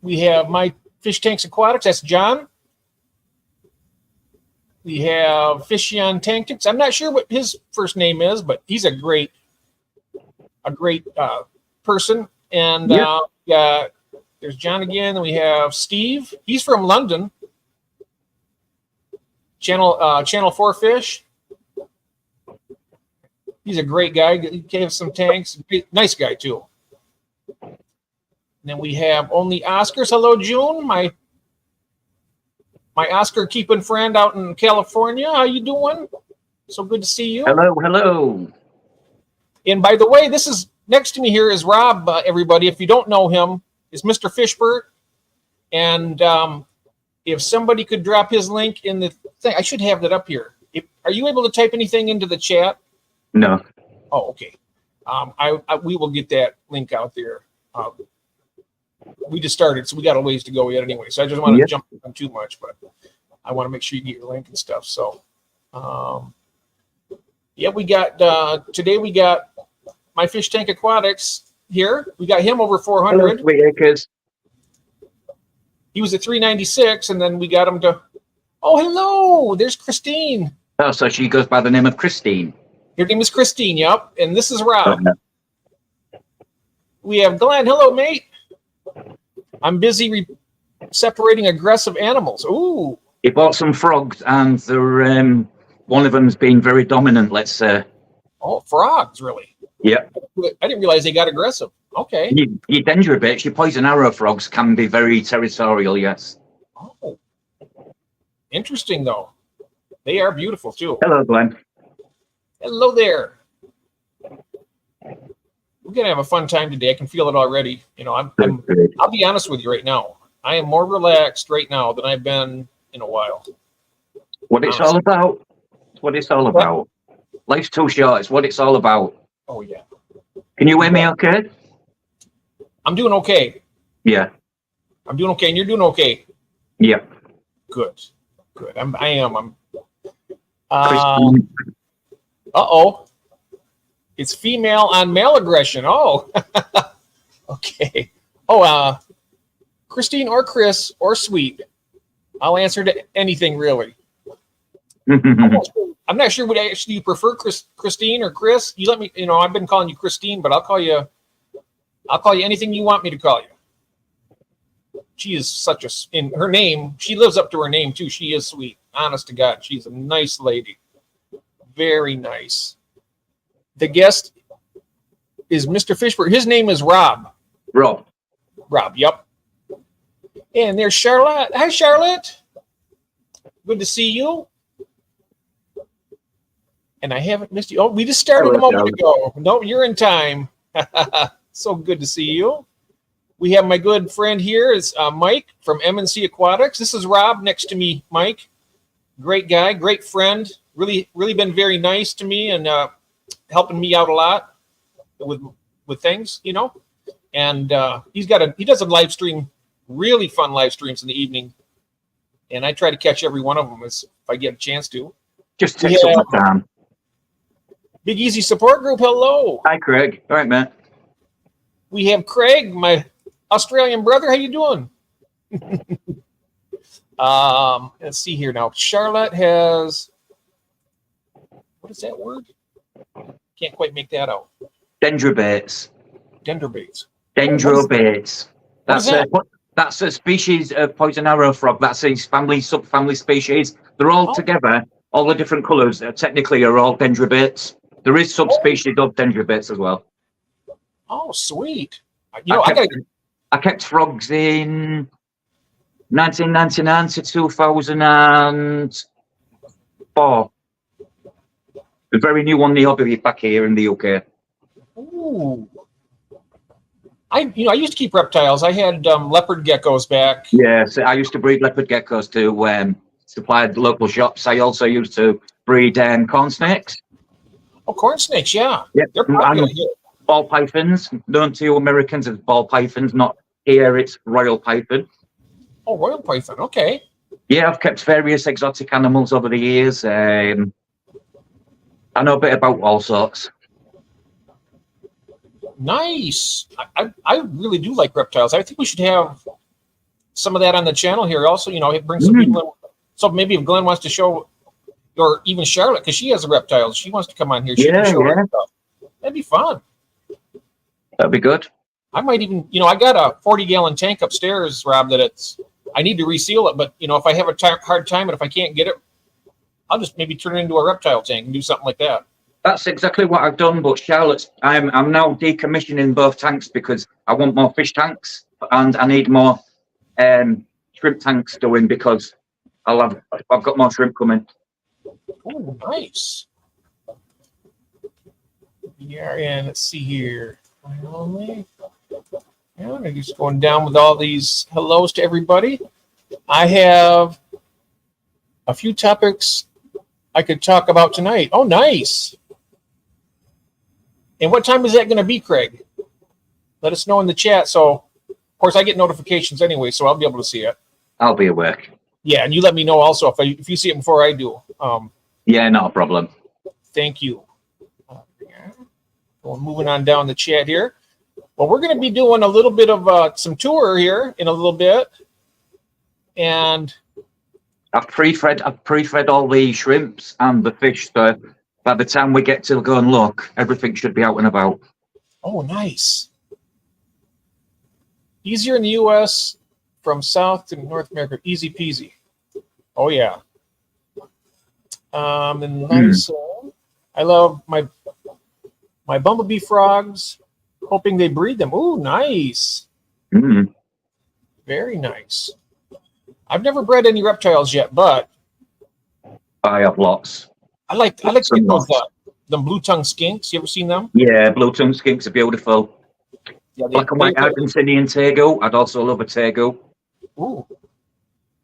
We have My Fish Tanks Aquatics. That's John. We have Fishy on Tank. I'm not sure what his first name is, but he's a great person. And there's John again. Then we have Steve. He's from London. Channel 4 Fish. He's a great guy. He gave us some tanks. Nice guy too. And then we have Only Oscars. Hello, June. My Oscar keeping friend out in California. How you doing? So good to see you. Hello. And by the way, this is next to me here is Rob. Everybody, if you don't know him, is Mr. Fishbert. And if somebody could drop his link in the thing, I should have that up here. Are you able to type anything into the chat? No. Oh, okay. We will get that link out there. We just started, so we got a ways to go yet anyway. So I just want to jump on too much, but I want to make sure you get your link and stuff. So, we got today. We got My Fish Tank Aquatics here. We got him over 400. Hello, he was at 396, and then we got him to. Oh, hello! There's Christine. Oh, so she goes by the name of Christine. Her name is Christine. Yep, and this is Rob. We have Glenn. Hello, mate. I'm busy separating aggressive animals. Ooh. He bought some frogs, and they're, one of them's been very dominant, let's say. Oh, frogs, really? Yeah. I didn't realize they got aggressive. Okay. Your dendrobates, your poison arrow frogs can be very territorial, yes. Oh. Interesting, though. They are beautiful, too. Hello, Glenn. Hello there. We're going to have a fun time today. I can feel it already. You know, I'll be honest with you right now. I am more relaxed right now than I've been in a while. What it's all about. It's what it's all about. Life's too short. It's what it's all about. Oh, yeah. Can you hear me okay? I'm doing okay. Yeah. I'm doing okay, and you're doing okay. Yeah. Good. I am. Uh-oh. It's female on male aggression. Oh. Okay. Oh, Christine or Chris or Sweet. I'll answer to anything, really. I'm not sure what actually you prefer, Christine or Chris. You let me, I've been calling you Christine, but I'll call you anything you want me to call you. She is in her name, she lives up to her name too. She is sweet. Honest to God, she's a nice lady. Very nice. The guest is Mr. Fishburne. His name is Rob. Rob, yep. And there's Charlotte. Hi, Charlotte. Good to see you. And I haven't missed you. Oh, we just started a moment ago. No, you're in time. So good to see you. We have my good friend here is Mike from M&C Aquatics. This is Rob next to me, Mike. Great guy, great friend. Really been very nice to me and helping me out a lot with things, And he does a live stream, really fun live streams in the evening. And I try to catch every one of them if I get a chance to. just take some time. Big Easy Support Group, hello. Hi, Craig. All right, man. We have Craig, my Australian brother. How you doing? Let's see here now. Charlotte has, what is that word? Can't quite make that out. Dendrobates. Dendrobates. Dendrobates. That's That's a species of poison arrow frog. That's a subfamily species. They're all together. All the different colours technically are all dendrobates. There is subspecies of dendrobates as well. Oh, sweet. I kept frogs in 1999 to 2004. A very new one, the hobby back here in the UK. Ooh. I used to keep reptiles. I had leopard geckos back. Yes, I used to breed leopard geckos to supply local shops. I also used to breed corn snakes. Oh, corn snakes, yeah. Yep. They're popular. Ball pythons, known to you Americans as ball pythons, not here, it's royal python. Oh, royal python, okay. Yeah, I've kept various exotic animals over the years. I know a bit about all sorts. Nice. I really do like reptiles. I think we should have some of that on the channel here. Also, bring some people in. So maybe if Glenn wants to show, or even Charlotte, because she has a reptile, she wants to come on here. She can show her stuff. That'd be fun. That'd be good. I might even, I got a 40-gallon tank upstairs, Rob, I need to reseal it. But, if I have a hard time and if I can't get it, I'll just maybe turn it into a reptile tank and do something like that. That's exactly what I've done. But Charlotte's, I'm now decommissioning both tanks because I want more fish tanks and I need more shrimp tanks doing because I've got more shrimp coming. Oh, nice. Yeah, and let's see here. Yeah, I'm just going down with all these hellos to everybody. I have a few topics I could talk about tonight. Oh, nice. And what time is that going to be, Craig? Let us know in the chat. So, of course, I get notifications anyway, so I'll be able to see it. I'll be awake. Yeah, and you let me know also if you see it before I do. Yeah, not a problem. Thank you. Well, moving on down the chat here. Well, we're going to be doing a little bit of some tour here in a little bit. And I've pre-fed all the shrimps and the fish, so by the time we get to go and look, everything should be out and about. Oh, nice. Easier in the U.S. from South to North America. Easy peasy. Oh, yeah. And nice. I love my bumblebee frogs, hoping they breed them. Oh, nice. Very nice. I've never bred any reptiles yet, but I have lots. I like to get those them blue tongue skinks. You ever seen them? Yeah, blue tongue skinks are beautiful. Yeah, Black and white Argentinian tegu. I'd also love a tegu. Ooh.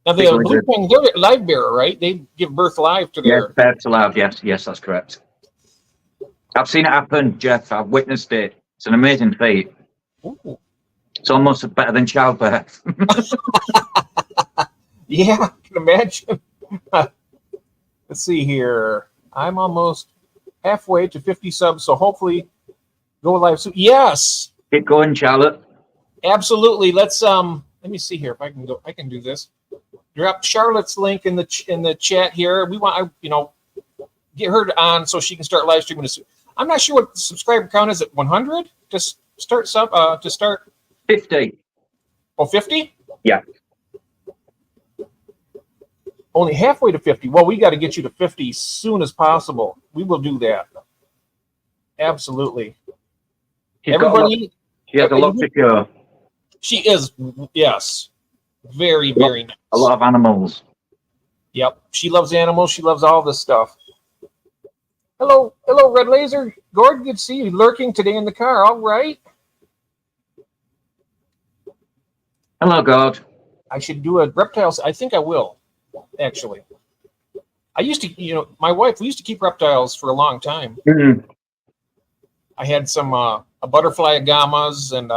Now the blue tongue, they're live bearer, right? They give birth live to their. Yes, birth to live. Yes, that's correct. I've seen it happen, Jeff. I've witnessed it. It's an amazing feat. Ooh. It's almost better than childbirth. Yeah, I can imagine. Let's see here. I'm almost halfway to 50 subs, so hopefully go live soon. Yes. Keep going, Charlotte. Absolutely. Let's let me see here if I can go. I can do this. Drop Charlotte's link in the chat here. We want get her on so she can start live streaming as soon. I'm not sure what the subscriber count is at 100 to start 50. Oh, 50? Yeah. Only halfway to 50. Well, we got to get you to 50 as soon as possible. We will do that. Absolutely. Everybody. She has a lot to go. She is, yes. Very, very nice. A lot of animals. Yep. She loves animals. She loves all this stuff. Hello, Red Laser. Gord, good to see you. Lurking today in the car. All right. Hello, God. I should do a reptiles. I think I will, actually. I used to, my wife, we used to keep reptiles for a long time. I had some a butterfly agamas and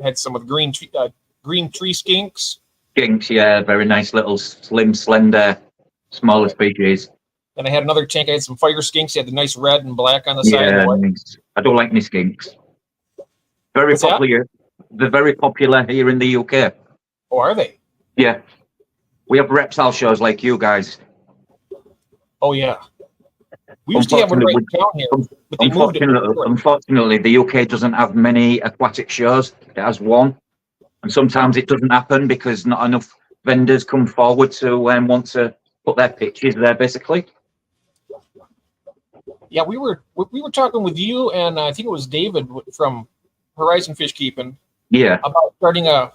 had some with green tree skinks. Skinks, yeah, very nice little slim, slender, smaller species. Then I had another tank. I had some fire skinks. They had the nice red and black on the side. Yeah, I don't like any skinks. Very popular. They're very popular here in the UK. Oh, are they? Yeah. We have reptile shows like you guys. Oh, yeah. We used to have one right down here. But they moved it. Unfortunately, the UK doesn't have many aquatic shows. It has one. And sometimes it doesn't happen because not enough vendors come forward to want to put their pictures there, basically. Yeah, we were talking with you, and I think it was David from Horizon Fish Keeping. Yeah. About starting a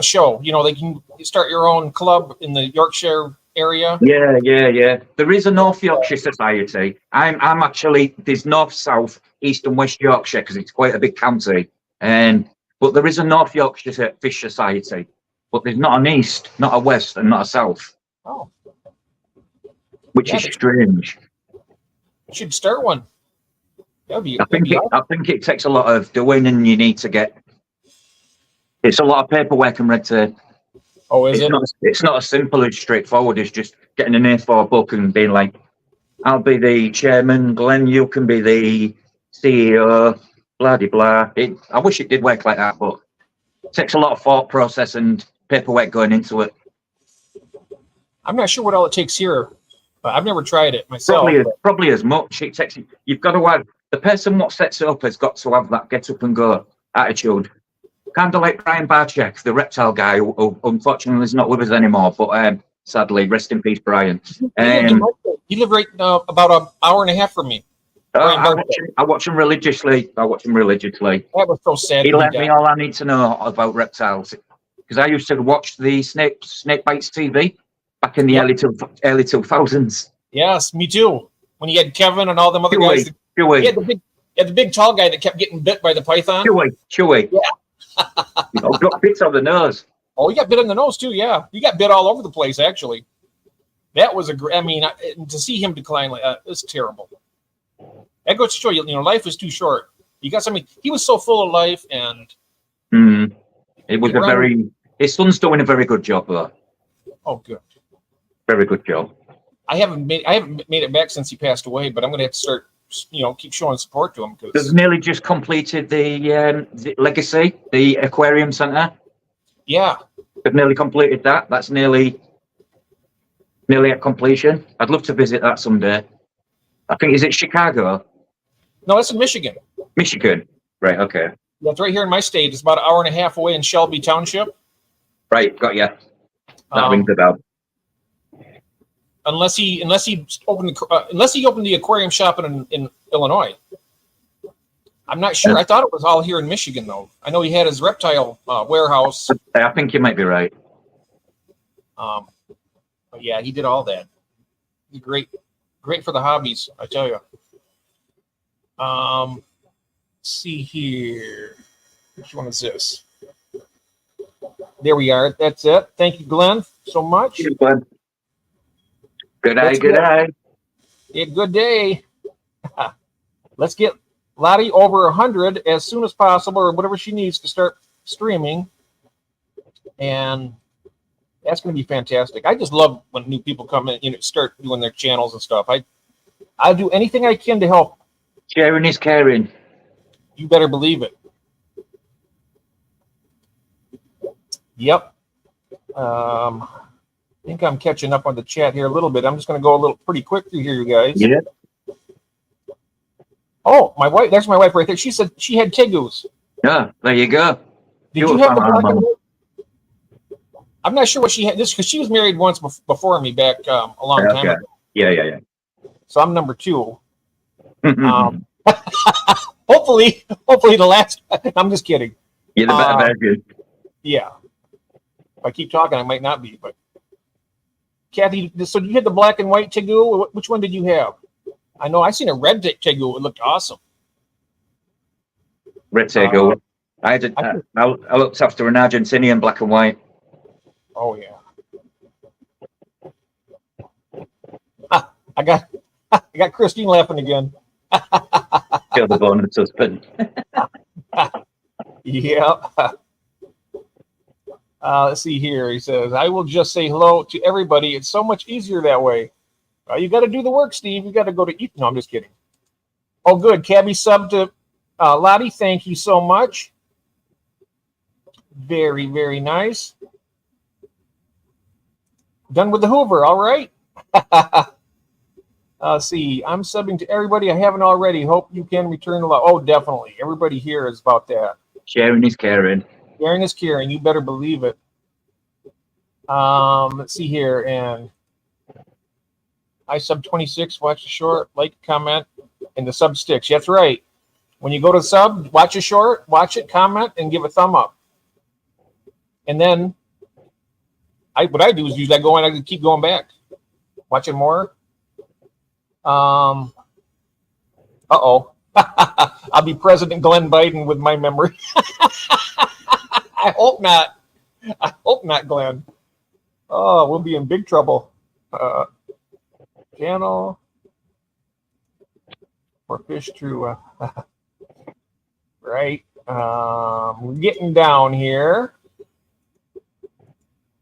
show. They can start your own club in the Yorkshire area. Yeah. There is a North Yorkshire Society. I'm actually, there's North, South, East and West Yorkshire because it's quite a big county. But there is a North Yorkshire Fish Society. But there's not an East, not a West, and not a South. Oh. Which is strange. Should start one. I think it takes a lot of doing, and you need to get. It's a lot of paperwork and red tape. Oh, is it? It's not as simple as straightforward as just getting an A4 book and being like, "I'll be the chairman, Glenn. You can be the CEO." Blah de blah. I wish it did work like that, but it takes a lot of thought process and paperwork going into it. I'm not sure what all it takes here, but I've never tried it myself. Probably as much. It takes. You've got to have the person what sets it up has got to have that get up and go attitude. Kind of like Brian Barczyk, the reptile guy, who unfortunately is not with us anymore. But sadly, rest in peace, Brian. He lived right about an hour and a half from me. I watch him religiously. That was so sad. He let me all I need to know about reptiles because I used to watch the Snake Bites TV back in the early 2000s. Yes, me too. When you had Kevin and all them other guys. Chewy. He had the big tall guy that kept getting bit by the python. Chewy. Yeah. Got bits on the nose. Oh, he got bit on the nose too. Yeah, he got bit all over the place. Actually, that was to see him decline like that is terrible. That goes to show you, life is too short. You got something. He was so full of life, and it was his son's doing a very good job though. Oh, good. Very good job. I haven't made it back since he passed away, but I'm going to have to start, keep showing support to him because they've nearly just completed the Legacy, the aquarium center. Yeah, they've nearly completed that. That's nearly at completion. I'd love to visit that someday. I think is it Chicago? No, that's in Michigan. Michigan, right? Okay. That's right here in my state. It's about an hour and a half away in Shelby Township. Right, got you. That rings it out. Unless he opened the aquarium shop in Illinois. I'm not sure. I thought it was all here in Michigan, though. I know he had his reptile warehouse. I think you might be right. But yeah, he did all that. He's great for the hobbies, I tell you. Let's see here. Which one is this? There we are. That's it. Thank you, Glenn, so much. Thank you, Glenn. Good day. Yeah, good day. Let's get Lottie over 100 as soon as possible, or whatever she needs to start streaming. And that's going to be fantastic. I just love when new people come in, start doing their channels and stuff. I'll do anything I can to help. Sharing is caring. You better believe it. Yep. I think I'm catching up on the chat here a little bit. I'm just going to go pretty quick through here, you guys. Yeah. Oh, my wife. There's my wife right there. She said she had tegus. Yeah, there you go. Did you have the black and white? I'm not sure what she had. This because she was married once before me back a long time ago. Yeah. So I'm number 2. Hopefully the last. I'm just kidding. You're the better version. Yeah. If I keep talking, I might not be. But Kathy, so you had the black and white tegu. Which one did you have? I know I seen a red tegu. It looked awesome. Red tegu. I looked after an Argentinian black and white. Oh yeah. I got Christine laughing again. Kill the bonus husband. Yeah. Let's see here. He says, I will just say hello to everybody. It's so much easier that way. You got to do the work, Steve. You got to go to eat. No, I'm just kidding. Oh, good. Cabby sub to Lottie. Thank you so much. Very, very nice. Done with the Hoover. All right. See, I'm subbing to everybody. I haven't already. Hope you can return a lot. Oh, definitely. Everybody here is about that. Sharing is caring. Sharing is caring. You better believe it. Let's see here. And I sub 26. Watch the short. Like, comment, and the sub sticks. That's right. When you go to sub, watch a short, watch it, comment, and give a thumb up. And then what I do is usually I go in, I keep going back, watching more. Uh-oh. I'll be President Glenn Biden with my memory. I hope not. I hope not, Glenn. Oh, we'll be in big trouble. Channel for fish to right. We're getting down here.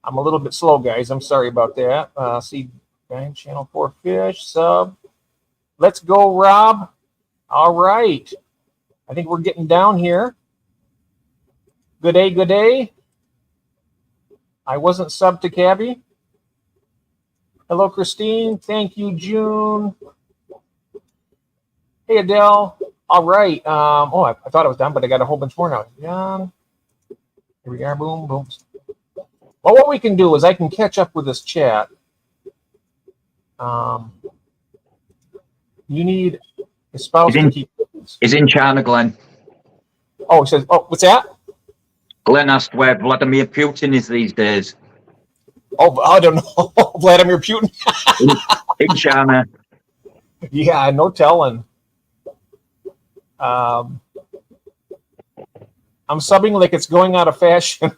I'm a little bit slow, guys. I'm sorry about that. See, channel 4 fish sub. Let's go, Rob. All right. I think we're getting down here. Good day, good day. I wasn't subbed to Cabby. Hello, Christine. Thank you, June. Hey, Adele. All right. I thought it was done, but I got a whole bunch more now. Yeah. Here we are. Boom, boom. Well, what we can do is I can catch up with this chat. You need a spouse to keep. He's in China, Glenn. Oh, he says, what's that? Glenn asked where Vladimir Putin is these days. Oh, I don't know. Vladimir Putin. in China. Yeah, no telling. I'm subbing like it's going out of fashion.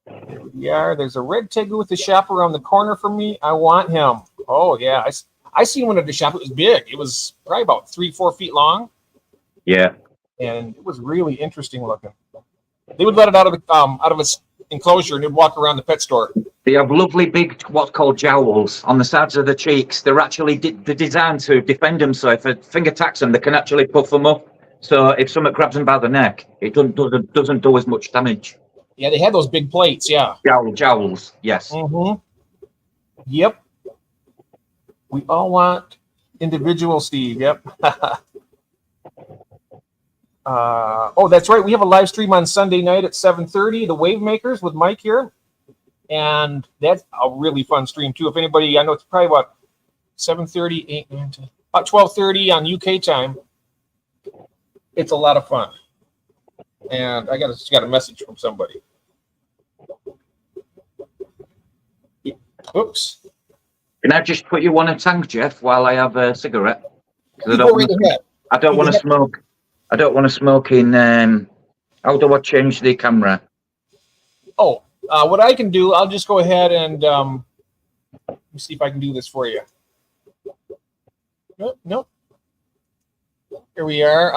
There we are. There's a red Tegu with the shop around the corner for me. I want him. Oh, yeah. I seen one at the shop. It was big. It was probably about 3-4 feet long. Yeah. And it was really interesting looking. They would let it out of its enclosure and it'd walk around the pet store. They have lovely big what's called jowls on the sides of the cheeks. They're actually they're designed to defend them. So if a finger attacks them, they can actually puff them up. So if someone grabs them by the neck, it doesn't do as much damage. Yeah, they had those big plates. Yeah. Jowls. Yes. Mm-hmm. Yep. We all want individual Steve. Yep. That's right. We have a live stream on Sunday night at 7:30. The Wave Makers with Mike here, and that's a really fun stream too. If anybody, I know it's probably about 7:30, 8, 9, 10, about 12:30 on UK time. It's a lot of fun, and I just got a message from somebody. Oops. Can I just put you on a tank, Jeff, while I have a cigarette? Because I don't want to smoke. I don't want to smoke in. How do I change the camera? Oh, what I can do, I'll just go ahead and let me see if I can do this for you. Nope. Here we are.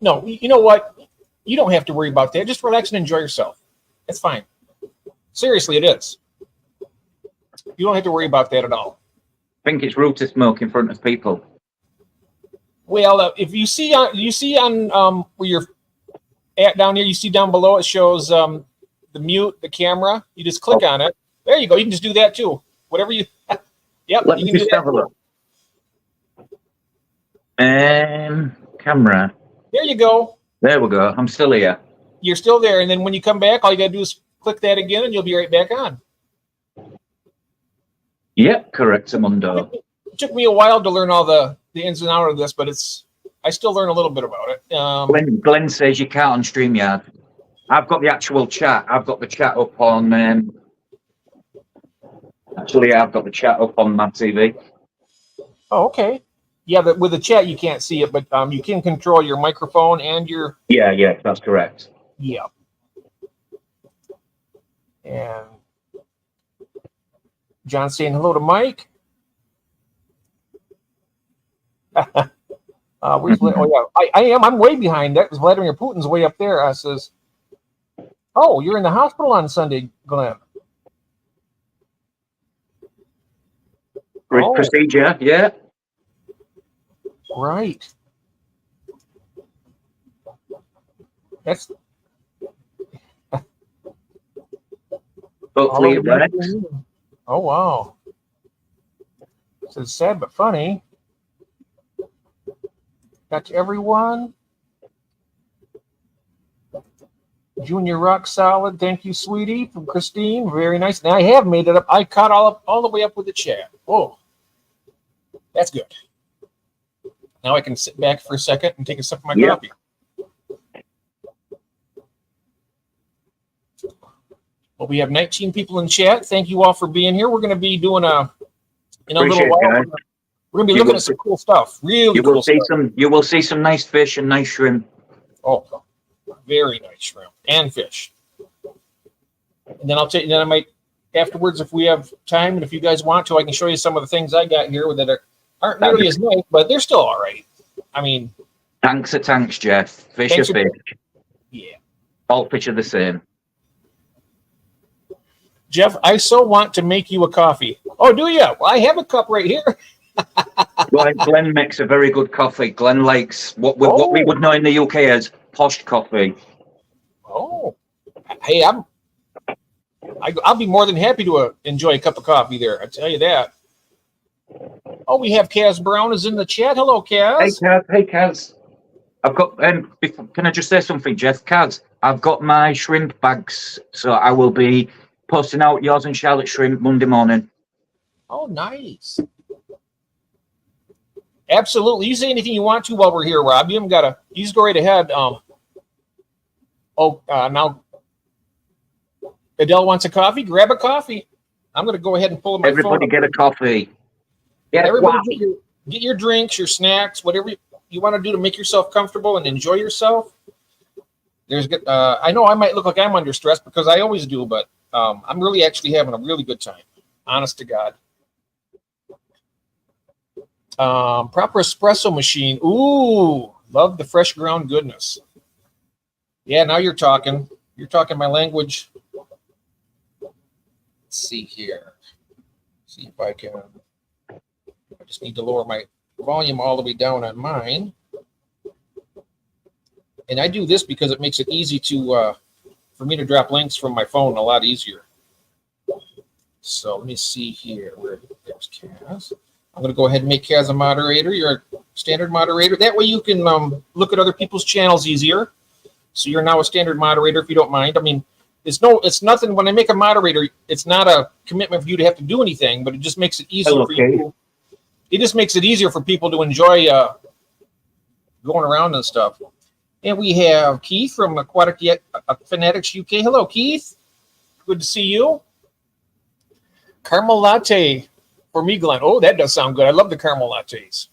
No, you know what? You don't have to worry about that. Just relax and enjoy yourself. It's fine. Seriously, it is. You don't have to worry about that at all. I think it's rude to smoke in front of people. Well, if you see on where you're at down here, you see down below it shows the mute, the camera. You just click on it. There you go. You can just do that too. Whatever you. Yep. Let me just have a look. Camera. There you go. There we go. I'm still here. You're still there, and then when you come back, all you gotta do is click that again, and you'll be right back on. Yep, correct, Amundo. It took me a while to learn all the ins and outs of this, but I still learn a little bit about it. Glenn says you can't on StreamYard. I've got the actual chat. I've got the chat up on. Actually, I've got the chat up on my TV. Oh, okay. Yeah, but with the chat you can't see it, but you can control your microphone and your. Yeah, that's correct. Yeah. And John saying hello to Mike. Where's yeah, I am. I'm way behind. That Vladimir Putin's way up there. Says, "Oh, you're in the hospital on Sunday, Glenn." Procedure, yeah. Right. That's. Hopefully it works. Oh wow. This is sad but funny. Got to everyone. Junior rock solid. Thank you, sweetie, from Christine. Very nice. Now I have made it up. I caught all the way up with the chat. Whoa. That's good. Now I can sit back for a second and take a sip of my coffee. Well, we have 19 people in chat. Thank you all for being here. We're going to be doing in a little while. We're going to be looking at some cool stuff. Really cool stuff. You will see some nice fish and nice shrimp. Oh, very nice shrimp and fish. And then I might afterwards, if we have time and if you guys want to, I can show you some of the things I got here that aren't nearly as nice, but they're still all right. I mean, tanks are tanks, Jeff. Fish are fish. Yeah. All fish are the same. Jeff, I so want to make you a coffee. Oh, do you? Well, I have a cup right here. Glenn makes a very good coffee. Glenn likes what we would know in the UK as posh coffee. Hey, I'll be more than happy to enjoy a cup of coffee there. I tell you that. Oh, we have Kaz Brown is in the chat. Hello, Kaz. Hey, Kaz. Hey, Kaz. I've got. Can I just say something, Jeff? Kaz, I've got my shrimp bags, so I will be posting out yours and Charlotte's shrimp Monday morning. Oh, nice. Absolutely. You say anything you want to while we're here, Rob. You haven't got to. You just go right ahead. Now Adele wants a coffee. Grab a coffee. I'm going to go ahead and pull my Everybody phone. get a coffee. Everybody get your drinks, your snacks, whatever you want to do to make yourself comfortable and enjoy yourself. I know I might look like I'm under stress because I always do, but I'm really actually having a really good time. Honest to God. Proper espresso machine. Ooh, love the fresh ground goodness. Yeah, now you're talking. You're talking my language. Let's see here. See if I can. I just need to lower my volume all the way down on mine. And I do this because it makes it easy to for me to drop links from my phone a lot easier. So let me see here. There's Kaz. I'm going to go ahead and make Kaz a moderator. You're a standard moderator. That way you can look at other people's channels easier. So you're now a standard moderator if you don't mind. I mean, it's nothing. When I make a moderator, it's not a commitment for you to have to do anything, but it just makes it easier for you. It just makes it easier for people to enjoy going around and stuff. And we have Keith from Aquatic Fanatics UK. Hello, Keith. Good to see you. Caramel latte for me, Glenn. Oh, that does sound good. I love the caramel lattes.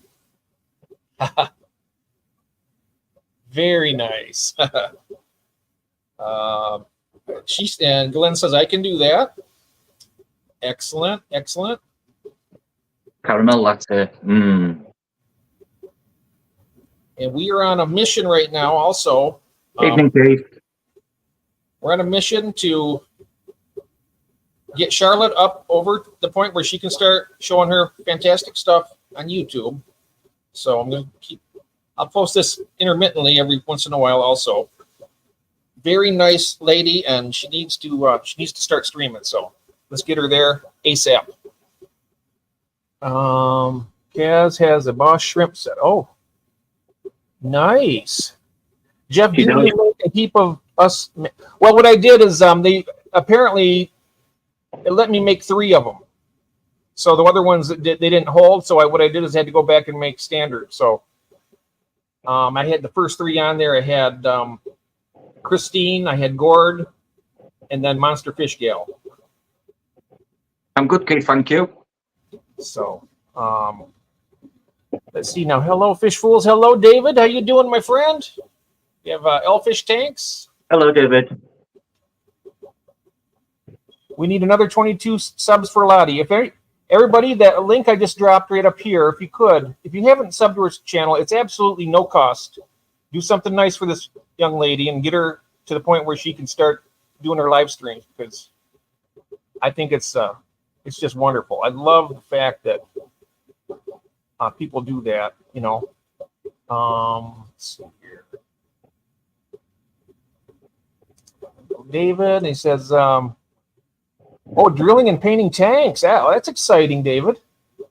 Very nice. And Glenn says I can do that. Excellent, excellent. Caramel latte. And we are on a mission right now also. Evening, Dave. We're on a mission to get Charlotte up over the point where she can start showing her fantastic stuff on YouTube. So I'm going to I'll post this intermittently every once in a while also. Very nice lady, and she needs to start streaming. So let's get her there ASAP. Kaz has a Boss shrimp set. Oh, nice. Jeff, didn't you make a heap of us? Well, what I did is they apparently it let me make 3 of them. So the other ones they didn't hold. So what I did is I had to go back and make standard. So I had the first 3 on there. I had Christine, I had Gord, and then Monster Fish Gal. I'm good, Keith. Thank you. So let's see now. Hello, Fish Fools. Hello, David. How you doing, my friend? You have Elfish Tanks. Hello, David. We need another 22 subs for Lottie. If everybody, that link I just dropped right up here, if you could, if you haven't subbed to her channel, it's absolutely no cost. Do something nice for this young lady and get her to the point where she can start doing her live streams, because I think it's just wonderful. I love the fact that people do that, you know. Let's see here. David, he says, oh, drilling and painting tanks. Oh, that's exciting, David.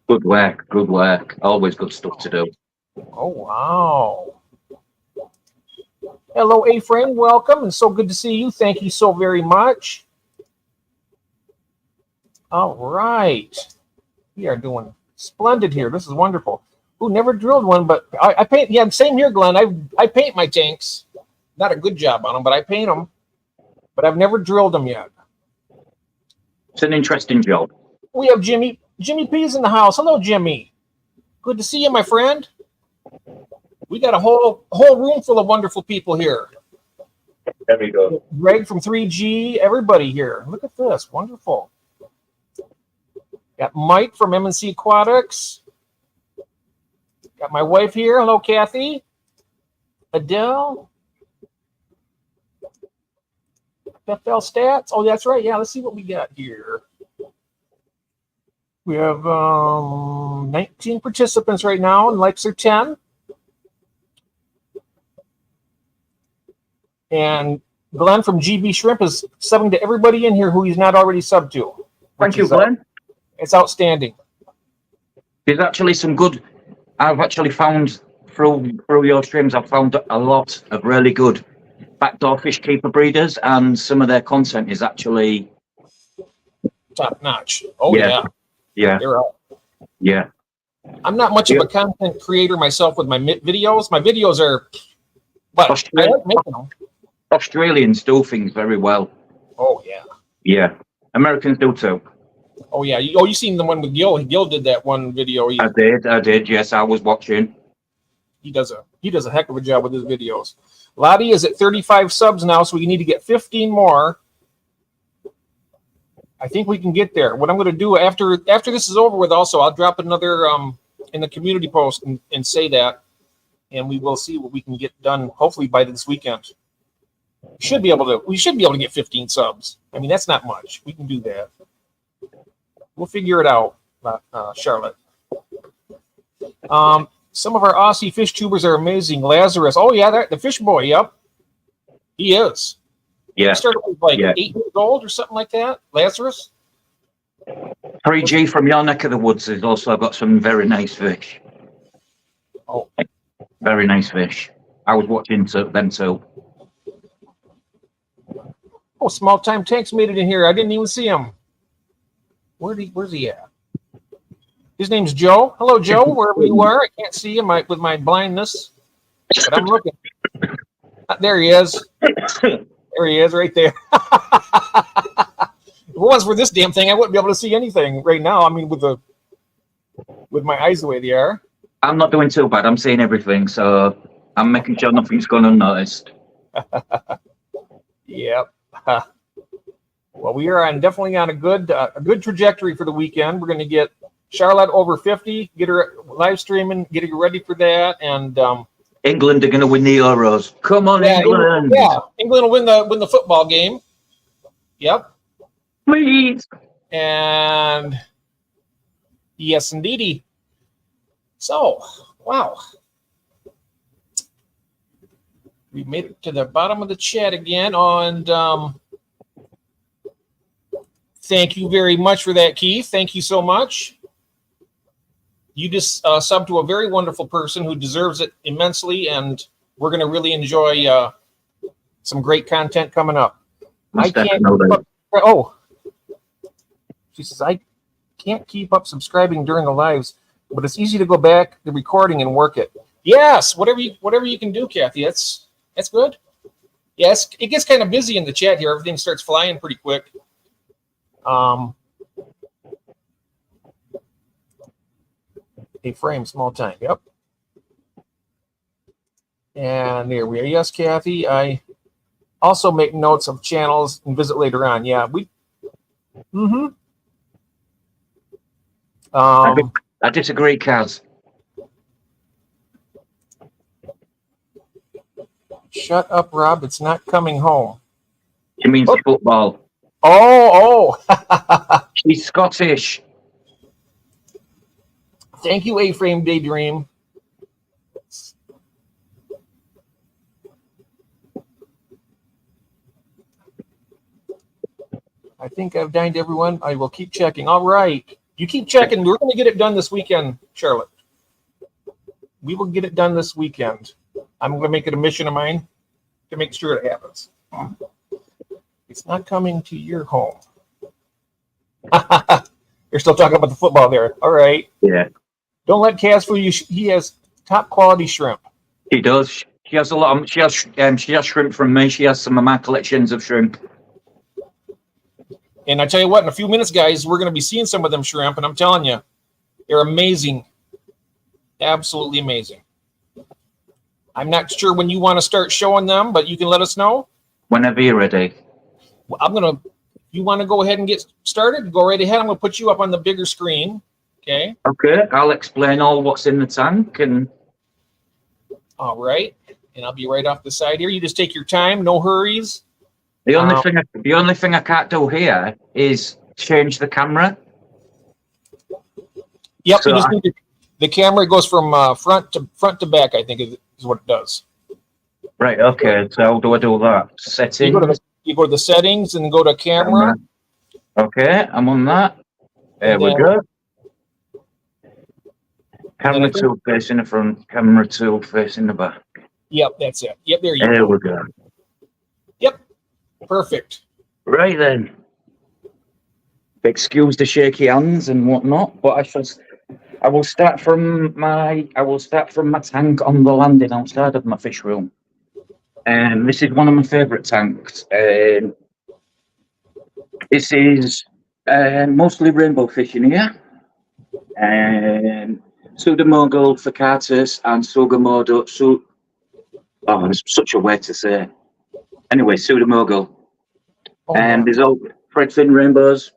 Good work. Good work. Always good stuff to do. Oh, wow. Hello, A-Frame. Welcome, and so good to see you. Thank you so very much. All right. We are doing splendid here. This is wonderful. Ooh, never drilled one, but I paint. Yeah, same here, Glenn. I paint my tanks. Not a good job on them, but I paint them. But I've never drilled them yet. It's an interesting job. We have Jimmy. Jimmy P's in the house. Hello, Jimmy. Good to see you, my friend. We got a whole room full of wonderful people here. There we go. Greg from 3G, everybody here. Look at this. Wonderful. Got Mike from MNC Aquatics. Got my wife here. Hello, Kathy. Adele. FL Stats. Oh, that's right. Yeah, let's see what we got here. We have 19 participants right now, and likes are 10. And Glenn from GB Shrimp is subbing to everybody in here who he's not already subbed to. Thank you, Glenn. It's outstanding. There's actually some good. I've actually found through your streams, I've found a lot of really good backdoor fish keeper breeders, and some of their content is actually top notch. Oh yeah. They're out. Yeah. I'm not much of a content creator myself with my videos. My videos are, but I like making them. Australians do things very well. Oh yeah. Yeah. Americans do too. Oh yeah. You seen the one with Gil? Gil did that one video. I did. Yes, I was watching. He does a heck of a job with his videos. Lottie is at 35 subs now, so we need to get 15 more. I think we can get there. What I'm going to do after this is over with, also, I'll drop another in the community post and say that, and we will see what we can get done. Hopefully by this weekend, we should be able to get 15 subs. I mean, that's not much. We can do that. We'll figure it out, Charlotte. Some of our Aussie fish tubers are amazing. Lazarus, oh yeah, the fish boy. Yep, he is. Yeah. He started with like 8 years old or something like that. Lazarus. 3G from your neck of the woods has also got some very nice fish. Oh, very nice fish. I was watching them too. Oh, Small Time Tanks made it in here. I didn't even see him. Where's he at? His name's Joe. Hello, Joe. Wherever you are, I can't see him with my blindness, but I'm looking. There he is. There he is, right there. If it wasn't for this damn thing, I wouldn't be able to see anything right now. I mean, with my eyes the way they are. I'm not doing too bad. I'm seeing everything, so I'm making sure nothing's gone unnoticed. Yep. Well, we are definitely on a good trajectory for the weekend. We're going to get Charlotte over 50, get her live streaming, get her ready for that, and England are going to win the Euros. Come on, England! England will win the football game. Yep. Please. And yes, indeedy. So, wow. We made it to the bottom of the chat again, and thank you very much for that, Keith. Thank you so much. You just subbed to a very wonderful person who deserves it immensely, and we're going to really enjoy some great content coming up. She says, I can't keep up subscribing during the lives, but it's easy to go back the recording and work it. Yes, whatever you can do, Kathy. That's good. Yes, it gets kind of busy in the chat here. Everything starts flying pretty quick. A frame, Small Time. Yep. And there we are. Yes, Kathy. I also make notes of channels and visit later on. Yeah, I disagree, Kaz. Shut up, Rob. It's not coming home. She means football. Oh. She's Scottish. Thank you, A-Frame Daydream. I think I've dined everyone. I will keep checking. All right. You keep checking. We're going to get it done this weekend, Charlotte. We will get it done this weekend. I'm going to make it a mission of mine to make sure it happens. It's not coming to your home. You're still talking about the football there. All right. Yeah. Don't let Cass fool you. He has top quality shrimp. He does. She has a lot of. She has shrimp from me. She has some of my collections of shrimp. And I tell you what, in a few minutes, guys, we're going to be seeing some of them shrimp, and I'm telling you, they're amazing. Absolutely amazing. I'm not sure when you want to start showing them, but you can let us know. Whenever you're ready. Well, you want to go ahead and get started? Go right ahead. I'm going to put you up on the bigger screen. Okay. Okay. I'll explain all what's in the tank and. All right. And I'll be right off the side here. You just take your time. No hurries. The only thing I can't do here is change the camera. Yep. So you just need the camera goes from front to back, I think is what it does. Right, okay, so how do I do that? You go to Settings, the settings and go to camera, camera. Okay, I'm on that. There and we then go. and then I Camera think, tool facing the front, camera tool facing the back. yep, that's it. Yep, there you There go. we go. Yep, perfect. Right then. Excuse the shaky hands and whatnot, but I will start from my tank on the landing outside of my fish room. And this is one of my favourite tanks. This is mostly rainbow fishing here. Pseudomogul flacatus and Sugamodo. Oh, there's such a way to say. Anyway, Pseudomogul. Oh, And yeah. there's all thread fin rainbows.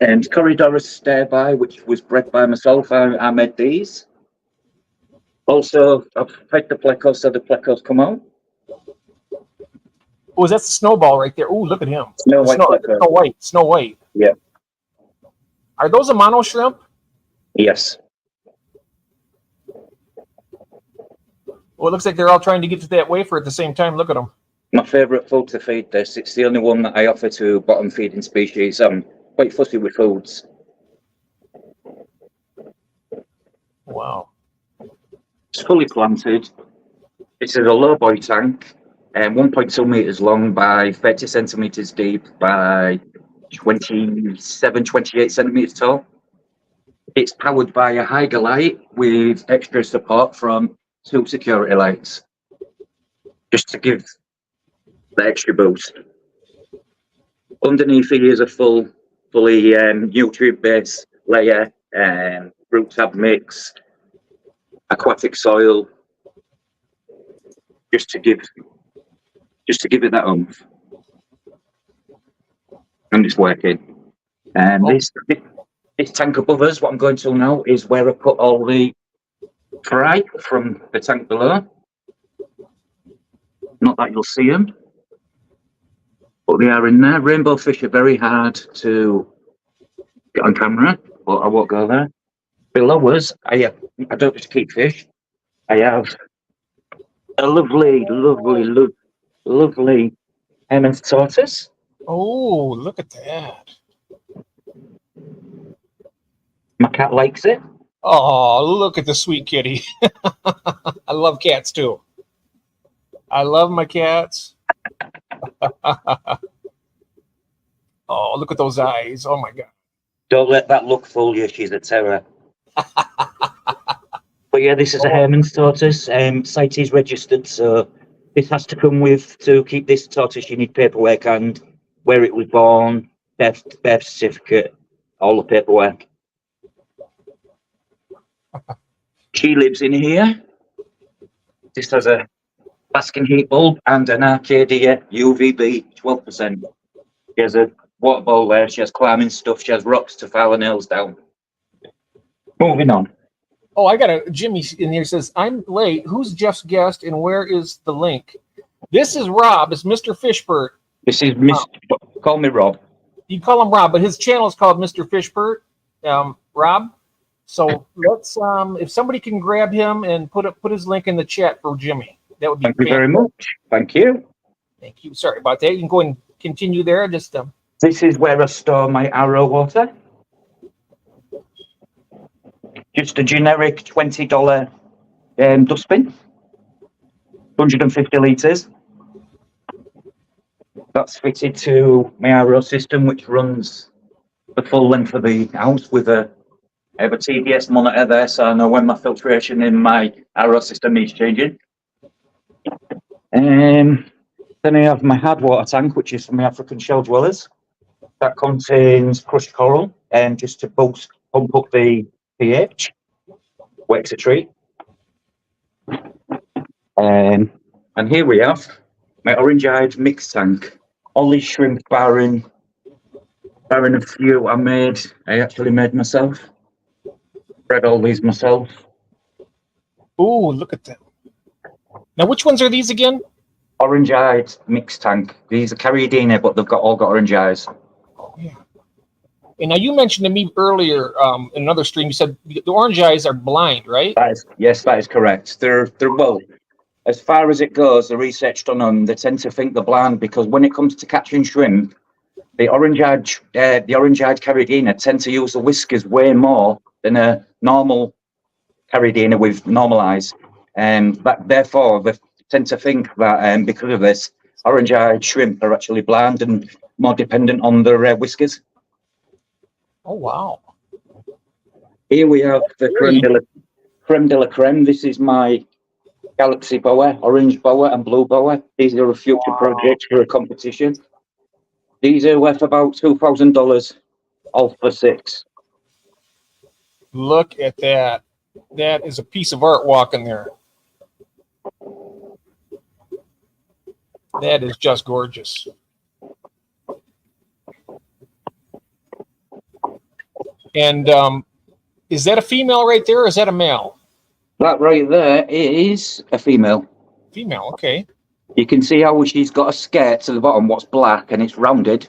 And Corridorus Stairby, which was bred by myself. I made these. Also, I've fed the plecos so the plecos come out. Oh, that's the snowball right there. Oh, look at him. Snow white pleco. Snow White. Yeah. Are those a mono shrimp? Yes. Well, it looks like they're all trying to get to that wafer at the same time. Look at them. My favourite food to feed this. It's the only one that I offer to bottom feeding species. I'm quite fussy with foods. Wow. It's fully planted. This is a low boy tank, 1.2 meters long by 30 centimeters deep by 27, 28 centimeters tall. It's powered by a Hydra light with extra support from 2 security lights, just to give the extra boost. Underneath here is a fully nutrient base layer, root tab mix, aquatic soil, just to give it that oomph. And it's working. And this tank above us, what I'm going to now, is where I put all the fry from the tank below. Not that you'll see them, but they are in there. Rainbow fish are very hard to get on camera, but I won't go there. Below us, I don't just keep fish. I have a lovely Emmons tortoise. Oh, look at that. My cat likes it. Oh, look at the sweet kitty. I love cats too. I love my cats. Oh, look at those eyes. Oh my God. Don't let that look fool you. She's a terror. But yeah, this is a Herman's tortoise. CITES registered, so this has to come with, to keep this tortoise, you need paperwork and where it was born, birth certificate, all the paperwork. She lives in here. This has a basking heat bulb and an Arcadia UVB 12%. She has a water bowl there. She has climbing stuff. She has rocks to file her nails down. Moving on. Oh, I got a Jimmy in here says, I'm late. Who's Jeff's guest and where is the link? This is Rob. It's Mr. Fishbert. This is Mr. Call me Rob. You call him Rob, but his channel is called Mr. Fishbert. Rob. So let's if somebody can grab him and put his link in the chat for Jimmy. That would be Thank you very much. Thank you. Thank you. Sorry about that. You can go and continue there. Just This is where I store my arrow water. Just a generic $20 dustbin, 150 litres. That's fitted to my arrow system, which runs the full length of the house with I have a TDS monitor there, so I know when my filtration in my arrow system needs changing. Then I have my hard water tank, which is for my African shell dwellers. That contains crushed coral, and just to pump up the pH. Works a treat. And here we have my orange-eyed mixed tank. All these shrimp, barring a few I actually made myself. Bred all these myself. oh, look at them. Now, which ones are these again? Orange-eyed mixed tank. These are Cariadina, but they've all got orange eyes. Oh, yeah. And now you mentioned to me earlier in another stream, you said the orange eyes are blind, right? Yes, that is correct. They're well, as far as it goes, the research done on, they tend to think they're blind because when it comes to catching shrimp, the orange-eyed Caridina tend to use the whiskers way more than a normal Caridina with normal eyes. But therefore, they tend to think that because of this, orange-eyed shrimp are actually blind and more dependent on their whiskers. Oh, wow. Here we have the creme de la creme. This is my galaxy boa, orange boa and blue boa. These are a future project for a competition. These are worth about $2,000, all for 6. Look at that. That is a piece of art walking there. That is just gorgeous. And is that a female right there, or is that a male? That right there is a female. Female, okay. You can see how she's got a skirt to the bottom, what's black, and it's rounded.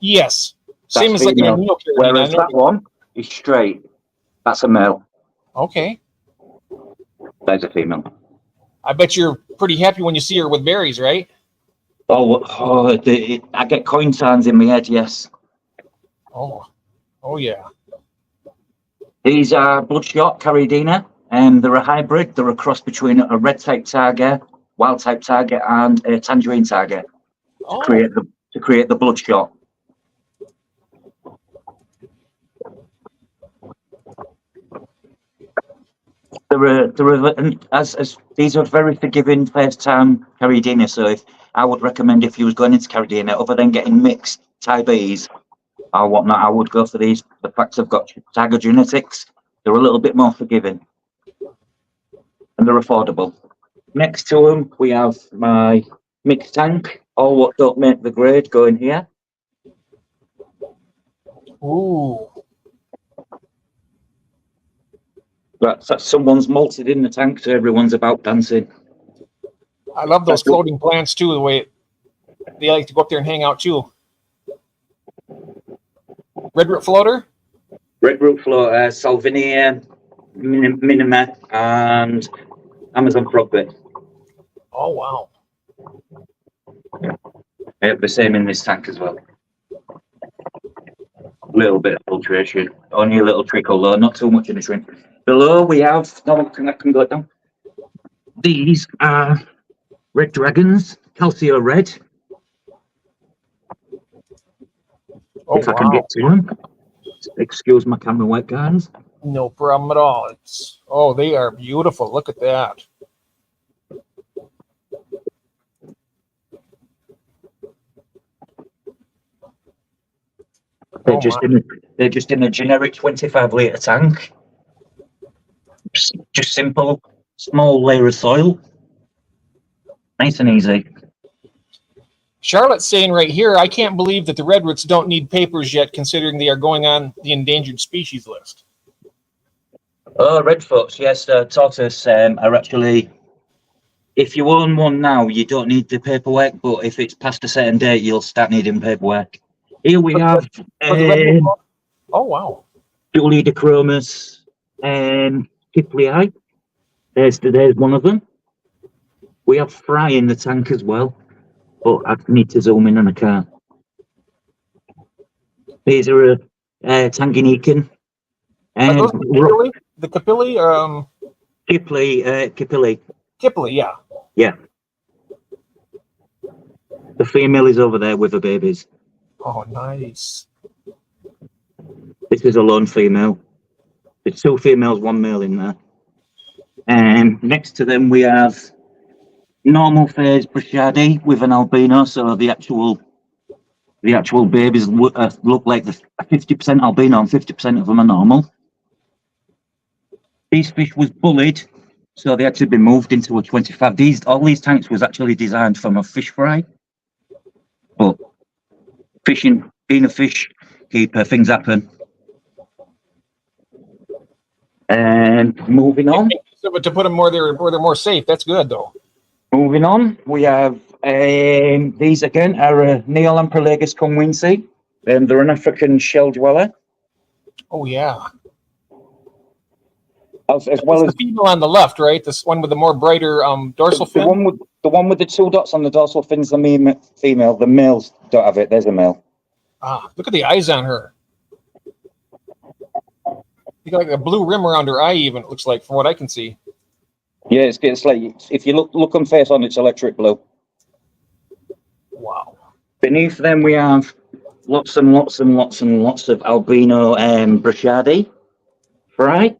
Yes. That's Same as like female. an albino Caridina. Whereas that one is straight. That's a male. Okay. There's a female. I bet you're pretty happy when you see her with berries, right? I get coin signs in my head, yes. Oh yeah. These are bloodshot Caridina, and they're a hybrid. They're a cross between a red type target, wild type target, and a tangerine target to create the bloodshot. As these are very forgiving first time Caridina, so I would recommend if you was going into Caridina, other than getting mixed Thai bees or whatnot, I would go for these. The fact they've got Tiger genetics, they're a little bit more forgiving and they're affordable. Next to them, we have my mixed tank, all what don't make the grade, going here. Ooh. That's someone's malted in the tank, so everyone's about dancing. I love those floating plants too, the way they like to go up there and hang out too. Red root floater? Red root floater, Salvinia, Minima, and Amazon frogbit. Oh, wow. I have the same in this tank as well. Little bit of filtration, only a little trickle though, not too much in the shrimp. Below we have, no, that can go down. These are red dragons, Calcio red. Oh, if I can get to them. Excuse my camera work, guys. No problem at all. They are beautiful. Look at that. They're just in a generic 25-litre tank. Just simple, small layer of soil. Nice and easy. Charlotte's saying right here, I can't believe that the redwoods don't need papers yet, considering they are going on the endangered species list. Oh, redfoots, yes, tortoise are actually, if you own one now, you don't need the paperwork, but if it's past a certain date, you'll start needing paperwork. Here we have oh, wow. Julie de Chromis and Kiplii. There's one of them. We have Fry in the tank as well, but I need to zoom in and I can't. These are Tanganykan. Are those the Capilli? Kiplii. Kiplii, yeah. Yeah. The female is over there with her babies. Oh, nice. This is a lone female. There's 2 females, 1 male in there. And next to them we have normal phase Brashadi with an albino, so the actual babies look like the 50% albino and 50% of them are normal. These fish was bullied, so they had to be moved into a 25. All these tanks was actually designed from a fish fry, but being a fish keeper, things happen. And moving on. But to put them where they're more safe, that's good though. Moving on, we have these again are Neolamprolagus conwinsi. They're an African shell dweller. Oh yeah. As well It's as the female on the left, right? This one with the more brighter dorsal the fin. one with the 2 dots on the dorsal fin's the female. The males don't have it. There's a male. Ah, look at the eyes on her. You got like a blue rim around her eye, even, it looks like, from what I can see. Yeah, it's like, if you look on face on, it's electric blue. Wow. Beneath them, we have lots and lots and lots and lots of albino bruschardi fry.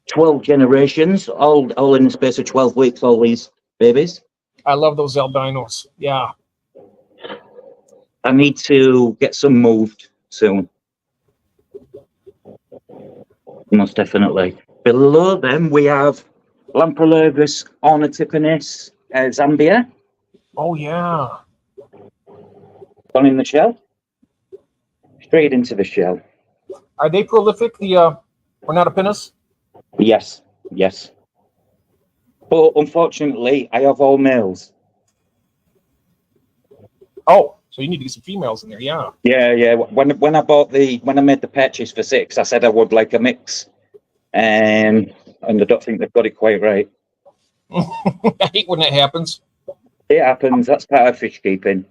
12 generations, all in the space of 12 weeks, all these babies. I love those albinos. Yeah. I need to get some moved soon. Most definitely. Below them, we have Lamprologus ornitipinus Zambia. Oh yeah. Gone in the shell. Straight into the shell. Are they prolific? The ornitopinus? Yes, yes. But unfortunately, I have all males. Oh, so you need to get some females in there. Yeah. Yeah. When I made the purchase for 6, I said I would like a mix, and I don't think they've got it quite right. I hate when that happens. It happens. That's part of fish keeping.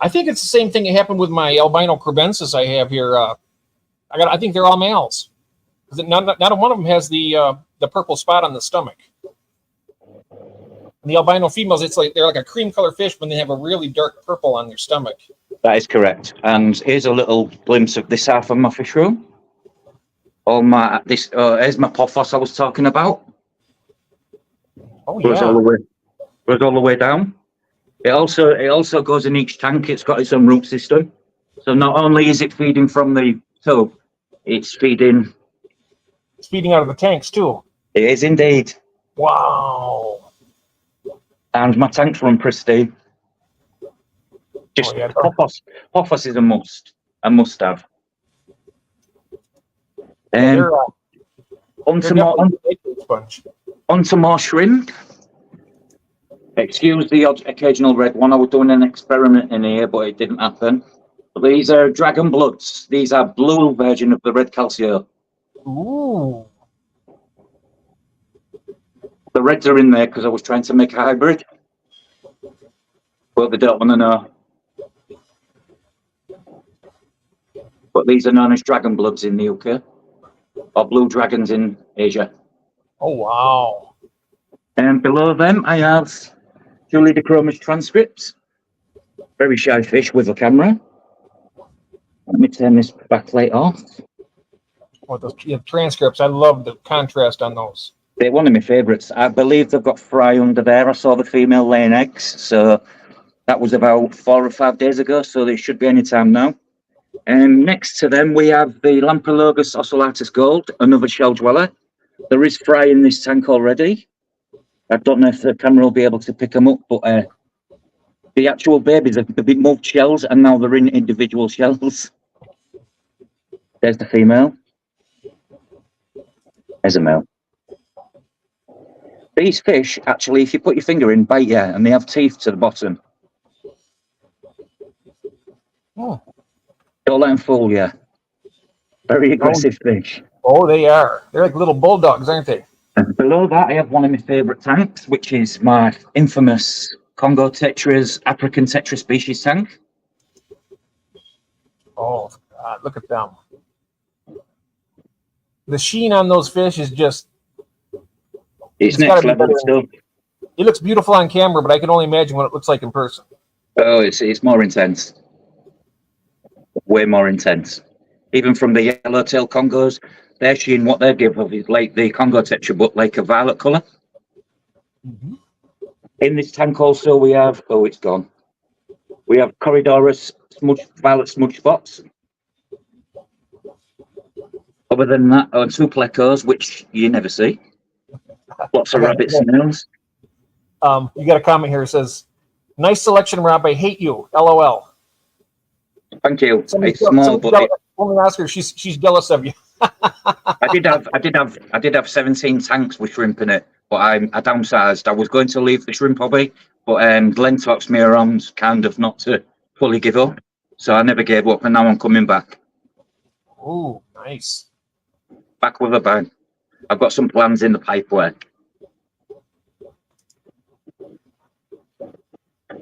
I think it's the same thing that happened with my albino crebensis I have here. I think they're all males. Because not one of them has the purple spot on the stomach. And the albino females, they're like a cream color fish when they have a really dark purple on their stomach. That is correct. And here's a little glimpse of this half of my fish room. Here's my pophos I was talking about. Oh yeah. Goes all the way down. It also goes in each tank. It's got its own root system. So not only is it feeding from the tub, it's feeding. It's feeding out of the tanks too. It is indeed. Wow. And my tanks run pristine. Just pophos is a must have. Onto more shrimp. Excuse the occasional red one. I was doing an experiment in here, but it didn't happen. But these are dragon bloods. These are blue version of the red calcio. Ooh. The reds are in there because I was trying to make a hybrid. But they don't want to know. But these are known as dragon bloods in the UK. Or blue dragons in Asia. Oh, wow. And below them, I have Julie de Chroma's transcripts. Very shy fish with a camera. Let me turn this backlight off. Well, those transcripts, I love the contrast on those. They're one of my favourites. I believe they've got fry under there. I saw the female laying eggs. So that was about 4 or 5 days ago. So they should be any time now. And next to them, we have the Lamprologus ocellatus gold, another shell dweller. There is fry in this tank already. I don't know if the camera will be able to pick them up, but the actual babies have been moved shells, and now they're in individual shells. There's the female. There's a male. These fish, actually, if you put your finger in, bite you, and they have teeth to the bottom. Oh. Don't let them fool you. Very aggressive fish. Oh, they are. They're like little bulldogs, aren't they? And below that, I have one of my favourite tanks, which is my infamous Congo Tetra's African Tetra species tank. Oh, God, look at them. The sheen on those fish is just... It's next level stuff. It looks beautiful on camera, but I can only imagine what it looks like in person. Oh, it's more intense. Way more intense. Even from the yellowtail Congos, their sheen, what they give of is like the Congo Tetra, but like a violet colour. Mm-hmm. In this tank also we have, oh, it's gone. We have Corridorus violet smudge spots. Other than that, two plecos, which you never see. Lots of rabbit snails. You got a comment here that says, "Nice selection, Rob. I hate you. LOL." Thank you. It's small, but let me ask her. She's jealous of you. I did have 17 tanks with shrimp in it, but I downsized. I was going to leave the shrimp hobby, but Glenn talks me around kind of not to fully give up, so I never gave up, and now I'm coming back. Ooh, Nice. Back with a bang. I've got some plans in the pipeline.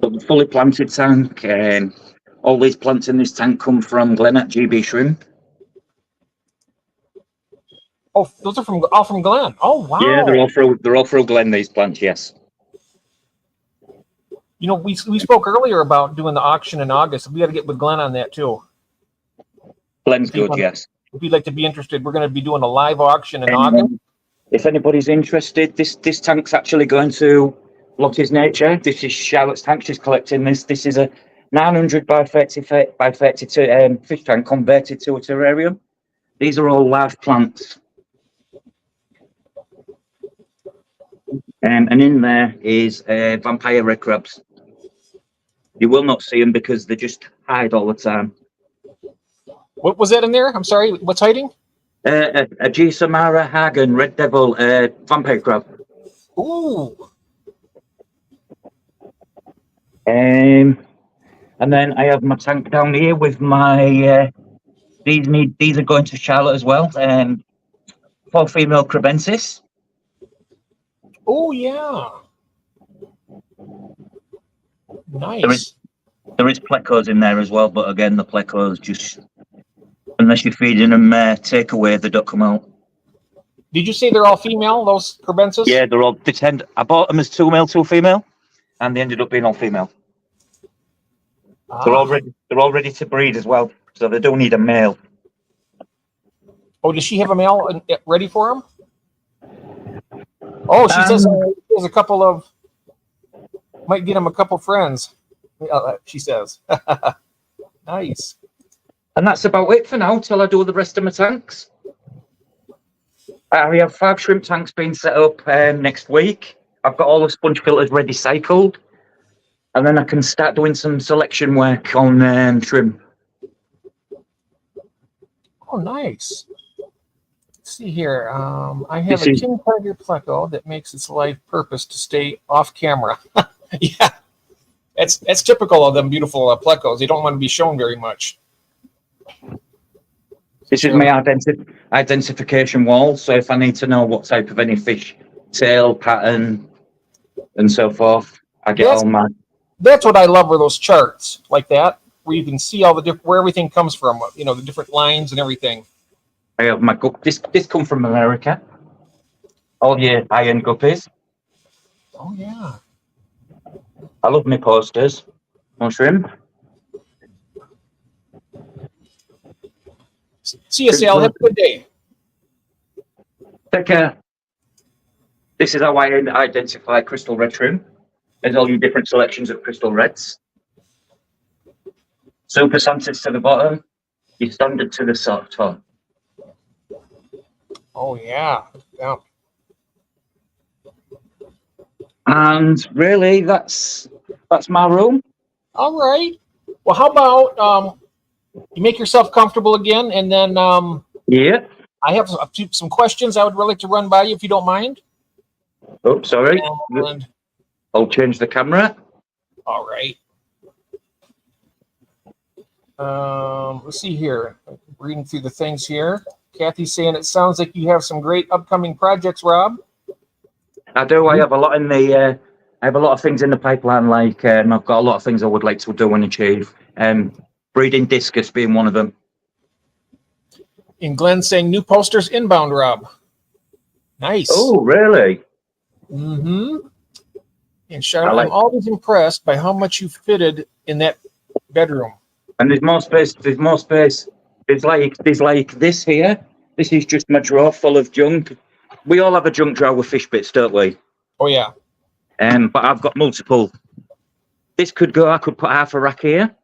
But the fully planted tank, all these plants in this tank come from Glen at GB Shrimp. Oh, those are from Glen. Oh, wow. Yeah, they're all through Glen, these plants, yes. You know, we spoke earlier about doing the auction in August. We got to get with Glenn on that too. Glen's good, yes. If you'd like to be interested, we're going to be doing a live auction in August. If anybody's interested, this tank's actually going to Lottie's Nature. This is Charlotte's tank. She's collecting this. This is a 900 by 30 by 32 fish tank converted to a terrarium. These are all live plants. And in there is vampire red crabs. You will not see them because they just hide all the time. What was that in there? I'm sorry. What's hiding? A G. Samara Hagen red devil vampire crab. Ooh. And then I have my tank down here with my. These are going to Charlotte as well. 4 female crabensis. Oh yeah. Nice. There is plecos in there as well, but again, the plecos just, unless you're feeding them takeaway, they don't come out. Did you say they're all female, those crabensis? Yeah, they're all pretend. I bought them as 2 male, 2 female, and they ended up being all female. Ah. They're all ready to breed as well, so they don't need a male. Oh, does she have a male ready for him? Oh, she says there's a couple of, might get him a couple friends. She says. Nice. And that's about it for now till I do the rest of my tanks. We have 5 shrimp tanks being set up next week. I've got all the sponge filters ready cycled. And then I can start doing some selection work on shrimp. Oh, nice. Let's see here. I have a king tiger pleco that makes its life purpose to stay off camera. Yeah, that's typical of them beautiful plecos. They don't want to be shown very much. This is my identification wall. So if I need to know what type of any fish, tail pattern, and so forth, I get all my. That's what I love, are those charts like that, where you can see all the where everything comes from. You know, the different lines and everything. I have my this come from America. All your iron guppies. Oh yeah. I love my posters on shrimp. See you, Sal. Have a good day. Take care. This is how I identify crystal red shrimp. There's all your different selections of crystal reds. Super Santas to the bottom, your standard to the top. Oh yeah. Yeah. And really, that's my room. All right. Well, how about you make yourself comfortable again, and then yeah, I have some questions I would really like to run by you if you don't mind. Oh, sorry. And, I'll change the camera. All right. Let's see here. Reading through the things here. Kathy's saying it sounds like you have some great upcoming projects, Rob. I do. I have a lot in the. I have a lot of things in the pipeline. Like I've got a lot of things I would like to do and achieve. Breeding discus being one of them. And Glenn saying new posters inbound, Rob. Nice. Oh, really? Mm-hmm. And Charlotte, I'm always impressed by how much you fitted in that bedroom. And there's more space. There's more space. There's like this here. This is just my drawer full of junk. We all have a junk drawer with fish bits, don't we? Oh yeah. But I've got multiple. This could go. I could put half a rack here.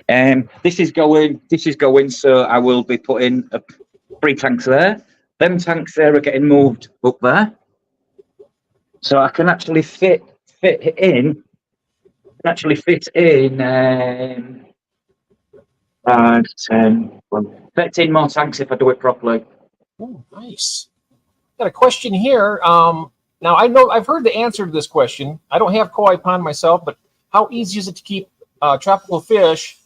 This is going. So I will be putting 3 tanks there. Them tanks there are getting moved up there. So I can actually fit in. 5, 10, 13 more tanks if I do it properly. Oh, nice. Got a question here. Now I know I've heard the answer to this question. I don't have koi pond myself, but how easy is it to keep tropical fish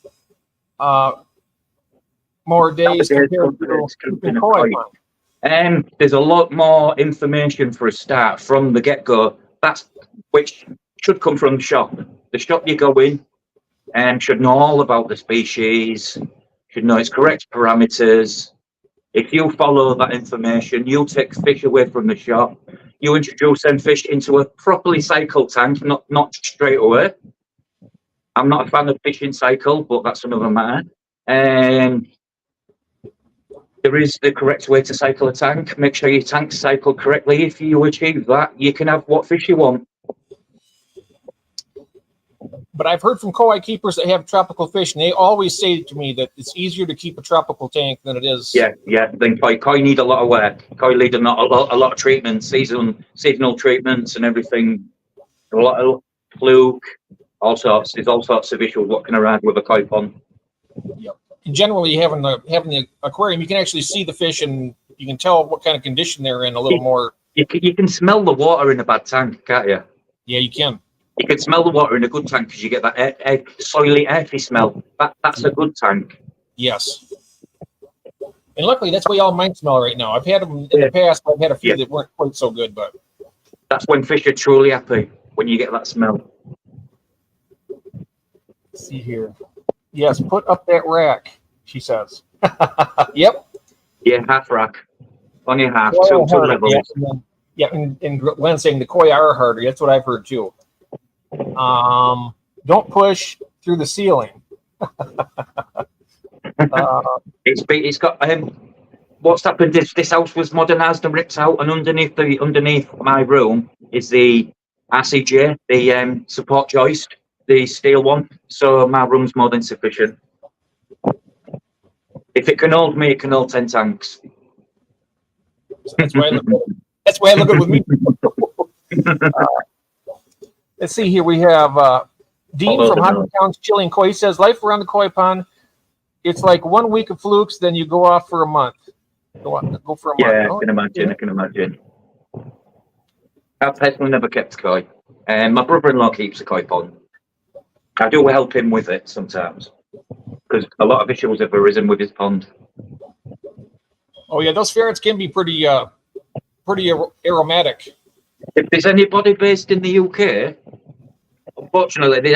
more days Nowadays, compared to it's keeping a koi koi. pond? There's a lot more information for a start from the get-go. That's which should come from the shop. The shop you go in should know all about the species, should know its correct parameters. If you follow that information, you take fish away from the shop. You introduce them fish into a properly cycled tank, not straight away. I'm not a fan of fishing cycle, but that's another matter. There is the correct way to cycle a tank. Make sure your tank's cycled correctly. If you achieve that, you can have what fish you want. But I've heard from koi keepers that have tropical fish, and they always say to me that it's easier to keep a tropical tank than it is. Yeah. Then koi need a lot of work. Koi need a lot of treatments, seasonal treatments, and everything. A lot of fluke, all sorts. There's all sorts of issues walking around with a koi pond. Yep. And generally, having the aquarium, you can actually see the fish, and you can tell what kind of condition they're in a little more. You can smell the water in a bad tank, can't you? Yeah, you can. You can smell the water in a good tank because you get that soily, earthy smell. That's a good tank. Yes. And luckily, that's the way all mine smell right now. I've had them in the past. I've had a few that weren't quite so good, but that's when fish are truly happy, when you get that smell. Let's see here. Yes, put up that rack, she says. Yep. Yeah, half rack. Only half, Koi two harder. levels. Yeah, and Glenn saying the koi are harder. That's what I've heard too. Don't push through the ceiling. It's got what's happened is this house was modernized and ripped out, and underneath my room is the RCJ, the support joist, the steel one. So my room's more than sufficient. If it can hold me, it can hold 10 tanks. That's why I look good with me. Let's see here. We have Dean from Hockey Town's Chili and Koi. He says, life around the koi pond, it's like 1 week of flukes, then you go off for a month. Go for a month. Yeah, I can imagine. I've personally never kept koi. My brother-in-law keeps a koi pond. I do help him with it sometimes because a lot of issues have arisen with his pond. Oh yeah, those ferrets can be pretty aromatic. If there's anybody based in the UK, unfortunately,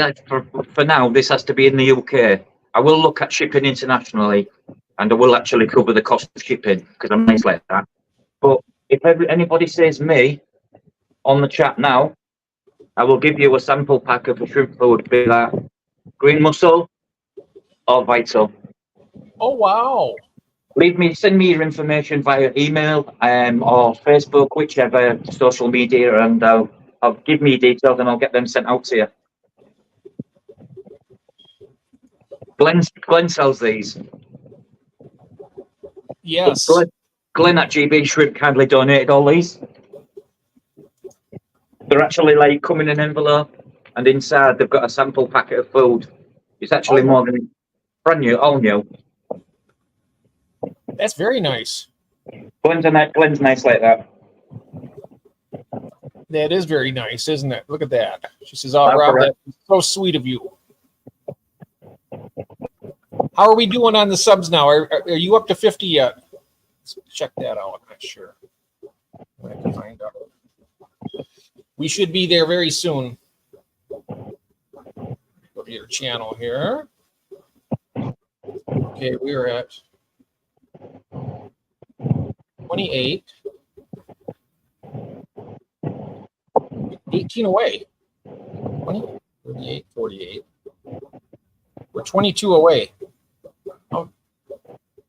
for now, this has to be in the UK. I will look at shipping internationally, and I will actually cover the cost of shipping because I'm nice like that. But if anybody says me on the chat now, I will give you a sample pack of the shrimp food, be that green mussel or vital. Oh wow! Send me your information via email or Facebook, whichever social media, and I'll give me your details and I'll get them sent out to you. Glenn sells these. Yes. Glenn at GB Shrimp kindly donated all these. They're actually like come in an envelope, and inside they've got a sample packet of food. It's actually more than brand new, all new. That's very nice. Glenn's nice like that. That is very nice, isn't it? Look at that. She says, "Oh, Rob, that's so sweet of you." How are we doing on the subs now? Are you up to 50 yet? Let's check that out. I'm not sure. I have to find out. We should be there very soon. Go to your channel here. Okay, we're at 28. 18 away. 20, 38, 48. We're 22 away. Oh,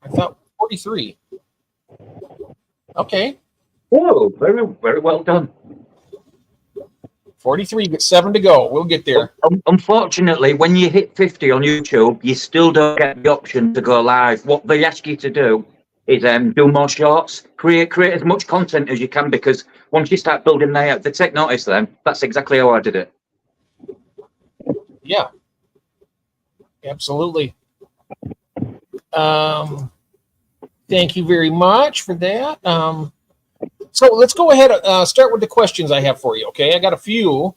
I thought 43. Okay. Oh, very, very well done. 43, but 7 to go. We'll get there. Unfortunately, when you hit 50 on YouTube, you still don't get the option to go live. What they ask you to do is do more shorts, create as much content as you can, because once you start building they take notice then. That's exactly how I did it. Yeah. Absolutely. Thank you very much for that. So let's go ahead and start with the questions I have for you. Okay, I got a few.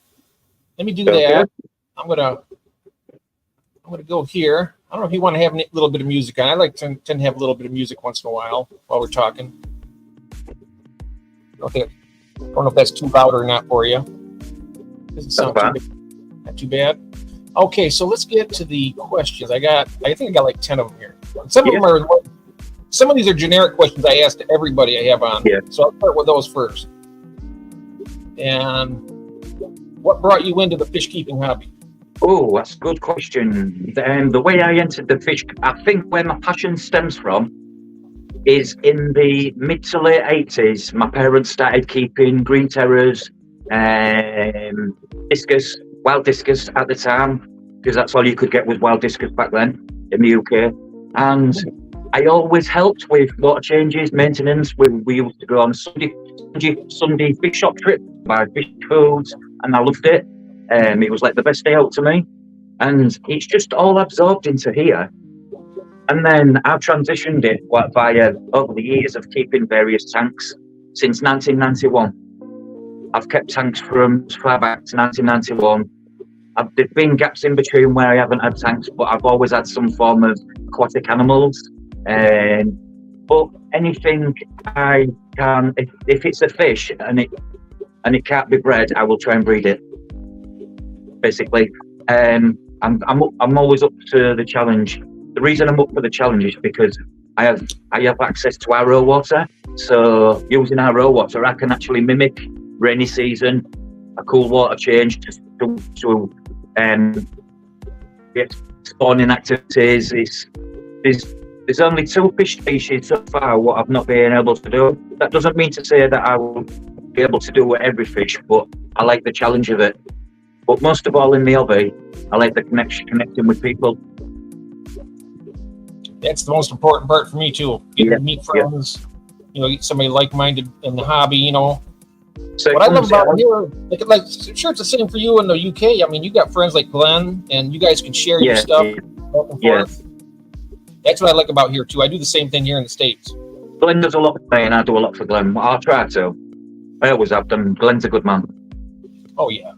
Let me do that. I'm gonna going to go here. I don't know if you want to have a little bit of music on. I like to tend to have a little bit of music once in a while we're talking. I don't know if that's too loud or not for you. Doesn't sound not too bad. Okay, so let's get to the questions. I think I got like 10 of them here. Some of these are generic questions I ask to everybody I have on. Yeah. So I'll start with those first. And what brought you into the fish keeping hobby? Oh, that's a good question. The way I entered the fish, I think where my passion stems from is in the mid to late 80s. My parents started keeping green terrors, discus, wild discus at the time, because that's all you could get was wild discus back then in the UK. And I always helped with water changes, maintenance. We used to go on Sunday fish shop trip, buy fish foods, and I loved it. It was like the best day out to me. And it's just all absorbed into here. And then I've transitioned it via over the years of keeping various tanks since 1991. I've kept tanks from as far back to 1991. There've been gaps in between where I haven't had tanks, but I've always had some form of aquatic animals. But anything I can, if it's a fish and it can't be bred, I will try and breed it. Basically, I'm always up to the challenge. The reason I'm up for the challenge is because I have access to RO water. So using RO water, I can actually mimic rainy season, a cool water change to spawning activities. There's only 2 fish species so far what I've not been able to do. That doesn't mean to say that I will be able to do with every fish, but I like the challenge of it. But most of all in the hobby, I like the connecting with people. That's the most important part for me too. Getting to meet friends, get somebody like-minded in the hobby, So what I love about here, like, sure, it's the same for you in the UK. I mean, you got friends like Glenn, and you guys can share your stuff back and forth. That's what I like about here too. I do the same thing here in the States. Glenn does a lot for me, and I do a lot for Glenn. I'll try to. I always have done. Glenn's a good man. Oh yeah,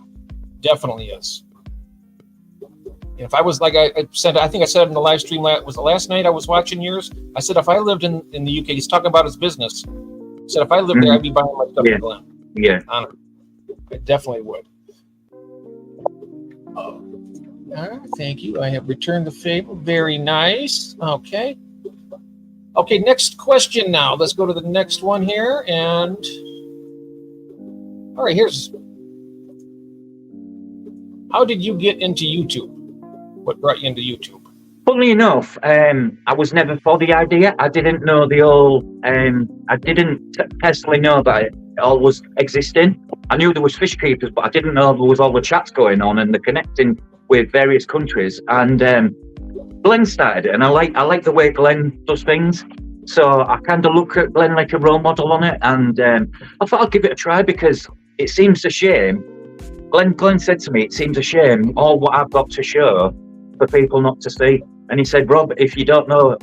definitely is. If I was like I said, I think I said in the live stream last night I was watching yours. I said if I lived in the UK, he's talking about his business. I said if I lived there, I'd be buying my stuff from Glenn. Yeah, I definitely would. Thank you. I have returned the favor. Very nice. Okay. Next question now. Let's go to the next one here. And all right, how did you get into YouTube? What brought you into YouTube? Funnily enough, I was never for the idea. I didn't know I didn't personally know that it all was existing. I knew there was fish keepers, but I didn't know there was all the chats going on and the connecting with various countries. And Glenn started it, and I like the way Glenn does things. So I kind of look at Glenn like a role model on it, and I thought I'd give it a try because it seems a shame. Glenn said to me, it seems a shame all what I've got to show for people not to see. And he said, Rob, if you don't know,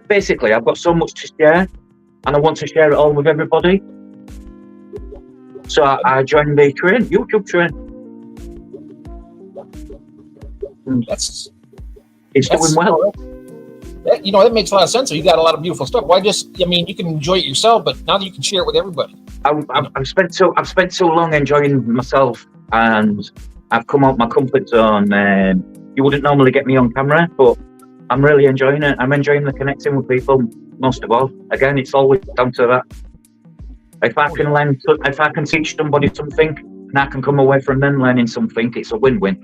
basically I've got so much to share, and I want to share it all with everybody. So I joined the YouTube train. It's doing well. That makes a lot of sense. So you got a lot of beautiful stuff. Why you can enjoy it yourself, but now that you can share it with everybody. I've spent so long enjoying myself, and I've come out my comfort zone. You wouldn't normally get me on camera, but I'm really enjoying it. I'm enjoying the connecting with people most of all. Again, it's always down to that. If I can teach somebody something, and I can come away from them learning something, it's a win-win.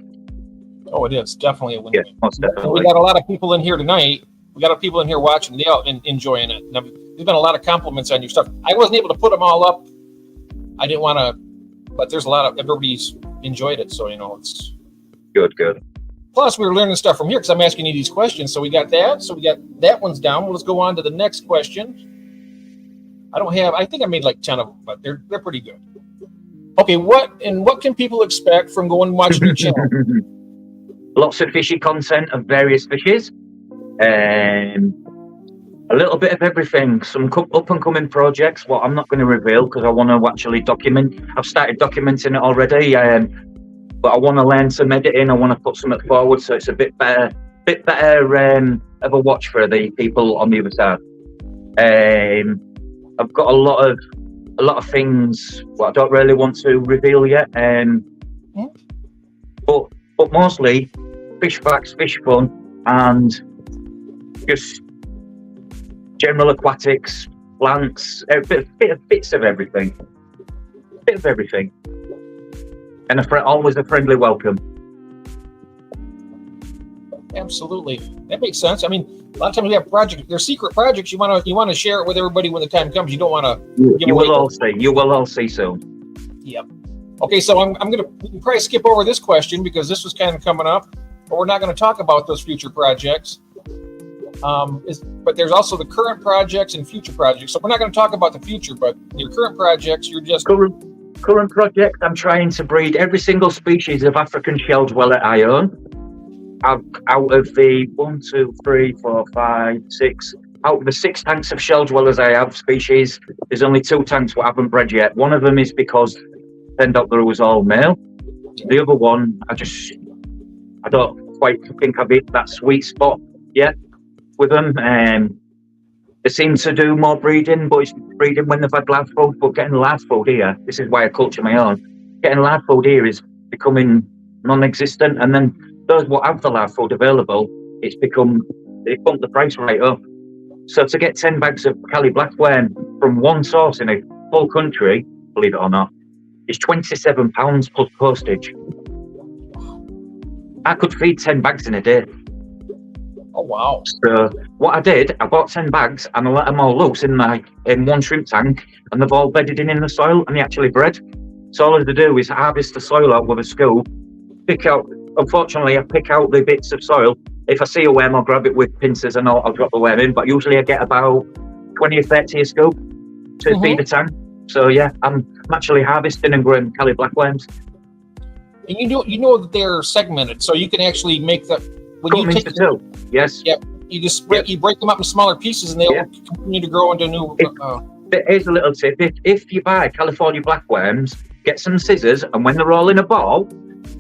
Oh, it is definitely a win-win. Yeah, most definitely. We got a lot of people in here tonight. We got people in here watching the out and enjoying it. Now, there's been a lot of compliments on your stuff. I wasn't able to put them all up. I didn't want to, but there's a lot of everybody's enjoyed it. So it's good. Plus, we were learning stuff from here because I'm asking you these questions. So we got that. So we got that one's down. Well, let's go on to the next question. I think I made like 10 of them, but they're pretty good. Okay, what can people expect from going and watching your channel? Lots of fishy content of various fishes. A little bit of everything. Some up and coming projects. I'm not going to reveal because I want to actually document. I've started documenting it already. but I want to learn some editing. I want to put something forward so it's a bit better of a watch for the people on the other side. I've got a lot of things what I don't really want to reveal yet. But mostly fish facts, fish fun, and just general aquatics, plants, a bits of everything. Bit of everything. And always a friendly welcome. Absolutely, that makes sense. I mean, a lot of times we have projects. They're secret projects. You want to share it with everybody when the time comes. You don't want to. You will all see. You will all see soon. Yep. Okay, so we can probably skip over this question because this was kind of coming up, but we're not going to talk about those future projects. But there's also the current projects and future projects. So we're not going to talk about the future, but your current projects, you're just current project. I'm trying to breed every single species of African shell dweller I own. Out of the 1, 2, 3, 4, 5, 6, out of the 6 tanks of shell dwellers I have species, there's only 2 tanks what I haven't bred yet. One of them is because turned out there was all male. The other one, I don't quite think I've hit that sweet spot yet with them. They seem to do more breeding, but it's breeding when they've had live food. But getting live food here, this is why I culture my own. Getting live food here is becoming non-existent, and then those what have the live food available, they pump the price right up. So to get 10 bags of Cali blackworm from one source in a whole country, believe it or not, is £27 plus postage. I could feed 10 bags in a day. Oh wow! So what I did, I bought 10 bags and I let them all loose in one shrimp tank, and they've all bedded in the soil and they actually bred. So all I have to do is harvest the soil out with a scoop, unfortunately I pick out the bits of soil. If I see a worm, I'll grab it with pincers and I'll drop the worm in, but usually I get about 20 or 30 a scoop to feed the tank. So yeah, I'm actually harvesting and growing Cali blackworms. And you know that they're segmented, so you can actually make the Yes. Yep. You just break them up in smaller pieces, and they'll continue to grow into new. Here's a little tip: if you buy California blackworms, get some scissors, and when they're all in a ball,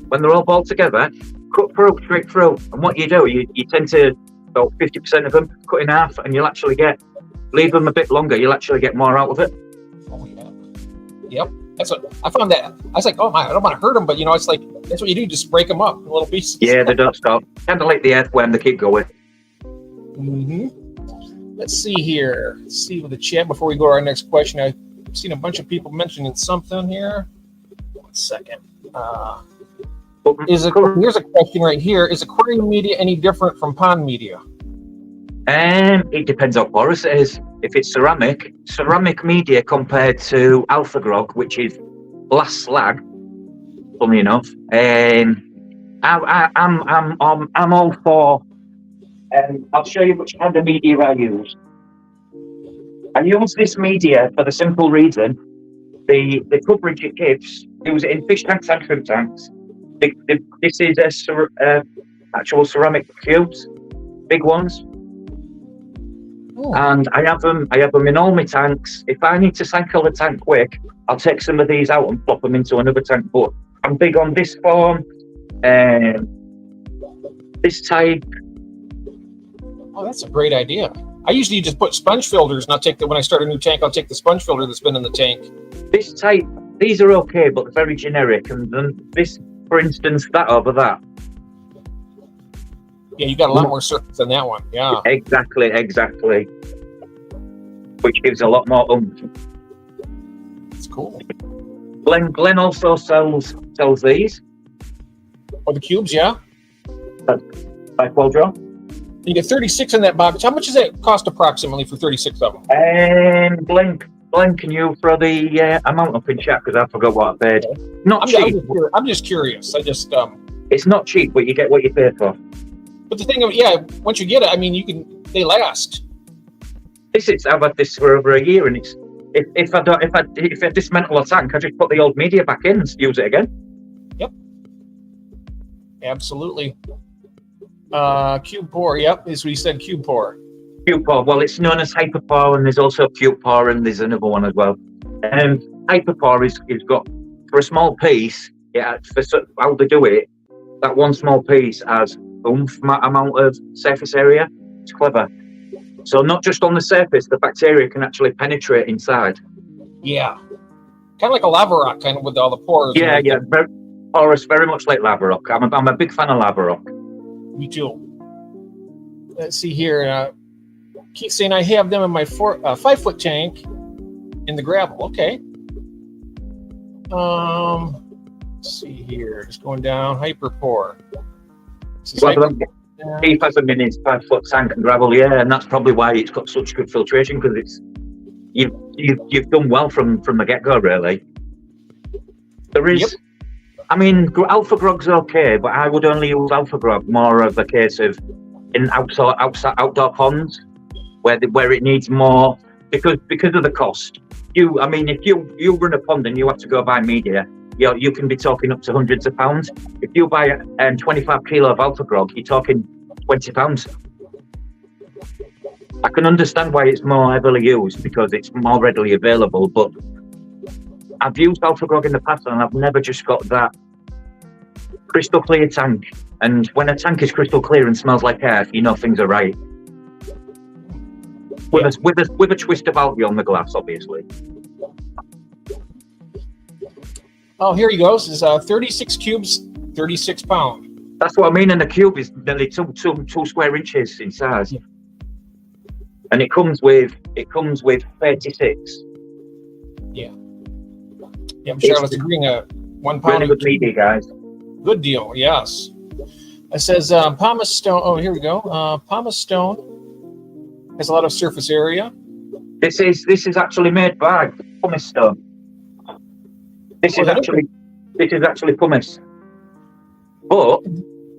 when they're all balled together, cut straight through. And what you do, you tend to about 50% of them cut in half, and you'll actually leave them a bit longer. You'll actually get more out of it. Oh yeah. Yep. That's what I found. That I was like, oh my, I don't want to hurt them, but it's like that's what you do. Just break them up in little pieces. Yeah, they don't stop. Kind of like the earthworm, they keep going. Let's see here. Let's see with the chat before we go to our next question. I've seen a bunch of people mentioning something here. 1 second. Here's a question right here. Is aquarium media any different from pond media? It depends on porous it is. If it's ceramic media compared to alpha grog, which is glass slag, funny enough, I'm all for. I'll show you which kind of media I use. I use this media for the simple reason the coverage it gives. Use it in fish tanks and shrimp tanks. This is actual ceramic cubes, big ones. And I have them in all my tanks. If I need to cycle the tank quick, I'll take some of these out and plop them into another tank. But I'm big on this form, this type. Oh, that's a great idea. I usually just put sponge filters, and when I start a new tank, I'll take the sponge filter that's been in the tank. This type, these are okay, but they're very generic. And then this, for instance, that over that. Yeah, you got a lot more surface than that one. Yeah. Exactly. Which gives a lot more oomph. It's cool. Glenn also sells these. Oh, the cubes, yeah. Like Quadro. You get 36 in that box. How much does that cost approximately for 36 of them? Glenn, can you throw the amount up in chat because I forgot what I paid. Not cheap. I'm just curious. It's not cheap, but you get what you pay for. But the thing of once you get it, I mean, they last. I've had this for over a year, and it's if I dismantle a tank, I just put the old media back in and use it again. Yep. Absolutely. Cube pour. Yep, is what he said. Cube pour. Cube pour. Well, it's known as hyper pour, and there's also cube pour, and there's another one as well. Hyper pour is got for a small piece. Yeah, how they do it, that one small piece has amount of surface area. It's clever. So not just on the surface, the bacteria can actually penetrate inside. Yeah. Kind of like a lava rock, kind of with all the pores. Yeah, yeah. Porous, very much like lava rock. I'm a big fan of lava rock. Me too. Let's see here. Keep saying I have them in my 5-foot tank in the gravel. Okay. Let's see here. Just going down. Hyperpore. Keep has them in his 5-foot tank and gravel. Yeah, and that's probably why it's got such good filtration, because it's you've done well from the get-go, really. There is. Yep. I mean, Alpha Grog's okay, but I would only use Alpha Grog more of a case of in outdoor ponds where it needs more because of the cost. If you run a pond and you have to go buy media, you can be talking up to hundreds of pounds. If you buy 25 kilo of Alpha Grog, you're talking £20. I can understand why it's more heavily used because it's more readily available, but I've used Alpha Grog in the past and I've never just got that crystal clear tank. And when a tank is crystal clear and smells like air, you know things are right. With a twist of algae on the glass, obviously. Oh, here he goes. It's 36 cubes, 36 pounds. That's what I mean. And the cube is nearly two square inches in size. Yeah. And it comes with 36. Yeah. Yeah, Charlotte's agreeing 1 pound. Really good media, guys. Good deal, yes. It says pumice stone. Oh, here we go. Pumice stone has a lot of surface area. This is actually made by pumice stone. This is actually pumice. But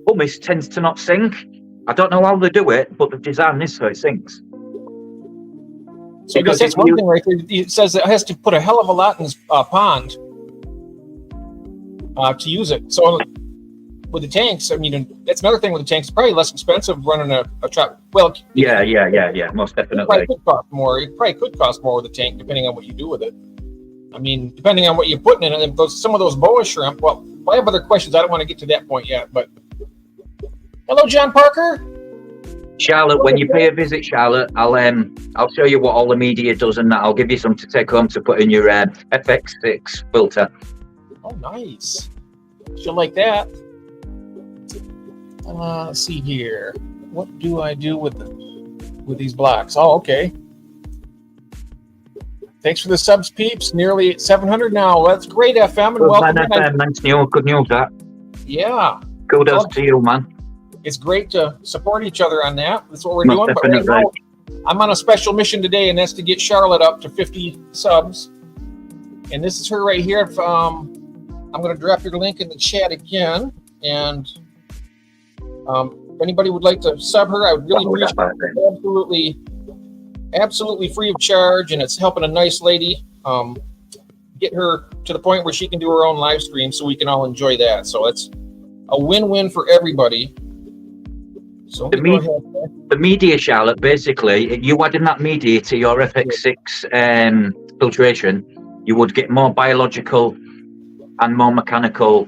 pumice tends to not sink. I don't know how they do it, but the design is so it sinks. So I guess that's one thing right there. It says it has to put a hell of a lot in this pond to use it. So with the tanks, I mean, that's another thing with the tanks. It's probably less expensive running a truck. Well, yeah, most definitely. It probably could cost more. It probably could cost more with the tank, depending on what you do with it. I mean, depending on what you're putting in it. And some of those boa shrimp. Well, I have other questions. I don't want to get to that point yet. But hello, John Parker. Charlotte, when you pay a visit, Charlotte, I'll show you what all the media does, and that I'll give you some to take home to put in your FX6 filter. Oh, nice. She'll like that. Let's see here. What do I do with these blocks? Oh, okay. Thanks for the subs, peeps. Nearly at 700 now. That's great, FM. And welcome. FM, thanks, Neil. Good news, that. Yeah. Kudos to you, man. It's great to support each other on that. That's what we're doing. But right now, I'm on a special mission today, and that's to get Charlotte up to 50 subs. And this is her right here. I'm going to drop your link in the chat again. And if anybody would like to sub her, I would really appreciate it. Absolutely free of charge, and it's helping a nice lady get her to the point where she can do her own live stream, so we can all enjoy that. So it's a win-win for everybody. So the media, Charlotte, basically, you adding that media to your FX6 filtration, you would get more biological and more mechanical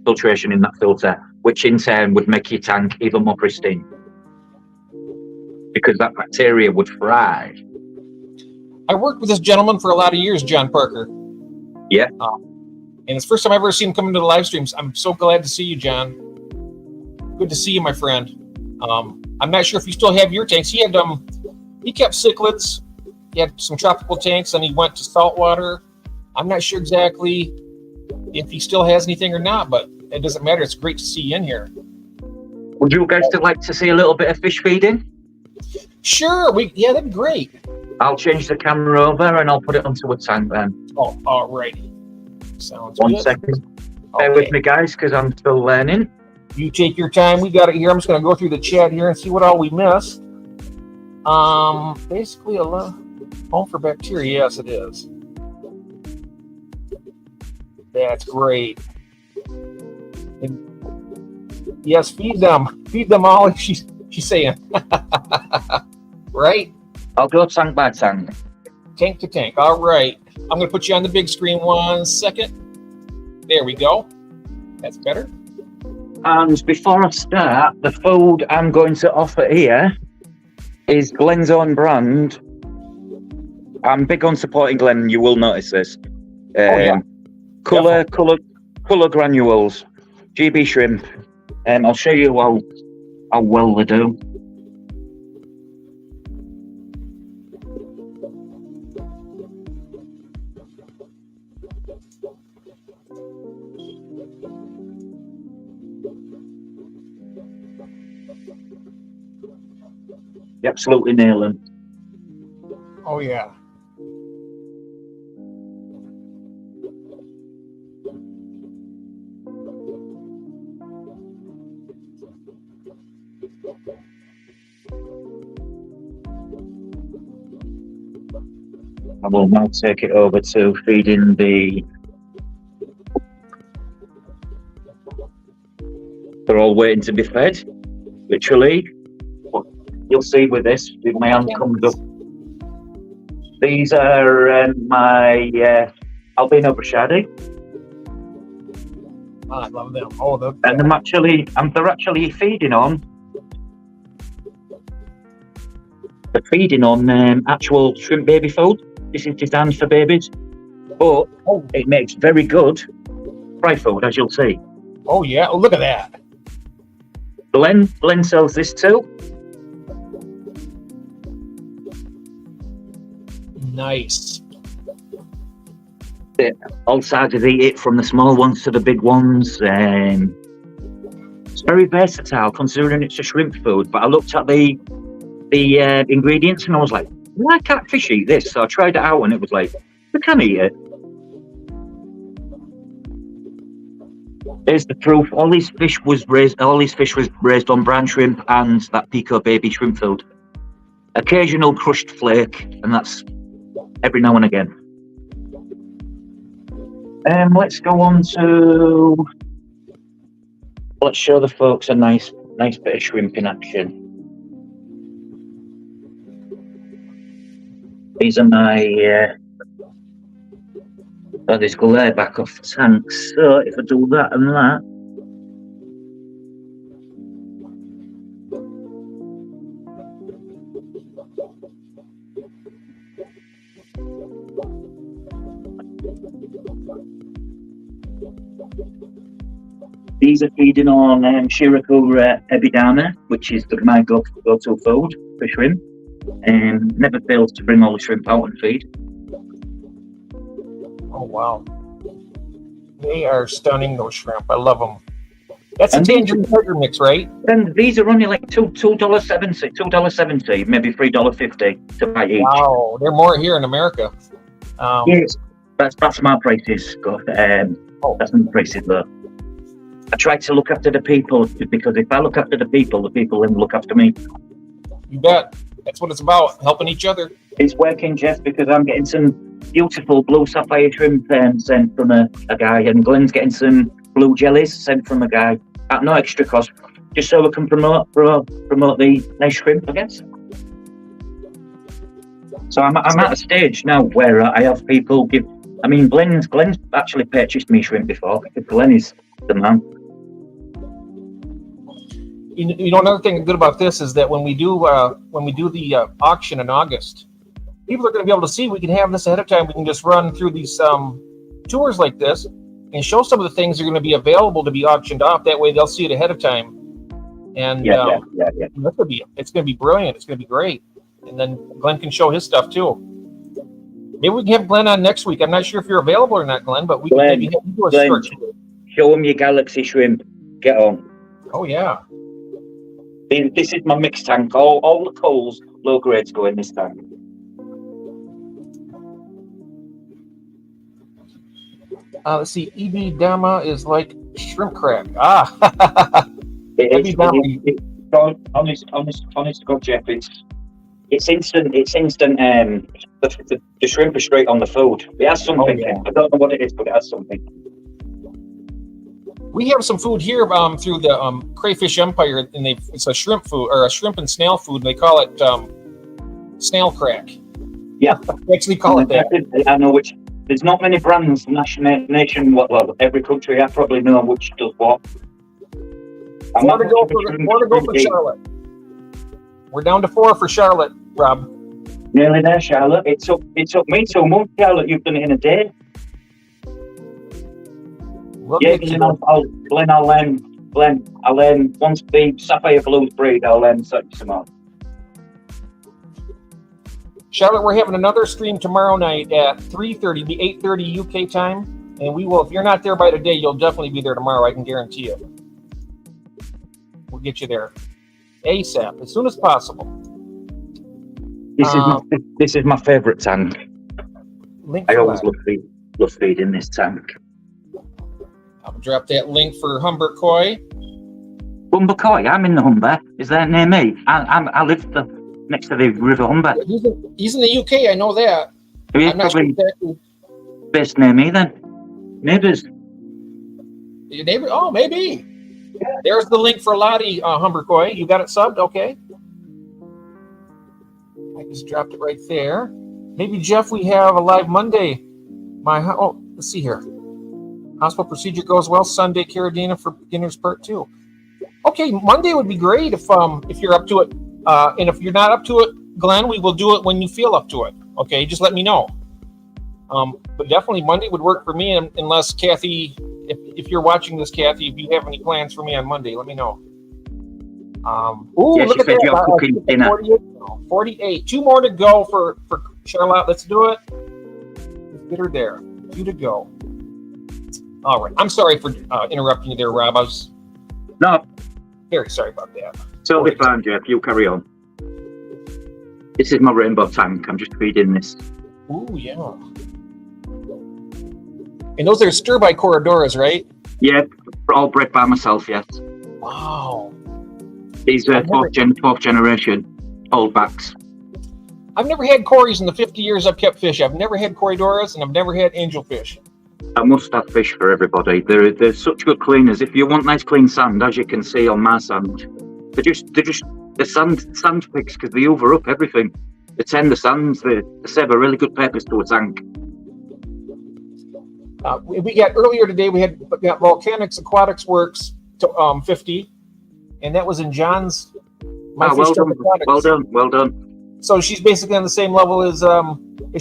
filtration in that filter, which in turn would make your tank even more pristine. Because that bacteria would thrive. I worked with this gentleman for a lot of years, John Parker. Yeah. And it's the first time I've ever seen him come into the live streams. I'm so glad to see you, John. Good to see you, my friend. I'm not sure if you still have your tanks. He kept cichlids. He had some tropical tanks, and he went to saltwater. I'm not sure exactly if he still has anything or not, but it doesn't matter. It's great to see you in here. Would you guys still like to see a little bit of fish feeding? Sure. That'd be great. I'll change the camera over and I'll put it onto a tank then. Oh, all righty. Sounds good. 1 second. Bear with me, guys, because I'm still learning. You take your time. We got it here. I'm just going to go through the chat here and see what all we missed. Basically, a home for bacteria. Yes, it is. That's great. And yes, feed them. Feed them all. She's saying. Right? I'll go tank by tank. Tank to tank. All right. I'm going to put you on the big screen 1 second. There we go. That's better. And before I start, the food I'm going to offer here is Glenn's own brand. I'm big on supporting Glenn. You will notice this. Colour granules, GB shrimp. I'll show you how well they do. You absolutely nail them. Oh yeah. I will now take it over to feeding the... They're all waiting to be fed, literally. But you'll see with this, with my hand comes up. These are my albino brashadi. Oh, I love them. Oh, and they're actually feeding on. They're feeding on actual shrimp baby food. This is designed for babies, but it makes very good fry food, as you'll see. Oh yeah! Oh, look at that. Glenn sells this too. Nice. All sizes eat it, from the small ones to the big ones. It's very versatile considering it's a shrimp food. But I looked at the ingredients and I was like, why can't fish eat this? So I tried it out and it was like, they can eat it. There's the proof. All these fish was raised on brown shrimp and that pico baby shrimp food. Occasional crushed flake, and that's every now and again. Let's go on to. Let's show the folks a nice bit of shrimp in action. These are my. This glare back off the tanks. So if I do that and that. These are feeding on Shirako Ebidana, which is my go-to food for shrimp. Never fails to bring all the shrimp out and feed. Oh wow, they are stunning, those shrimp. I love them. That's a tangerine burger mix, right? And these are only like $2.70, maybe $3.50 to buy each. Wow, they're more here in America. Yes, that's my prices. That's my prices though. I try to look after the people, because if I look after the people then look after me. You bet. That's what it's about, helping each other. It's working, Jeff, because I'm getting some beautiful blue sapphire shrimp sent from a guy, and Glenn's getting some blue jellies sent from a guy at no extra cost, just so we can promote the nice shrimp, I guess. So I'm at a stage now where I have people give. I mean, Glenn's actually purchased me shrimp before, because Glenn is the man. You know, another thing good about this is that when we do the auction in August, people are going to be able to see. We can have this ahead of time. We can just run through these tours like this and show some of the things that are going to be available to be auctioned off. That way, they'll see it ahead of time. And it's going to be brilliant. It's going to be great. And then Glenn can show his stuff too. Maybe we can have Glenn on next week. I'm not sure if you're available or not, Glenn, but we can maybe have you do a search. Show them your Galaxy shrimp. Get on. Oh yeah. This is my mixed tank. All the coals, low grades, go in this tank. Let's see. EB Dama is like shrimp crack. It is. Honest to God, Jeff. It's instant. The shrimp are straight on the food. It has something. Oh, yeah. I don't know what it is, but it has something. We have some food here through the Crayfish Empire, and it's a shrimp food, or a shrimp and snail food, and they call it snail crack. Yeah, they actually call it that. I know which there's not many brands well, every country I probably know which does what. More to go for Charlotte. We're down to 4 for Charlotte, Rob. Nearly there, Charlotte. It took me 2 months, Charlotte. You've done it in a day. Glenn, once the Sapphire Blues breed, I'll set you some up. Charlotte, we're having another stream tomorrow night at 3:30, be 8:30 UK time. And we will, if you're not there by today, you'll definitely be there tomorrow, I can guarantee you. We'll get you there ASAP, as soon as possible. This is my favourite tank. I always love feeding this tank. I'll drop that link for Humber Koi. Humber Koi? I'm in the Humber. Is that near me? I live next to the River Humber. He's in the UK, I know that. He's probably exactly based near me then. Neighbours. Your neighbor? Oh, maybe. Yeah. There's the link for Lottie, Humber Koi. You got it subbed? Okay. I just dropped it right there. Maybe, Jeff, we have a live Monday. Let's see here. Hospital procedure goes well. Sunday, Carradina for beginners part 2. Okay, Monday would be great if you're up to it. And if you're not up to it, Glenn, we will do it when you feel up to it. Okay, just let me know. But definitely Monday would work for me, unless Kathy, if you're watching this, Kathy, if you have any plans for me on Monday, let me know. Look at that. 48. 2 more to go for Charlotte. Let's do it. Let's get her there. 2 to go. All right. I'm sorry for interrupting you there, Rob. I was very sorry about that. Totally fine, Jeff. You carry on. This is my rainbow tank. I'm just feeding this. Ooh, yeah. And those are stir-by Corridoras, right? Yeah, all bred by myself, yes. Wow. These are fourth generation old backs. I've never had Corys in the 50 years I've kept fish. I've never had Corridoras, and I've never had angelfish. I must have fish for everybody. They're such good cleaners. If you want nice clean sand, as you can see on my sand, they're sand pigs because they over up everything. They tend the sands. They serve a really good purpose to a tank. We got earlier today. We got Volcanics Aquatics Works to 50, and that was in John's. Well done. So she's basically on the same level as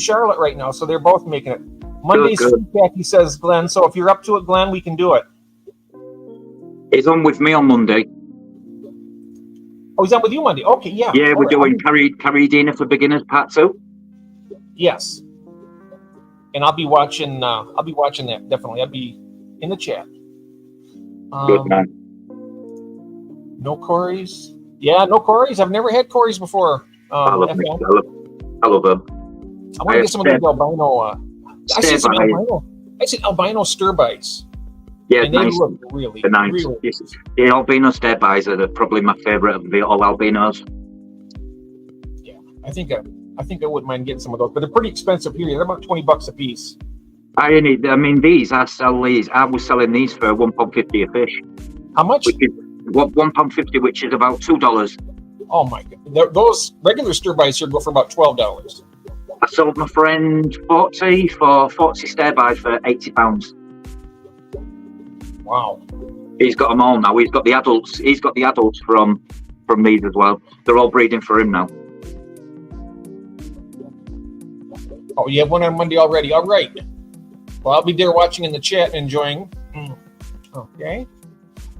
Charlotte right now. So they're both making it. Monday's Kathy says, Glenn. So if you're up to it, Glenn, we can do it. He's on with me on Monday. Oh, he's on with you Monday. Okay, yeah. Yeah, we're doing Carradina for beginners part 2. Yes. And I'll be watching that, definitely. I'll be in the chat. Good man. No Corys. Yeah, no Corys. I've never had Corys before. I love them. I want to get some of those albino. I see albino stir-bys. Yeah, and nice. They look really, nice. Really. The albino stir-bys are probably my favourite of the all albinos. Yeah, I think I wouldn't mind getting some of those, but they're pretty expensive here. They're about $20 a piece. I was selling these for £1.50 a fish. How much? £1.50, which is about $2. Oh my God! Those regular stir-bys here go for about $12. I sold my friend 40 stir-bys for £80. Wow. He's got them all now. He's got the adults. He's got the adults from these as well. They're all breeding for him now. Oh, you have one on Monday already. All right. Well, I'll be there watching in the chat and enjoying. Okay.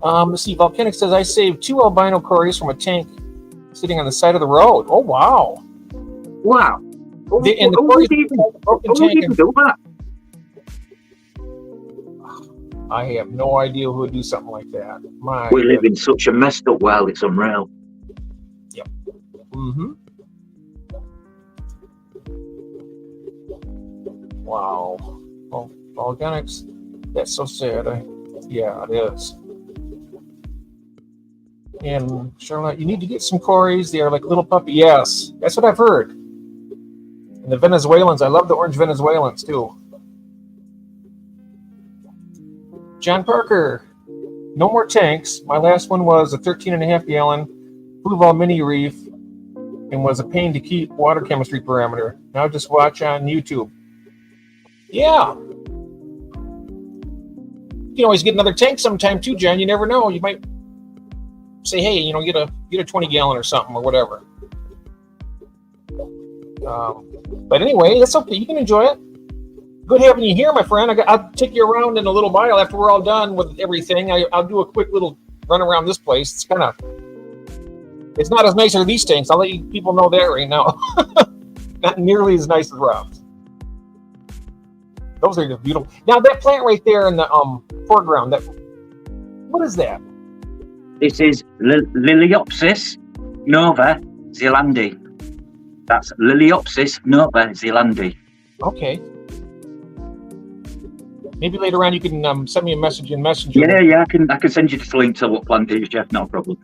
Let's see. Volcanic says, I saved 2 albino Corys from a tank sitting on the side of the road. Oh, wow. Wow. Who would even do that? I have no idea who would do something like that. We live in such a messed up world, it's unreal. Yep. Mm-hmm. Wow. Oh, Organics. That's so sad. Yeah, it is. And Charlotte, you need to get some Corys. They are like little puppy. Yes, that's what I've heard. And the Venezuelans, I love the orange Venezuelans too. John Parker, no more tanks. My last one was a 13.5 gallon Fluval mini reef and was a pain to keep water chemistry parameter. Now just watch on YouTube. Yeah. You can always get another tank sometime too, John. You never know. You might say, hey, you know, get a 20-gallon or something or whatever. But anyway, that's okay. You can enjoy it. Good having you here, my friend. I'll take you around in a little while after we're all done with everything. I'll do a quick little run around this place. It's not as nice as these tanks. I'll let you people know that right now. Not nearly as nice as Rob's. Those are just beautiful. Now that plant right there in the foreground, what is that? This is Liliopsis nova zelandii. That's Liliopsis nova zelandii. Okay. Maybe later on you can send me a message in Messenger. Yeah, I can send you the link to what plant it is, Jeff. No problem.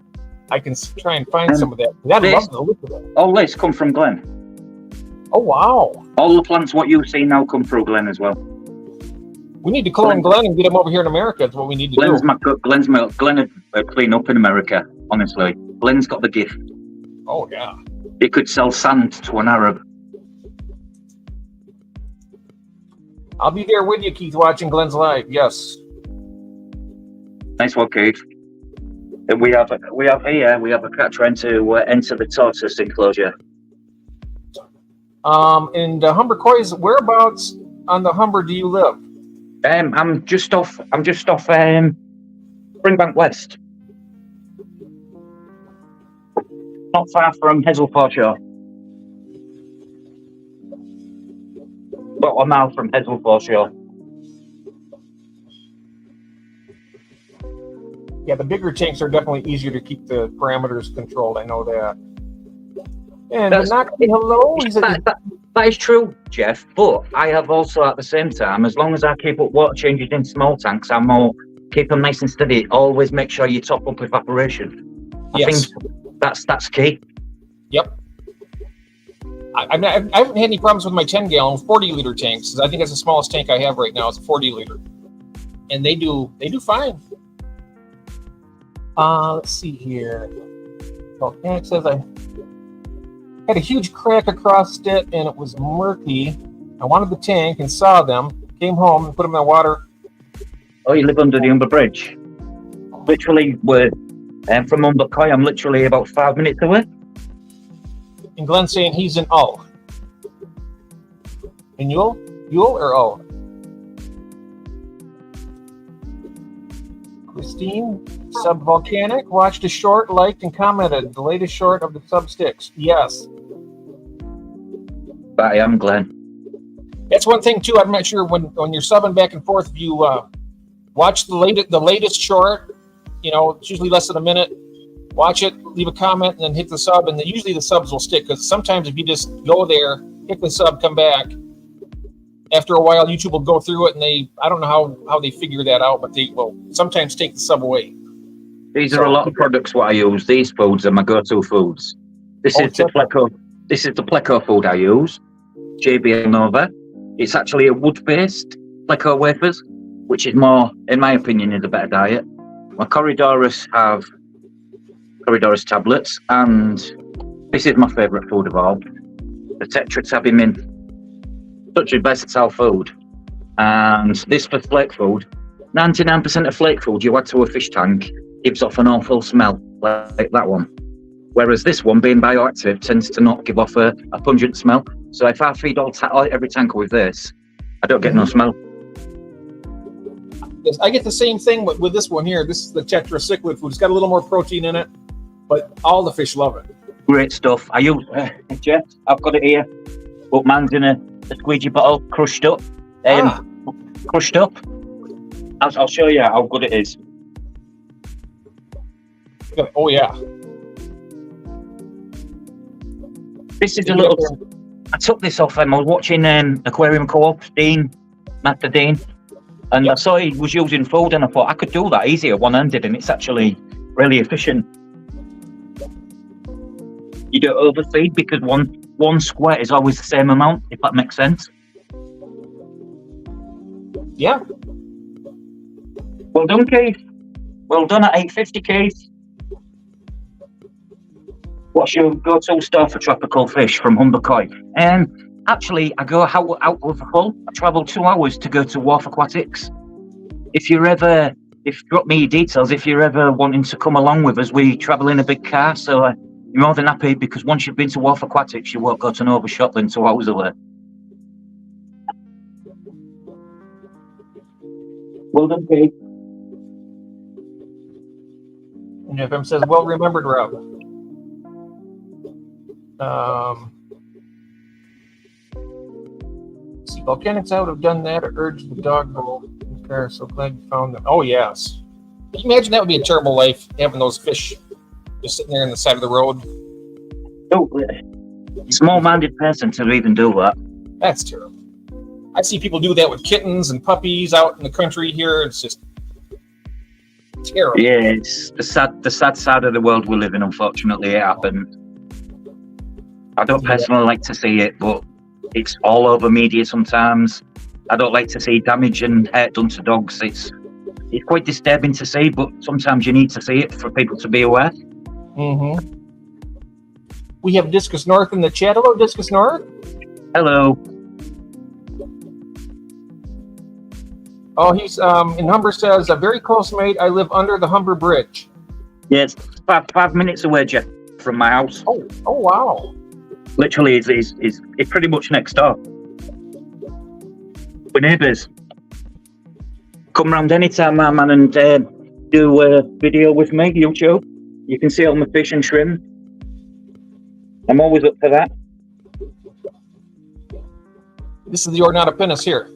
I can try and find some of that. I'd love to look at that. All this come from Glen. Oh wow! All the plants what you see now come through Glen as well. We need to clone Glen and get him over here in America. That's what we need to do. Glen would clean up in America. Honestly, Glen's got the gift. Oh yeah. It could sell sand to an Arab. I'll be there with you, Keith, watching Glen's live. Yes. Nice one, Keith. We have a cat trying to enter the tortoise enclosure. And Humber Coys, whereabouts on the Humber do you live? I'm just off Springbank West. Not far from Hazelford Shore. About a mile from Hazelford Shore. Yeah, the bigger tanks are definitely easier to keep the parameters controlled. I know that. And hello. That is true, Jeff. But I have also, at the same time, as long as I keep up water changes in small tanks, keep them nice and steady. Always make sure you top up evaporation. I think that's key. Yep. I haven't had any problems with my 10-gallon 40-liter tanks. I think that's the smallest tank I have right now. It's a 40-liter, and they do fine. Let's see here. Well, it says I had a huge crack across it, and it was murky. I wanted the tank and saw them. Came home and put them in the water. Oh, you live under the Humber Bridge? Literally, from Humber Coy, I'm literally about 5 minutes away. And Glenn's saying he's in O. In Yule or O? Christine, Subvolcanic, watched a short, liked, and commented. The latest short of the sub sticks. Yes. I am Glenn. That's one thing too. I'm not sure when you're subbing back and forth, if you watch the latest short. You know, it's usually less than a minute. Watch it, leave a comment, and then hit the sub, and usually the subs will stick, because sometimes if you just go there, hit the sub, come back, after a while YouTube will go through it, and I don't know how they figure that out, but they will sometimes take the sub away. These are a lot of products what I use. These foods are my go-to foods. This is the Pleco food I use, JBL Nova. It's actually a wood-based Pleco wafers, which is more, in my opinion, is a better diet. My Corridorus have Corridorus tablets, and this is my favourite food of all, the Tetratabimin. Such a versatile food. And this for flake food, 99% of flake food you add to a fish tank gives off an awful smell, like that one. Whereas this one, being bioactive, tends to not give off a pungent smell. So if I feed every tanker with this, I don't get no smell. Yes, I get the same thing with this one here. This is the tetraciclid food. It's got a little more protein in it, but all the fish love it. Great stuff. I use, Jeff, I've got it here, but mine's in a squeegee bottle, crushed up. Crushed up. I'll show you how good it is. Oh yeah. This is a little. I took this off him. I was watching Aquarium Co-op, Master Dean, and I saw he was using food, and I thought I could do that easier one-handed, and it's actually really efficient. You don't overfeed because one squirt is always the same amount, if that makes sense. Yeah. Well done, Keith. Well done at 850, Keith. What's your go-to store for tropical fish from Humber Coy? I Actually, I go out of Hull. I travel 2 hours to go to Wharf Aquatics. Drop me your details if you're ever wanting to come along with us. We travel in a big car, so you're more than happy, because once you've been to Wharf Aquatics, you won't go to Nova Shotland 2 hours away. Well done, Pete. And FM says, well remembered, Rob. See, Volcanics out have done that or urged the dog bowl. Okay, so glad you found them. Oh, yes. Can you imagine that would be a terrible life, having those fish just sitting there on the side of the road? Oh, small-minded person to even do that. That's terrible. I see people do that with kittens and puppies out in the country here. It's just terrible. Yeah, it's the sad side of the world we live in. Unfortunately, it happened. I don't personally like to see it, but it's all over media sometimes. I don't like to see damage and hurt done to dogs. It's quite disturbing to see, but sometimes you need to see it for people to be aware. Mm-hmm. We have Discus North in the chat. Hello, Discus North. Hello. Oh, he's in Humber says, a very close mate. I live under the Humber Bridge. Yeah, it's 5 minutes away, Jeff, from my house. Oh wow. Literally, it's pretty much next door. We're neighbours. Come round anytime, my man, and do a video with me, YouTube. You can see all my fish and shrimp. I'm always up for that. This is the Ornata Pinus here.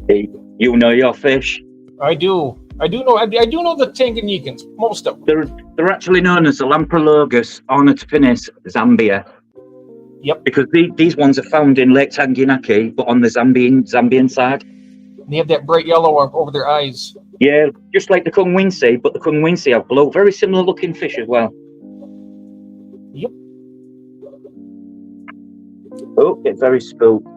Hey, you know your fish. I do know the Tanganyikans, most of them. They're actually known as the Lamprologus ornitopinus Zambia. Yep. Because these ones are found in Lake Tanganyika, but on the Zambian side. They have that bright yellow over their eyes. Yeah, just like the Kungwinsi, but the Kungwinsi have blue. Very similar looking fish as well. Yep. Oh, get very spooked.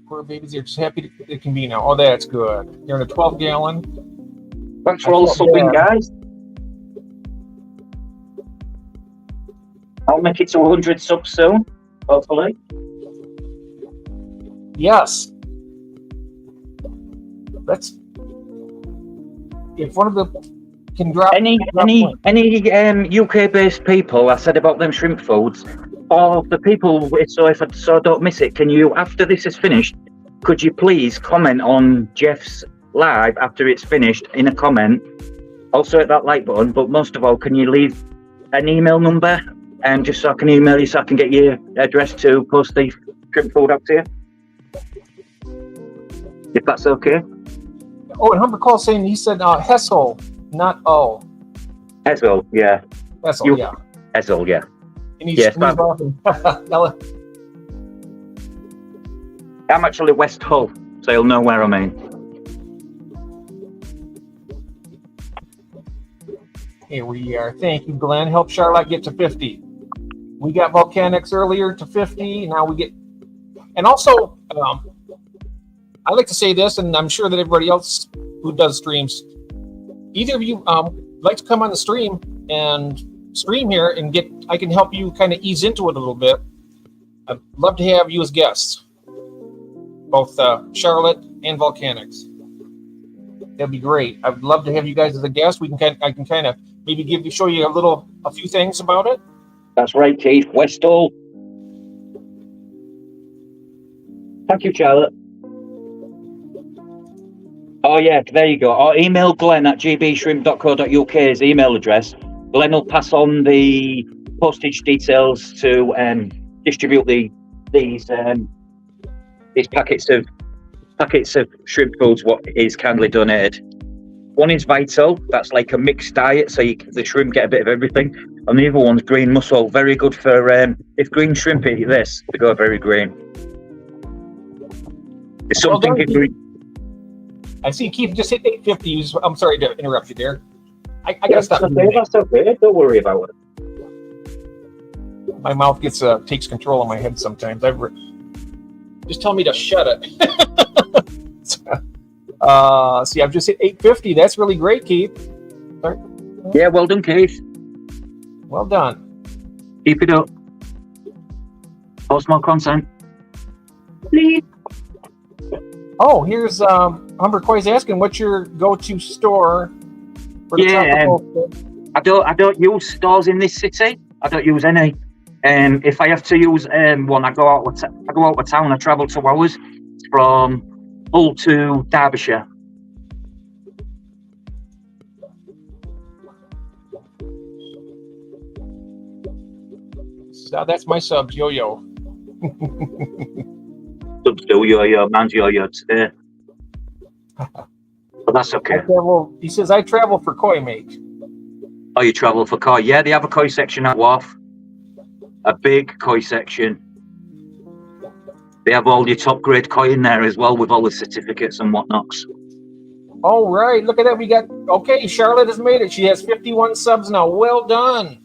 Poor babies, they're just happy they can be now. Oh, that's good. They're in a 12-gallon. Thanks for all the subbing, guys. I'll make it to 100 subs soon, hopefully. Yes. That's if one of the can drop any UK-based people. I said about them shrimp foods. Or the people, so if I don't miss it, can you, after this is finished, could you please comment on Jeff's live after it's finished in a comment? Also hit that like button, but most of all, can you leave an email number, and just so I can email you, so I can get your address to post the shrimp food up to you, if that's okay. Oh, and Humber called saying he said Hessel, not O. Hessel, yeah. Hessel, yeah. Hessel, yeah. And he's Yes, I'm actually West Hull, so you'll know where I mean. Here we are. Thank you, Glenn. Help Charlotte get to 50. We got Volcanics earlier to 50. Now we get, and also, I like to say this, and I'm sure that everybody else who does streams, either of you like to come on the stream and stream here and I can help you kind of ease into it a little bit. I'd love to have you as guests, both Charlotte and Volcanics. That'd be great. I'd love to have you guys as a guest. I can kind of maybe show you a few things about it. That's right, Keith. Westall. Thank you, Charlotte. Oh yeah, there you go. Or email Glenn at gbshrimp.co.uk's email address. Glenn will pass on the postage details to distribute these packets of shrimp foods. What is kindly donated. One is Vital. That's like a mixed diet, so the shrimp get a bit of everything. And the other one's Green Mussel. Very good for if green shrimp eat this, they go very green. There's something in green. I see Keith just hit 850. I'm sorry to interrupt you there. I gotta stop. That's okay. Don't worry about it. My mouth takes control of my head sometimes. Just tell me to shut it. See, I've just hit 850. That's really great, Keith. Sorry. Yeah, well done, Keith. Well done. Keep it up. Post more content. Please. Oh, here's Humber Coy's asking, what's your go-to store for the tropical? I don't use stores in this city. I don't use any. If I have to use one, I go out of town. I travel 2 hours from Hull to Derbyshire. So that's my subs, Yo-Yo. Subs do Yo-Yo, man's Yo-Yo today. But that's okay. He says, I travel for koi, mate. Oh, you travel for koi? Yeah, they have a koi section at Wharf. A big koi section. They have all your top grade koi in there as well, with all the certificates and whatnots. All right, look at that. We got, okay, Charlotte has made it. She has 51 subs now. Well done.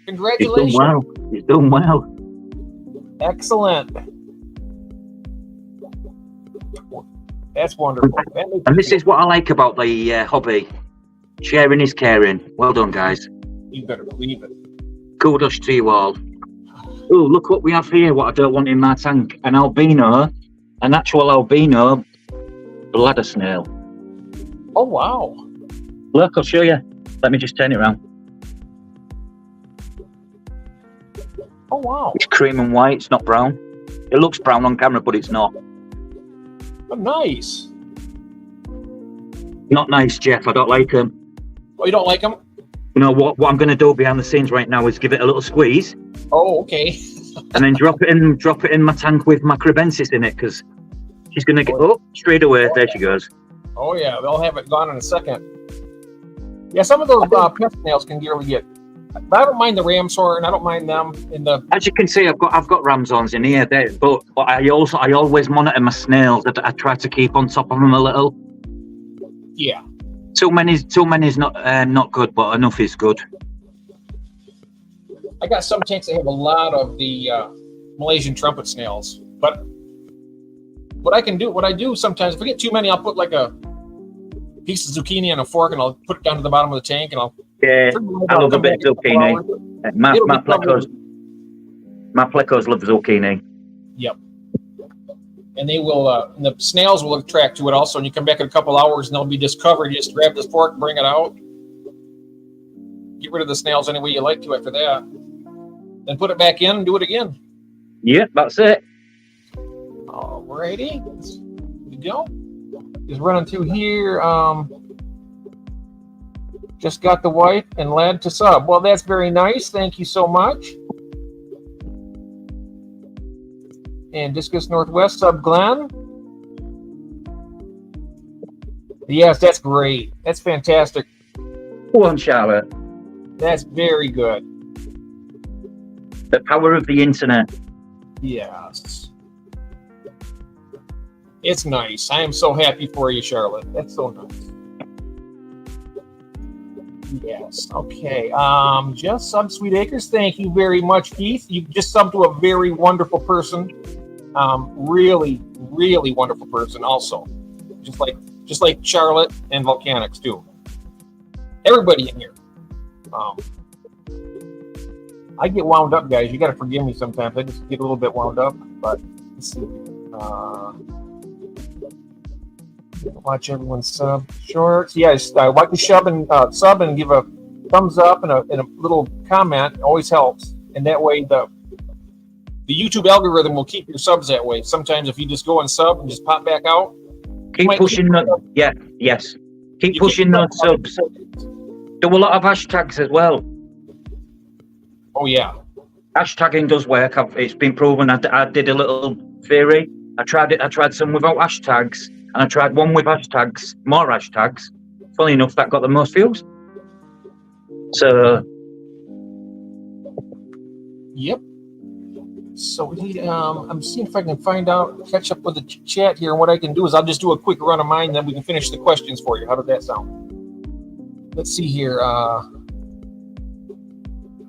Congratulations. He's doing well. Excellent. That's wonderful. And this is what I like about the hobby. Sharing is caring. Well done, guys. You better believe it. Kudos to you all. Oh, look what we have here, what I don't want in my tank. An actual albino bladder snail. Oh, wow. Look, I'll show you. Let me just turn it around. Oh, wow. It's cream and white, it's not brown. It looks brown on camera, but it's not. Oh, nice. Not nice, Jeff. I don't like them. Oh, you don't like them? You know what I'm going to do behind the scenes right now is give it a little squeeze. Oh, okay. And then drop it in my tank with my crebensis in it, because she's going to get straight away. There she goes. Oh yeah, they'll have it gone in a second. Yeah, some of those pet snails can really get. But I don't mind the ramshorn. I don't mind them in the. As you can see, I've got ramshorns in here. But I always monitor my snails. I try to keep on top of them a little. Yeah. Too many is not good, but enough is good. I got some tanks that have a lot of the Malaysian trumpet snails, but what I do sometimes, if I get too many, I'll put like a piece of zucchini on a fork and I'll put it down to the bottom of the tank and I'll. Yeah, I love a bit of zucchini. My plecos love zucchini. Yep. And they will, and the snails will attract to it also. And you come back in a couple hours and they'll be discovered. You just grab this fork, bring it out, get rid of the snails any way you like to after that. Then put it back in and do it again. Yeah, that's it. Alrighty, here we go. Just running through here. Just got the wife and lad to sub. Well, that's very nice. Thank you so much. And Discus Northwest sub Glenn. Yes, that's great. That's fantastic. Go on, Charlotte. That's very good. The power of the internet. Yes. It's nice. I am so happy for you, Charlotte. That's so nice. Yes. Okay. Just sub Sweet Acres. Thank you very much, Keith. You just subbed to a very wonderful person. Really, really wonderful person. Also, just like Charlotte and Volcanics too. Everybody in here. I get wound up, guys. You got to forgive me sometimes. I just get a little bit wound up. But let's see. Watch everyone sub shorts. Yes, like to sub and give a thumbs up and a little comment. Always helps, and that way the YouTube algorithm will keep your subs that way. Sometimes if you just go and sub and just pop back out, keep pushing yes. Keep pushing those subs. Do a lot of hashtags as well. Oh yeah, hashtagging does work. It's been proven. I did a little theory. I tried some without hashtags. And I tried one with hashtags, more hashtags. Funny enough, that got the most views. So, yep. So we need. I'm seeing if I can catch up with the chat here. And what I can do is I'll just do a quick run of mine, then we can finish the questions for you. How does that sound? Let's see here.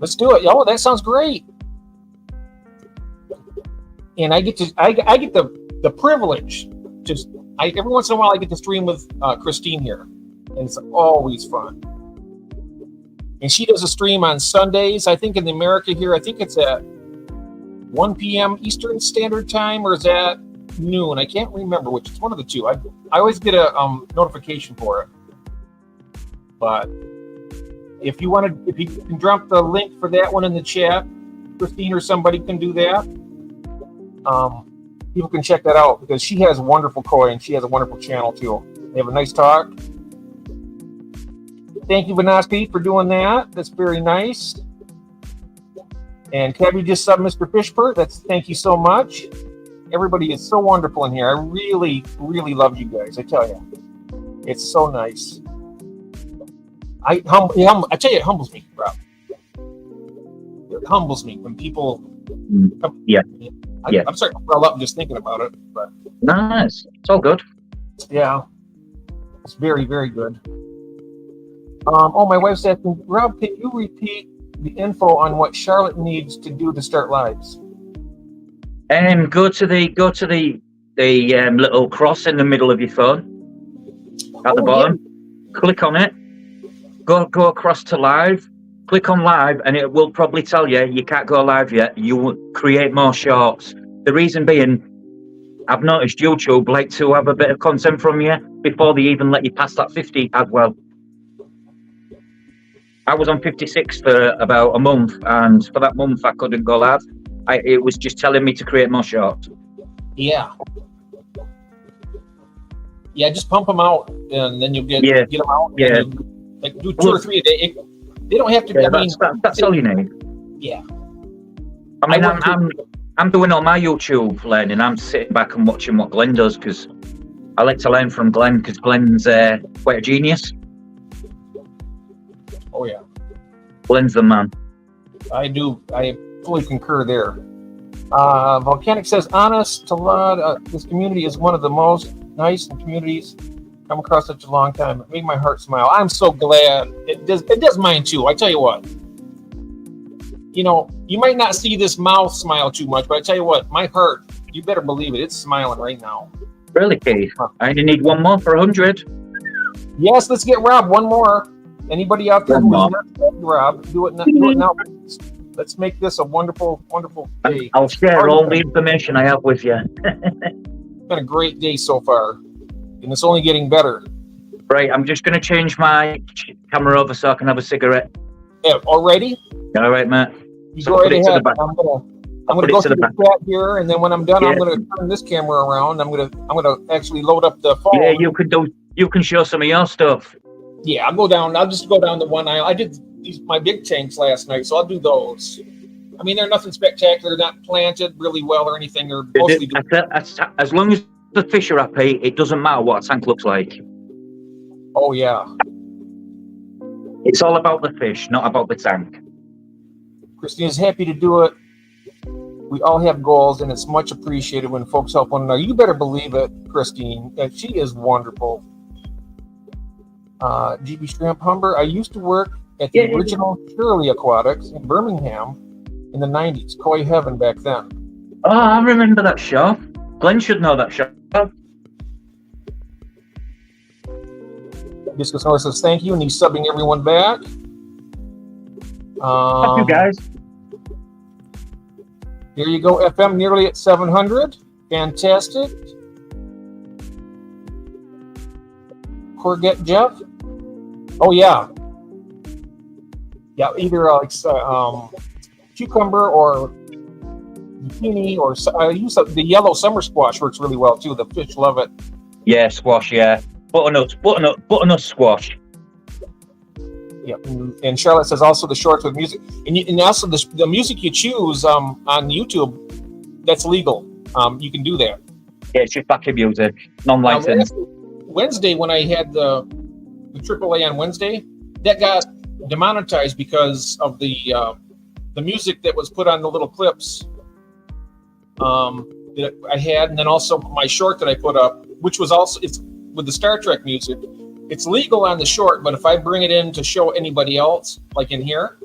Let's do it. Oh, that sounds great. And I get the privilege. Every once in a while I get to stream with Christine here, and it's always fun. And she does a stream on Sundays. I think in America here, I think it's at 1 p.m. Eastern Standard Time, or is that noon? I can't remember which. It's one of the two. I always get a notification for it. But if you can drop the link for that one in the chat, Christine or somebody can do that. People can check that out because she has wonderful koi and she has a wonderful channel too. They have a nice talk. Thank you, Vanaski, for doing that. That's very nice. And Cabby just subbed Mr. Fishpert. Thank you so much. Everybody is so wonderful in here. I really, really love you guys. I tell you, it's so nice. I tell you, it humbles me, Rob. It humbles me when people. Yeah. I'm starting to swell up just thinking about it. But nice. It's all good. Yeah, it's very, very good. My wife's asking, Rob, can you repeat the info on what Charlotte needs to do to start lives? Go to the little cross in the middle of your phone at the bottom. Yeah. Click on it. Go across to live. Click on live, and it will probably tell you can't go live yet. You will create more shorts. The reason being, I've noticed YouTube like to have a bit of content from you before they even let you pass that 50 as well. I was on 56 for about a month, and for that month I couldn't go live. It was just telling me to create more shorts. Yeah, just pump them out, and then you'll get them out. Yeah, like do 2 or 3 a day. They don't have to. Yeah, that's all you need. Yeah. I mean, I'm doing all my YouTube learning. I'm sitting back and watching what Glenn does because I like to learn from Glenn because Glenn's quite a genius. Oh yeah. Glenn's the man. I do. I fully concur there. Volcanic says, honest to God, this community is one of the most nice communities come across such a long time. It made my heart smile. I'm so glad. It does mine too. I tell you what. You know, you might not see this mouth smile too much, but I tell you what, my heart, you better believe it, it's smiling right now. Really, Keith? I only need one more for 100. Yes, let's get Rob one more. Anybody out there who is not Rob, do it now. Let's make this a wonderful, wonderful day. I'll share all the information I have with you. It's been a great day so far, and it's only getting better. Right, I'm just going to change my camera over so I can have a cigarette. Yeah, already? All right, Matt. You go right ahead. I'm gonna go through the chat here, and then when I'm done, I'm gonna turn this camera around. I'm gonna actually load up the phone. Yeah, you can show some of your stuff. Yeah, I'll just go down the one aisle. I did my big tanks last night, so I'll do those. I mean, they're nothing spectacular. They're not planted really well or anything. They're mostly as long as the fish are happy, it doesn't matter what a tank looks like. Oh yeah. It's all about the fish, not about the tank. Christine is happy to do it. We all have goals, and it's much appreciated when folks help one another. You better believe it, Christine. She is wonderful. GB Shrimp Humber. I used to work at the original Shirley Aquatics in Birmingham in the 90s. Koi Heaven back then. Oh, I remember that show. Glenn should know that show. Discus North says thank you, and he's subbing everyone back. Thank you, guys. Here you go, FM nearly at 700. Fantastic. Corget Jeff. Oh yeah. Yeah, either cucumber or zucchini, or I use the yellow summer squash works really well too. The fish love it. Yeah, squash. Yeah, butternut squash. Yeah, and Charlotte says also the shorts with music, and also the music you choose on YouTube, that's legal. You can do that. Yeah, it's just backing music, non-licensed. Wednesday, when I had the AAA on Wednesday, that got demonetized because of the music that was put on the little clips that I had, and then also my short that I put up, which was also it's with the Star Trek music. It's legal on the short, but if I bring it in to show anybody else, like in here,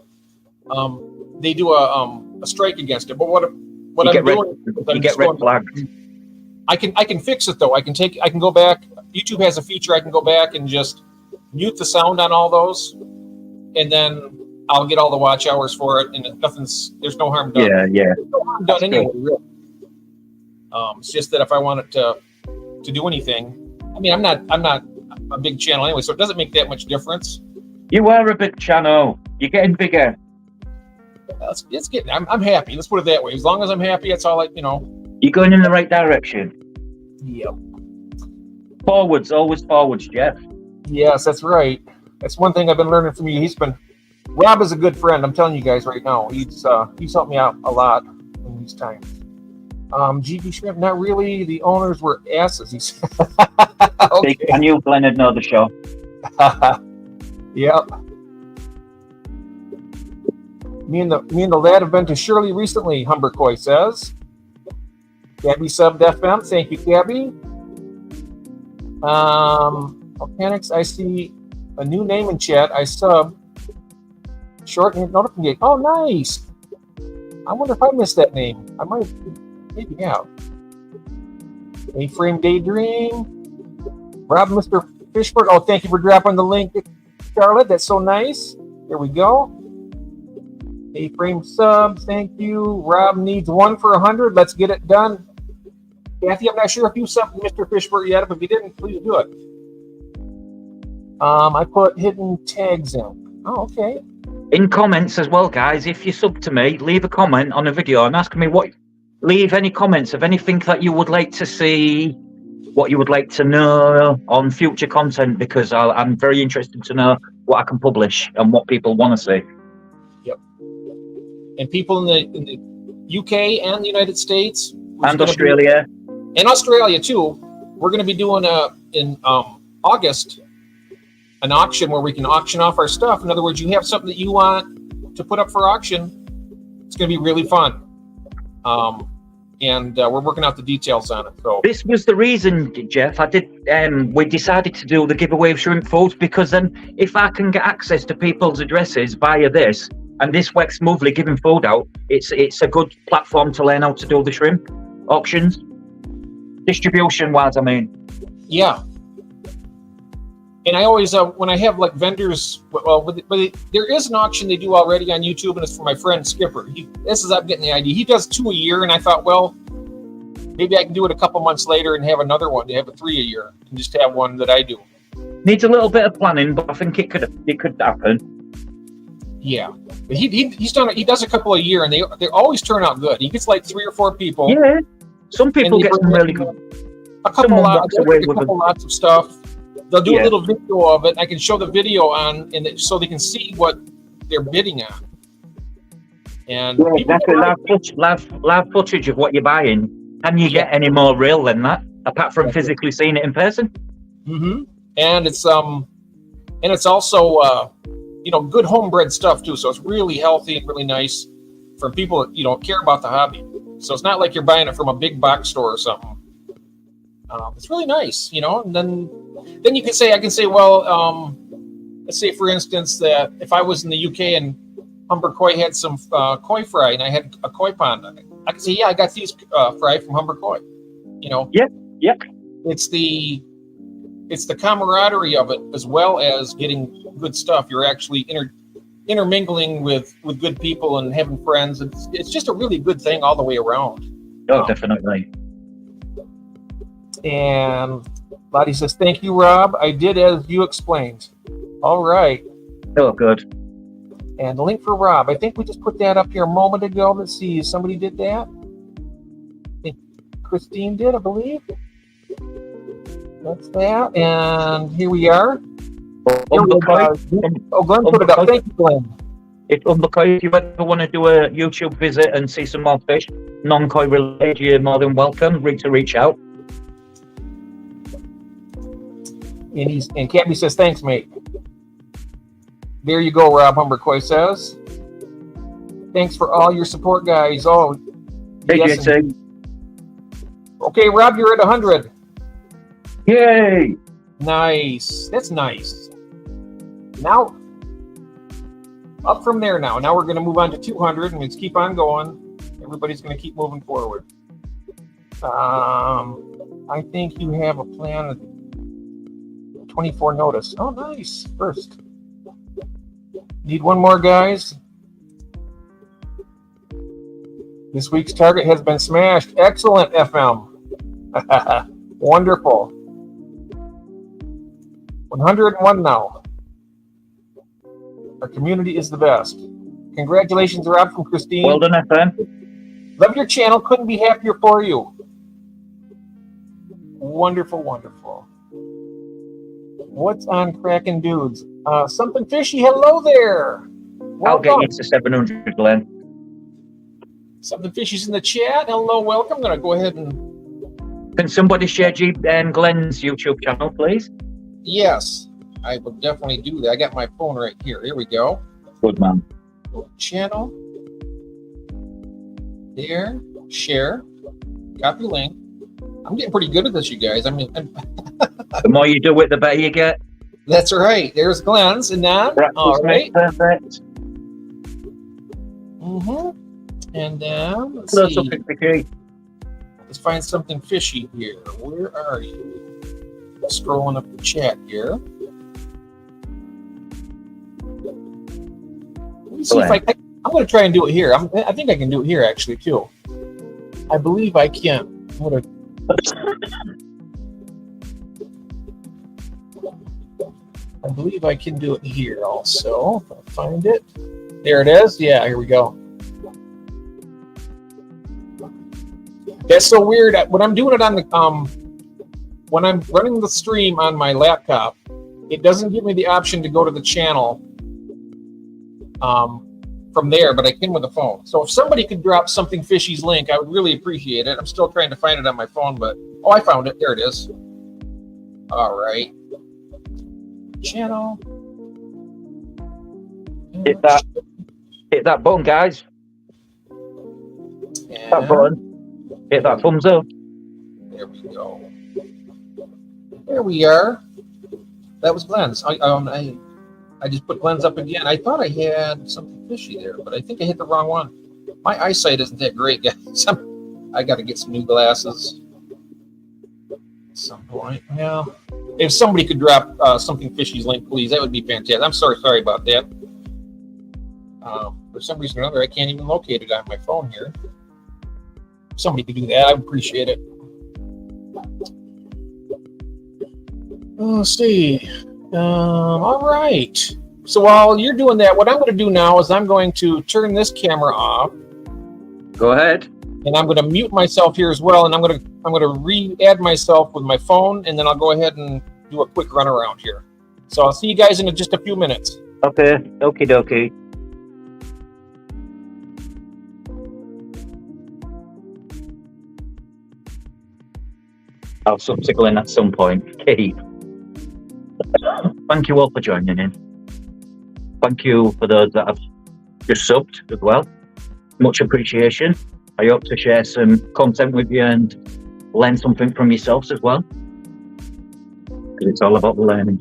they do a strike against it. But what I'm doing, you get red flagged. I can fix it though. I can go back. YouTube has a feature I can go back and just mute the sound on all those, and then I'll get all the watch hours for it, and there's no harm done. Yeah. There's no harm done anyway, really. It's just that if I wanted to do anything, I mean, I'm not a big channel anyway, so it doesn't make that much difference. You are a big channel. You're getting bigger. It's getting. I'm happy. Let's put it that way. As long as I'm happy, that's all. You're going in the right direction. Yep. Forwards, always forwards, Jeff. Yes, that's right. That's one thing I've been learning from you. Rob is a good friend. I'm telling you guys right now. He's helped me out a lot in these times. GB Shrimp, not really. The owners were asses. He said. Okay. Can you, Leonard, know the show? Yep. Me and the lad have been to Shirley recently, Humbercoy says. Gabby subbed FM. Thank you, Gabby. Mechanics, I see a new name in chat. I sub. Short notification. Oh, nice. I wonder if I missed that name. I might. Maybe have. A-Frame Daydream. Rob, Mr. Fishberg. Oh, thank you for dropping the link, Charlotte. That's so nice. Here we go. A-Frame subs. Thank you. Rob needs 1 for 100. Let's get it done. Kathy, I'm not sure if you subbed Mr. Fishberg yet, but if you didn't, please do it. I put hidden tags in. Oh, okay. In comments as well, guys. If you sub to me, leave a comment on a video and ask me leave any comments of anything that you would like to see, what you would like to know on future content, because I'm very interested to know what I can publish and what people want to see. Yep. And people in the UK and the United States. And Australia. And Australia, too. We're going to be doing in August an auction where we can auction off our stuff. In other words, you have something that you want to put up for auction. It's going to be really fun. And we're working out the details on it. So this was the reason, Jeff. We decided to do the giveaway of shrimp food, because then if I can get access to people's addresses via this, and this works smoothly, giving food out, it's a good platform to learn how to do the shrimp auctions, distribution wise. I mean, yeah. And I always, when I have like vendors, there is an auction they do already on YouTube, and it's for my friend Skipper. I'm getting the idea. He does 2 a year, and I thought, well, maybe I can do it a couple months later and have another one. To have a 3 a year, and just have one that I do. Needs a little bit of planning, but I think it could happen. Yeah, but he does a couple a year, and they always turn out good. He gets like 3 or 4 people. Yeah, some people get some really good. A couple lots of stuff. They'll do a little video of it. And I can show the video on, and so they can see what they're bidding on. And exactly. Live footage of what you're buying. Can you get any more real than that, apart from physically seeing it in person? Mm-hmm. And it's also good homebred stuff too. So it's really healthy and really nice for people that care about the hobby. So it's not like you're buying it from a big box store or something. It's really nice, and then I can say, well, let's say for instance that if I was in the UK and Humbercoy had some koi fry and I had a koi pond, I could say, yeah, I got these fry from Humbercoy. Yep. It's the camaraderie of it, as well as getting good stuff. You're actually intermingling with good people and having friends. It's just a really good thing all the way around. Oh, definitely. And Lottie says, thank you, Rob. I did as you explained. All right. Oh, good. And the link for Rob. I think we just put that up here a moment ago. Let's see. Somebody did that. I think Christine did, I believe. That's that. And here we are. Glenn put it up. Thank you, Glenn. If you ever want to do a YouTube visit and see some more fish, non-koi related, you're more than welcome. Reach out. And Cappy says, thanks, mate. There you go, Rob Humbercoy says. Thanks for all your support, guys. Oh, yes. Okay, Rob, you're at 100. Yay! Nice. That's nice. Now, up from there now. Now we're going to move on to 200, and let's keep on going. Everybody's going to keep moving forward. I think you have a plan of 24 notice. Oh, nice. First. Need one more, guys. This week's target has been smashed. Excellent, FM. Wonderful. 101 now. Our community is the best. Congratulations, Rob, from Christine. Well done, FM. Love your channel. Couldn't be happier for you. Wonderful, wonderful. What's on Crackin' Dudes? Something fishy. Hello there. I'll Welcome. get you to 700, Glenn. Something fishy's in the chat. Hello, welcome. I'm going to go ahead and... Can somebody share Glenn's YouTube channel, please? Yes, I will definitely do that. I got my phone right here. Here we go. Good man. Channel. There. Share. Copy link. I'm getting pretty good at this, you guys. I mean, The more you do it, the better you get. that's right. There's Glenn's and that. All right. Perfect. And then let's Close see. up 50K. Let's find something fishy here. Where are you? Scrolling up the chat here. Let me see if I'm going to try and do it here. I think I can do it here actually too. I believe I can. I believe I can do it here also. If I find it. There it is. Yeah, here we go. That's so weird. When I'm doing it on the when I'm running the stream on my laptop, it doesn't give me the option to go to the channel from there, but I can with the phone. So if somebody could drop something fishy's link, I would really appreciate it. I'm still trying to find it on my phone, but oh, I found it. There it is. All right. Channel. Hit that button, guys. And That button. Hit that thumbs up. there we go. There we are. That was Glenn's. I just put Glenn's up again. I thought I had something fishy there, but I think I hit the wrong one. My eyesight isn't that great, guys. I got to get some new glasses at some point. Well, if somebody could drop something fishy's link, please, that would be fantastic. I'm sorry about that. For some reason or another, I can't even locate it on my phone here. If somebody could do that, I would appreciate it. Let's see. All right. So while you're doing that, what I'm going to do now is I'm going to turn this camera off. Go ahead. And I'm going to mute myself here as well. And I'm going to re-add myself with my phone, and then I'll go ahead and do a quick run around here. So I'll see you guys in just a few minutes. Okay. Okie dokie. I'll subtitle in at some point. Keep. Thank you all for joining in. Thank you for those that have just subbed as well. Much appreciation. I hope to share some content with you and learn something from yourselves as well. Because it's all about the learning.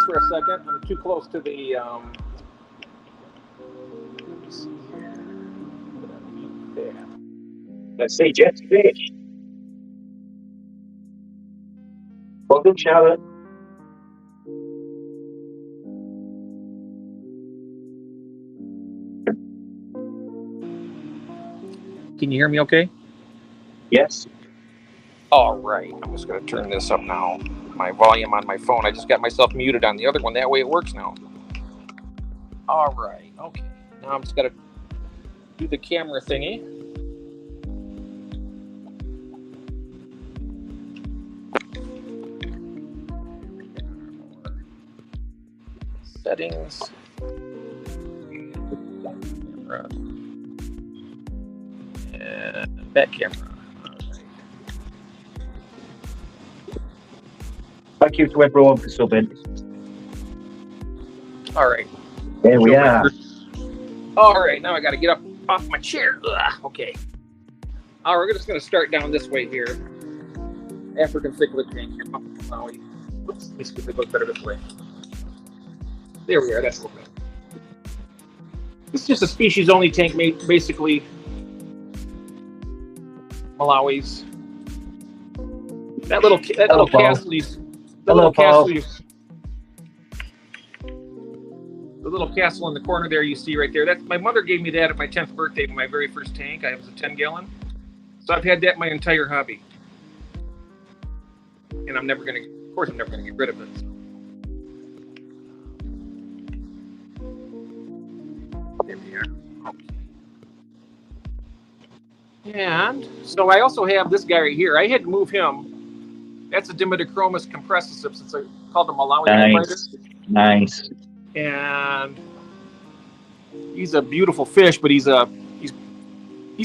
For a second, I'm too close to the. Let's see, Jet Fish. Welcome, Charlotte. Can you hear me okay? Yes. All right. I'm just going to turn this up now. My volume on my phone. I just got myself muted on the other one. That way it works now. All right. Okay. Now I'm just going to do the camera thingy. Settings. Camera. And back camera. Thank you to everyone for subbing. All right. There we are. All right. Now I got to get up off my chair. Ugh, okay. All right. We're just going to start down this way here. African cichlid tank here. Malawi. Oops, let me see if it looks better this way. There we are. That's okay. This is just a species-only tank made basically Malawi's. That little castle. The little castle in the corner there you see right there. That's my mother gave me that at my 10th birthday, my very first tank. I was a 10-gallon. So I've had that my entire hobby. And I'm never gonna get rid of it. There we are. Okay. And so I also have this guy right here. I had to move him. That's a Dimitochromis compressissips. It's called the Malawi spider. Nice. And he's a beautiful fish, but he's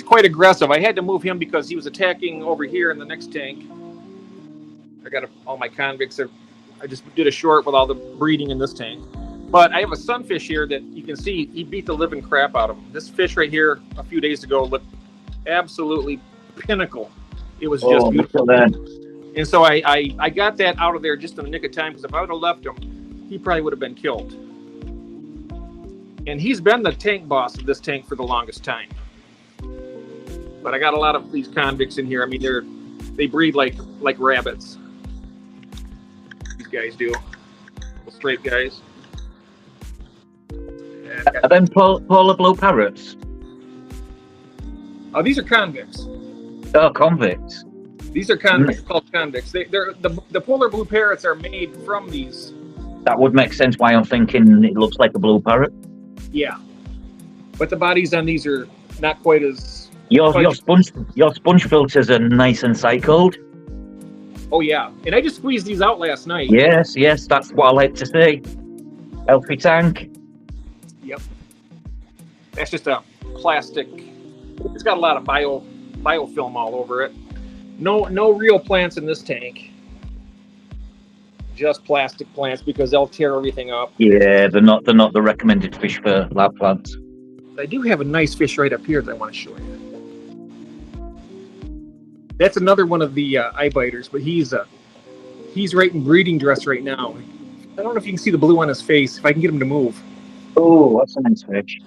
quite aggressive. I had to move him because he was attacking over here in the next tank. I got all my convicts. I just did a short with all the breeding in this tank. But I have a sunfish here that you can see he beat the living crap out of him. This fish right here a few days ago looked absolutely pinnacle. It was just beautiful. And so I got that out of there just in the nick of time, because if I would have left him, he probably would have been killed. And he's been the tank boss of this tank for the longest time. But I got a lot of these convicts in here. I mean, they breed like rabbits. These guys do. Little straight guys. Are them polar blue parrots? Oh, these are convicts. Oh, convicts. These are convicts, called convicts. The polar blue parrots are made from these. That would make sense why I'm thinking it looks like a blue parrot. Yeah. But the bodies on these are not quite as... Your sponge filters are nice and cycled. Oh, yeah. And I just squeezed these out last night. Yes, that's what I like to see. Healthy tank. Yep. That's just a plastic... It's got a lot of biofilm all over it. No real plants in this tank. Just plastic plants, because they'll tear everything up. Yeah, they're not the recommended fish for lab plants. I do have a nice fish right up here that I want to show you. That's another one of the eye biters, but he's right in breeding dress right now. I don't know if you can see the blue on his face. If I can get him to move. Oh, that's a nice fish.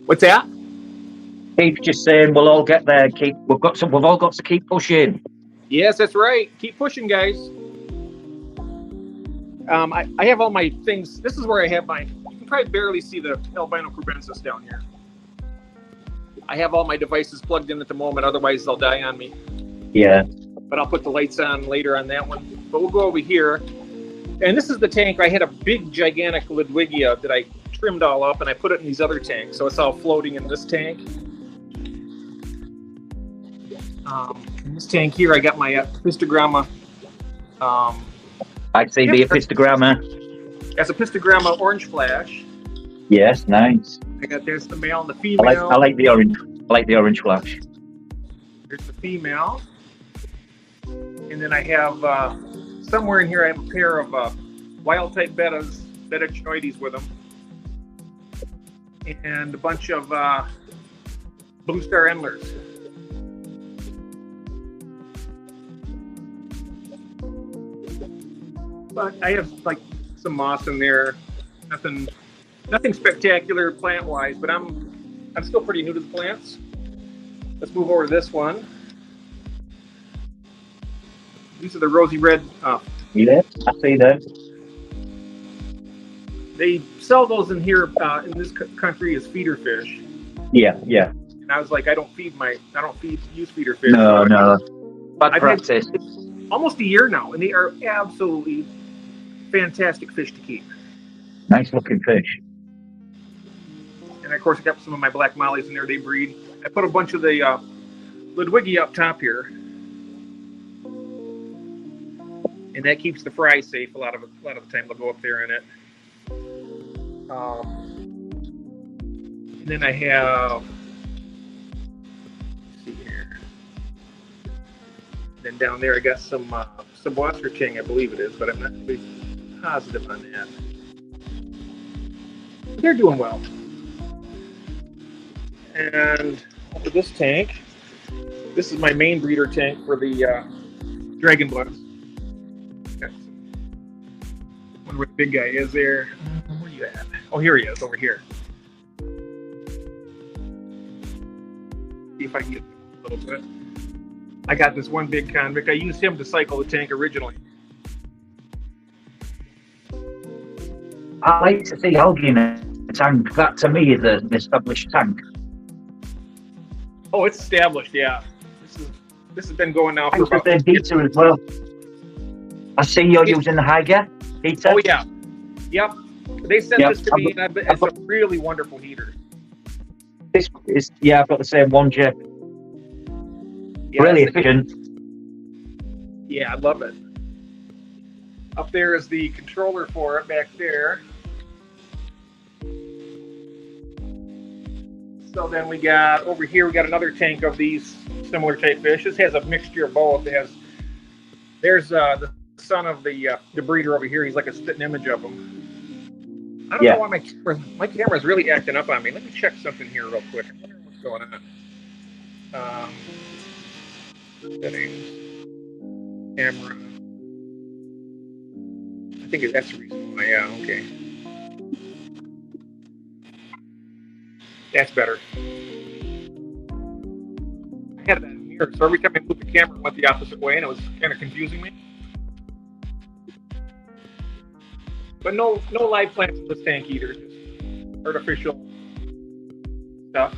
What's that? Keep just saying we'll all get there. We've all got to keep pushing. Yes, that's right. Keep pushing, guys. I have all my things. This is where I have mine. You can probably barely see the albino cubensis down here. I have all my devices plugged in at the moment, otherwise they'll die on me. Yeah. But I'll put the lights on later on that one. But we'll go over here. And this is the tank. I had a big, gigantic Ludwigia that I trimmed all up, and I put it in these other tanks. So it's all floating in this tank. In this tank here, I got my Epistogramma. I see the Epistogramma. That's a Epistogramma orange flash. Yes, nice. There's the male and the female. I like the orange. I like the orange flash. There's the female. And then I have, somewhere in here, I have a pair of wild-type beta chinoides with them. And a bunch of blue star endlers. But I have like some moss in there. Nothing spectacular plant-wise, but I'm still pretty new to the plants. Let's move over to this one. These are the rosy red. Yeah, I see that. They sell those in here in this country as feeder fish. Yeah. And I was like, I don't use feeder fish. No. Bad I've practice. had almost a year now, and they are absolutely fantastic fish to keep. Nice looking fish. And of course, I got some of my black mollies in there. They breed. I put a bunch of the Ludwigia up top here, and that keeps the fry safe. A lot of the time, they'll go up there in it. And then I have. Let's see here. Then down there, I got some Wasserching, I believe it is, but I'm not really positive on that. They're doing well. And over this tank, this is my main breeder tank for the dragon bloods. Wonder where the big guy is there. Where are you at? Oh, here he is, over here. See if I can get a little bit. I got this one big convict. I used him to cycle the tank originally. I like to see algae in a tank. That to me is an established tank. Oh, it's established, yeah. This has been going now for about. There's heater as well. I see you're using the Hygge heater. Oh yeah, yep. They sent this to me, and it's a really wonderful heater. This is I've got the same one, Jeff. Yeah, really efficient. Yeah, I love it. Up there is the controller for it back there. So then we got over here, we got another tank of these similar type fish. This has a mixture of both. There's the son of the breeder over here. He's like a spitting image of him. I don't know why my camera's really acting up on me. Let me check something here real quick. I wonder what's going on. Settings, camera. I think that's the reason why. Yeah, okay. That's better. I had that in mirror, so every time I moved the camera, it went the opposite way, and it was kind of confusing me. But no live plants in this tank either. Just artificial stuff.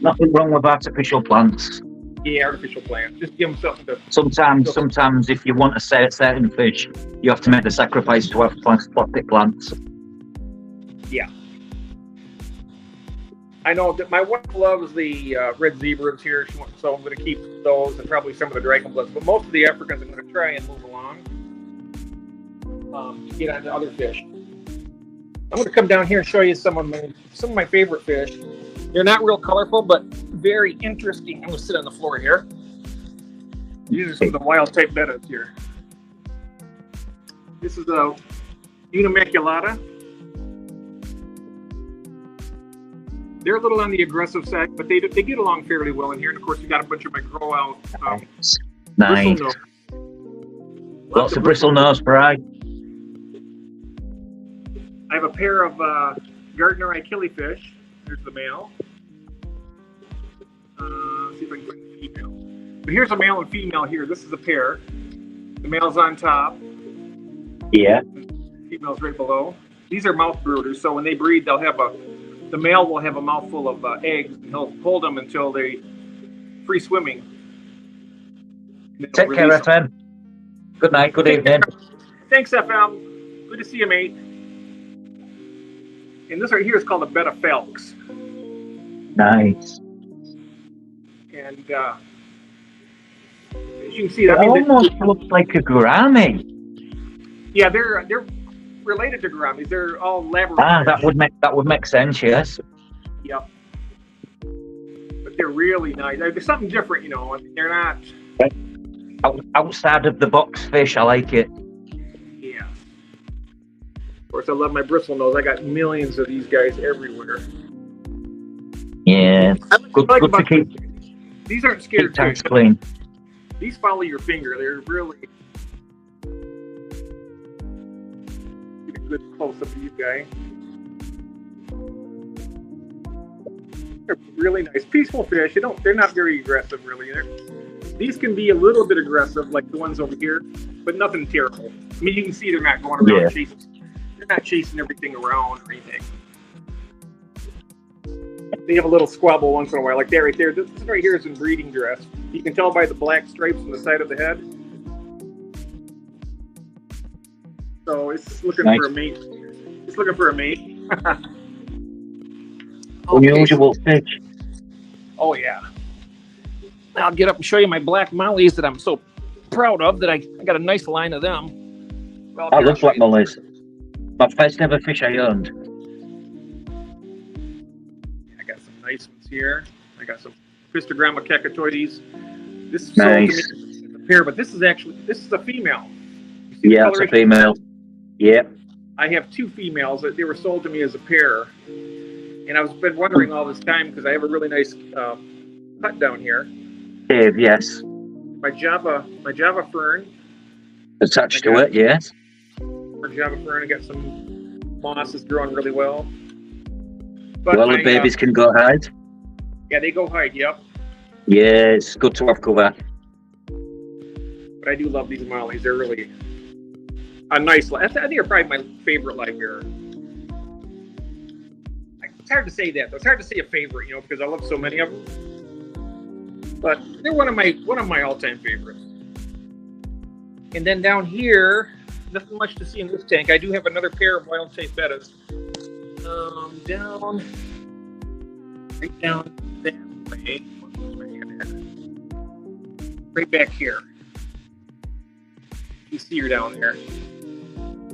Nothing wrong with artificial plants. Yeah, artificial plants. Just give them something to. Sometimes, if you want a certain fish, you have to make the sacrifice to have plastic plants. Yeah. I know that my wife loves the red zebras here, so I'm going to keep those and probably some of the dragon bloods. But most of the Africans, I'm going to try and move along to get on to other fish. I'm going to come down here and show you some of my favorite fish. They're not real colorful, but very interesting. I'm going to sit on the floor here. These are some of the wild type bettas here. This is a Unimaculata. They're a little on the aggressive side, but they get along fairly well in here. And of course, you got a bunch of my grow out. Nice. Lots of bristle nose pride. I have a pair of Gardner-eye killifish. There's the male. See if I can find the female. But here's a male and female here. This is a pair. The male's on top. Yeah. The female's right below. These are mouth brooders, so when they breed, the male will have a mouthful of eggs, and he'll hold them until they free swimming. Take care, FM. Good night, good evening. Thanks, FM. Good to see you, mate. And this right here is called a betta phelps. Nice. And as you can see, it almost looks like a gourami. Yeah, they're related to gouramis. They're all Labrador. That would make sense. Yes. Yep. But they're really nice. There's something different, you know. They're not outside of the box fish. I like it. Yeah. Of course, I love my bristle nose. I got millions of these guys everywhere. Yeah. Good to keep. These aren't scared tanks clean. These follow your finger. They're really. Get a good close up of you guys. They're really nice, peaceful fish. They're not very aggressive, really. These can be a little bit aggressive, like the ones over here, but nothing terrible. I mean, you can see they're not going around chasing. They're not chasing everything around or anything. They have a little squabble once in a while, like that right there. This right here is in breeding dress. You can tell by the black stripes on the side of the head. So it's looking for a mate. It's looking for a mate. Unusual fish. Oh yeah. I'll get up and show you my black mollies that I'm so proud of. That I got a nice line of them. Well, I love black mollies. My first ever fish I owned. I got some nice ones here. I got some Christogramma cacatoides. This is nice. sold to me as a pair, but this is a female. Yeah, it's a female. Yep. I have two females that they were sold to me as a pair. And I've been wondering all this time because I have a really nice cut down here. Cave, yes. My Java fern. Attached to it, yes. For Java fern, I got some moss is growing really well. But Well, the babies can go hide. Yeah, they go hide. Yep. Yeah, it's good to have cover. But I do love these mollies. They're really a nice. I think they're probably my favorite live bearer. It's hard to say that. Though. It's hard to say a favorite, because I love so many of them. But they're one of my all-time favorites. And then down here, nothing much to see in this tank. I do have another pair of wild type bettas. Right down that way. Right back here. You see her down there.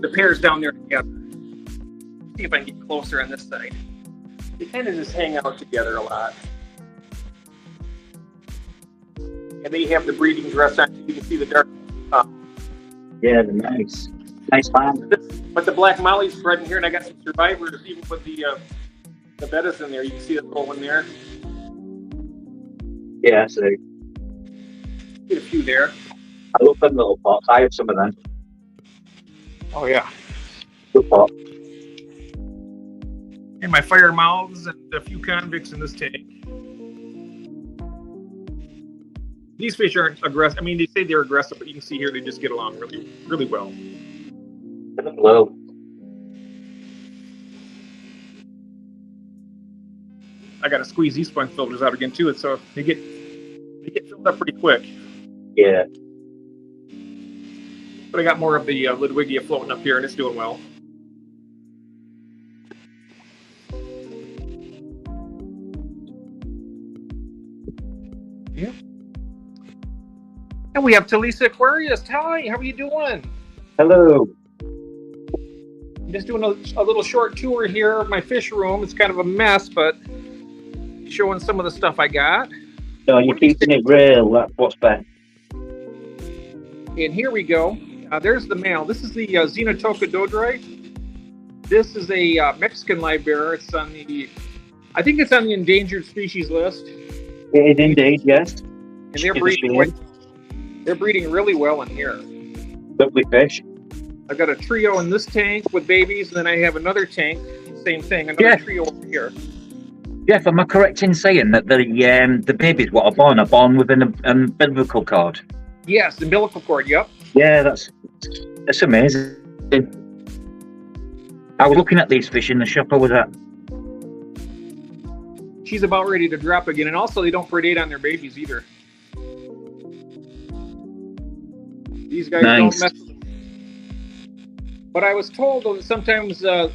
The pair's down there together. See if I can get closer on this side. They kind of just hang out together a lot. And they have the breeding dress on. You can see the dark. Yeah, nice. Nice farm. But the black molly's bred in here, and I got some survivors. Even put the bettas in there. You can see the little one there. Yeah, I see. Get a few there. I love them little pots. I have some of them. Oh yeah. Good pot. And my fire mouths and a few convicts in this tank. These fish aren't aggressive. I mean, they say they're aggressive, but you can see here they just get along really, really well. Hello. I got to squeeze these sponge filters out again too, so they get filled up pretty quick. Yeah. But I got more of the Ludwigia floating up here, and it's doing well. Yeah. And we have Talisa Aquarius. Hi, how are you doing? Hello. I'm just doing a little short tour here of my fish room. It's kind of a mess, but showing some of the stuff I got. No, you're keeping it real. That's what's best. And here we go. There's the male. This is the Xenotoca dodroi. This is a Mexican live bearer. It's on I think it's on the endangered species list. It is indeed, yes. And they're breeding really well in here. Lovely fish. I've got a trio in this tank with babies, and then I have another tank, same thing, another trio over here. Jeff, am I correct in saying that the babies what are born with an umbilical cord? Yes, umbilical cord, yep. Yeah, that's amazing. I was looking at these fish in the shop I was at. She's about ready to drop again, and also they don't predate on their babies either. These guys don't mess with them. But I was told that sometimes a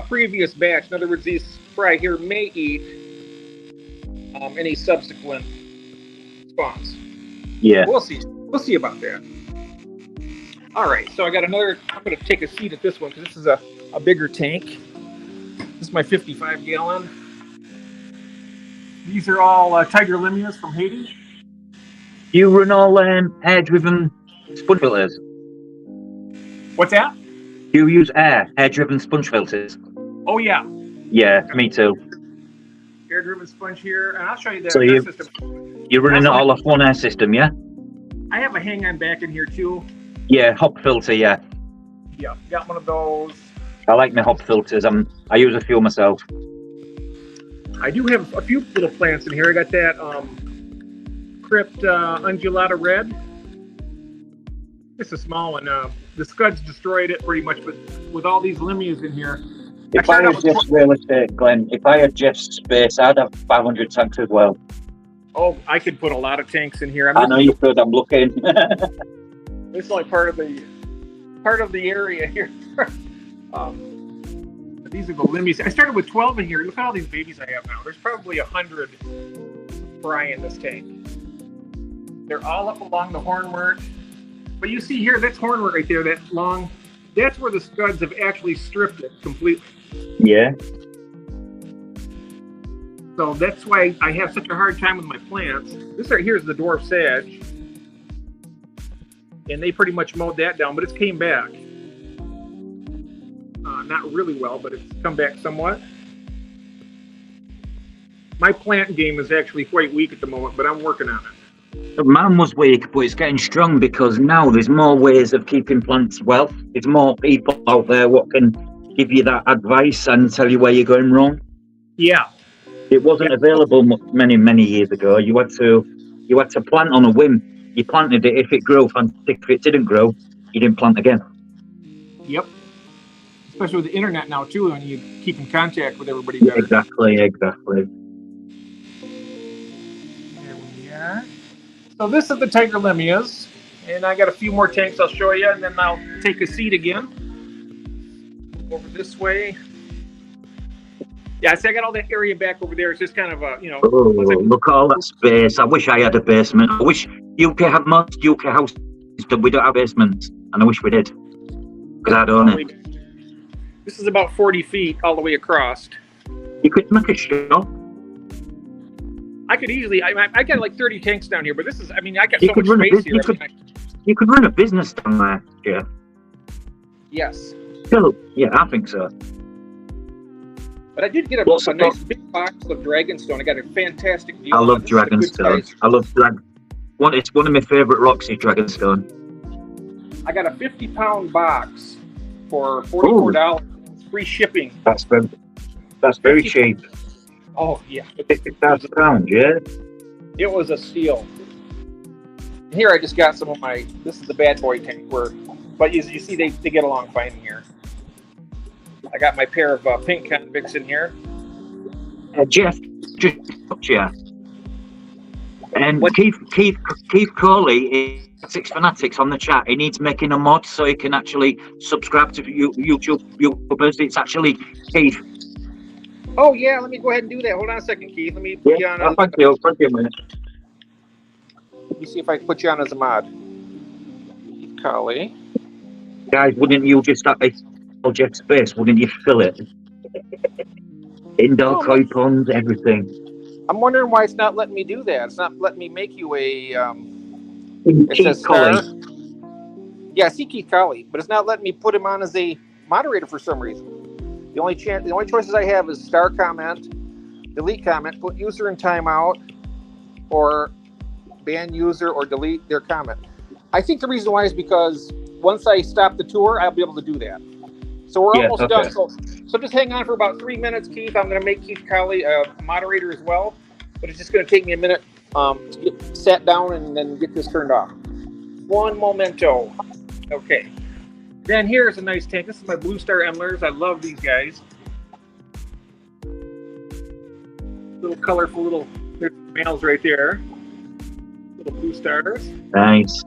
previous batch, in other words, these fry here may eat any subsequent spawns. Yeah. We'll see. We'll see about that. All right, so I got another. I'm going to take a seat at this one because this is a bigger tank. This is my 55-gallon. These are all tiger limias from Haiti. You run all air-driven sponge filters? What's that? You use air-driven sponge filters? Oh, yeah. Yeah, me too. Air-driven sponge here, and I'll show you that so system. You're running it all off one air system, yeah? I have a hang-on back in here, too. Yeah, hop filter, yeah. Yeah, got one of those. I like my hop filters. I use a few myself. I do have a few little plants in here. I got that Crypt Undulata Red. It's a small one. The scuds destroyed it pretty much, but with all these limias in here. If I had just real estate, Glenn, if I had just space, I'd have 500 tanks as well. Oh, I could put a lot of tanks in here. I know you could. I'm looking. It's like part of the area here. These are the limmies. I started with 12 in here. Look at all these babies I have now. There's probably 100 fry in this tank. They're all up along the hornwort. But you see here, that's hornwort right there, that long. That's where the scuds have actually stripped it completely. Yeah. So that's why I have such a hard time with my plants. This right here is the dwarf sage. And they pretty much mowed that down, but it's came back. Not really well, but it's come back somewhat. My plant game is actually quite weak at the moment, but I'm working on it. Mine was weak, but it's getting strong because now there's more ways of keeping plants well. There's more people out there what can give you that advice and tell you where you're going wrong. Yeah. It wasn't available many years ago. You had to plant on a whim. You planted it. If it grew, fantastic. If it didn't grow, you didn't plant again. Yep. Especially with the internet now too, when you keep in contact with everybody better. Exactly. There we are. So this is the Tiger Lemias, and I got a few more tanks I'll show you, and then I'll take a seat again. Over this way. Yeah, see, I got all that area back over there. It's just kind of a, you know. Oh, look at all that space. I wish I had a basement. I wish UK had most UK houses, but we don't have basements, and I wish we did, because I don't own it. This is about 40 feet all the way across. You could make a show. I could easily. I got like 30 tanks down here, but this is. I mean, I got so much space here. You could run a business down there, yeah. Yes. Still, yeah, I think so. But I did get a nice big box of Dragonstone. I got a fantastic deal. I love Dragonstone. I love it's one of my favourite rocks is Dragonstone. I got a 50-pound box for $44, free shipping. That's very cheap. Oh yeah, £50,000, yeah. It was a steal. Here I just got some of my. This is the bad boy tank but you see they get along fine in here. I got my pair of pink convicts in here. Jeff, yeah. And Keith Coley, Six Fanatics on the chat. He needs making a mod so he can actually subscribe to YouTube. It's actually Keith. Oh yeah, let me go ahead and do that. Hold on a second, Keith. Let me put you on. Thank you a minute. Let me see if I can put you on as a mod. Keith Coley. Guys, wouldn't you just have a project space? Wouldn't you fill it? Indoor koi ponds, everything. I'm wondering why it's not letting me do that. It's not letting me make you a. It says Coley. Yeah, I see Keith Coley, but it's not letting me put him on as a moderator for some reason. The only choices I have is star comment, delete comment, put user in timeout, or ban user or delete their comment. I think the reason why is because once I stop the tour, I'll be able to do that. So we're almost done. So just hang on for about 3 minutes, Keith. I'm going to make Keith Coley a moderator as well, but it's just going to take me a minute to get sat down and then get this turned off. One momento. Okay. Then here's a nice tank. This is my Blue Star Endlers. I love these guys. Little colorful there's males right there. Little Blue Stars. Nice.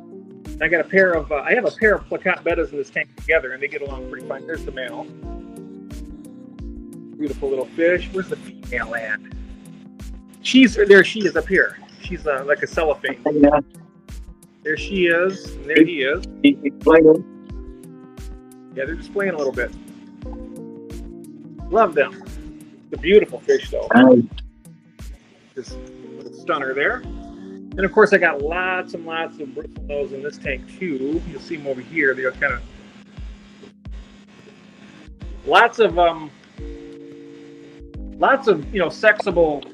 I got a pair of, I have a pair of placat bettas in this tank together, and they get along pretty fine. There's the male. Beautiful little fish. Where's the female at? There she is up here. She's like a cellophane. Yeah. There she is, and there he is. He's playing. Yeah, they're just playing a little bit. Love them. The beautiful fish, though. This little stunner there. And of course, I got lots and lots of bristlenose in this tank too. You'll see them over here. They're kind of lots of sexable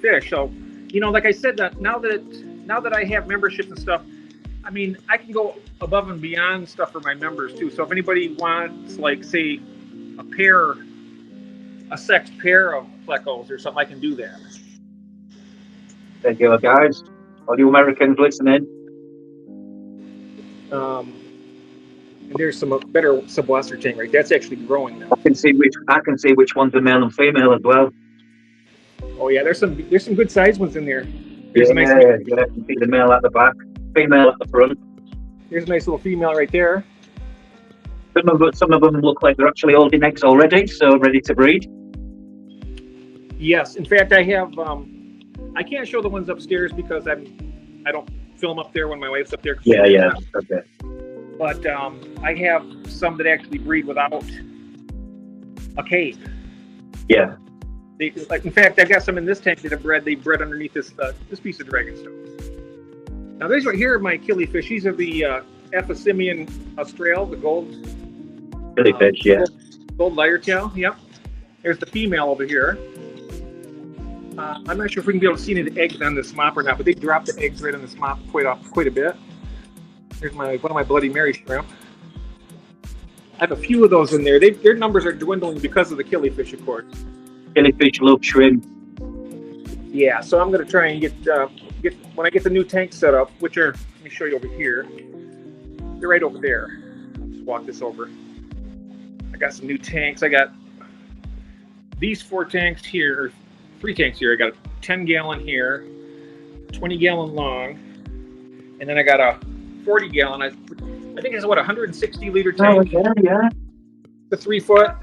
fish. So, like I said, that now that I have memberships and stuff, I mean, I can go above and beyond stuff for my members too. So if anybody wants, like, say, a sexed pair of plecos or something, I can do that. Thank you, guys. All you Americans listening. And there's some better subwasser tank, right? That's actually growing now. I can see which one's a male and female as well. Oh yeah, there's some good sized ones in there. You can see the male at the back, female at the front. There's a nice little female right there. Some of them look like they're actually holding eggs already, so ready to breed. Yes, in fact, I have. I can't show the ones upstairs because I don't film up there when my wife's up there. Yeah, okay. But I have some that actually breed without a cage. Yeah. In fact, I've got some in this tank that have bred. They bred underneath this piece of Dragonstone. Now these right here are my killifish. These are the Ephisimian Austral, the gold killifish, yeah. Gold lyre tail. Yep. There's the female over here. I'm not sure if we can be able to see any of the eggs on this mop or not, but they dropped the eggs right on this mop quite a bit. There's one of my Bloody Mary shrimp. I have a few of those in there. Their numbers are dwindling because of the killifish, of course. Killifish love shrimp. Yeah, so I'm going to try and get when I get the new tank set up, which are, let me show you over here. They're right over there. I'll just walk this over. I got some new tanks. I got these 4 tanks here, or 3 tanks here. I got a 10-gallon here, 20-gallon long, and then I got a 40-gallon. I think it's what, 160-liter tank. Oh, yeah. The 3-foot.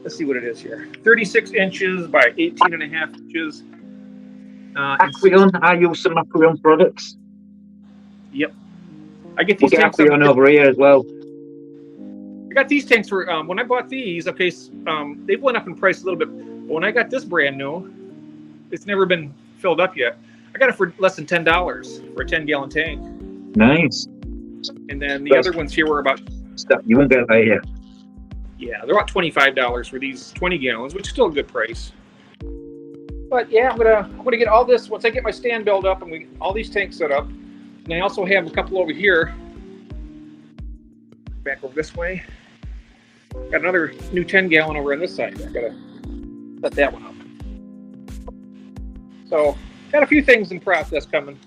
Let's see what it is here. 36 inches by 18.5 inches. I use some Aquarium products. Yep. I get these tanks on over here as well. I got these tanks for when I bought these. Okay, they went up in price a little bit. But when I got this brand new, it's never been filled up yet. I got it for less than $10 for a 10-gallon tank. Nice. And then the other ones here were about stuff you won't get right here. Yeah, they're about $25 for these 20 gallons, which is still a good price. But yeah, I'm gonna get all this once I get my stand built up and we all these tanks set up. And I also have a couple over here. Back over this way. Got another new 10-gallon over on this side. I gotta set that one up. So got a few things in process coming.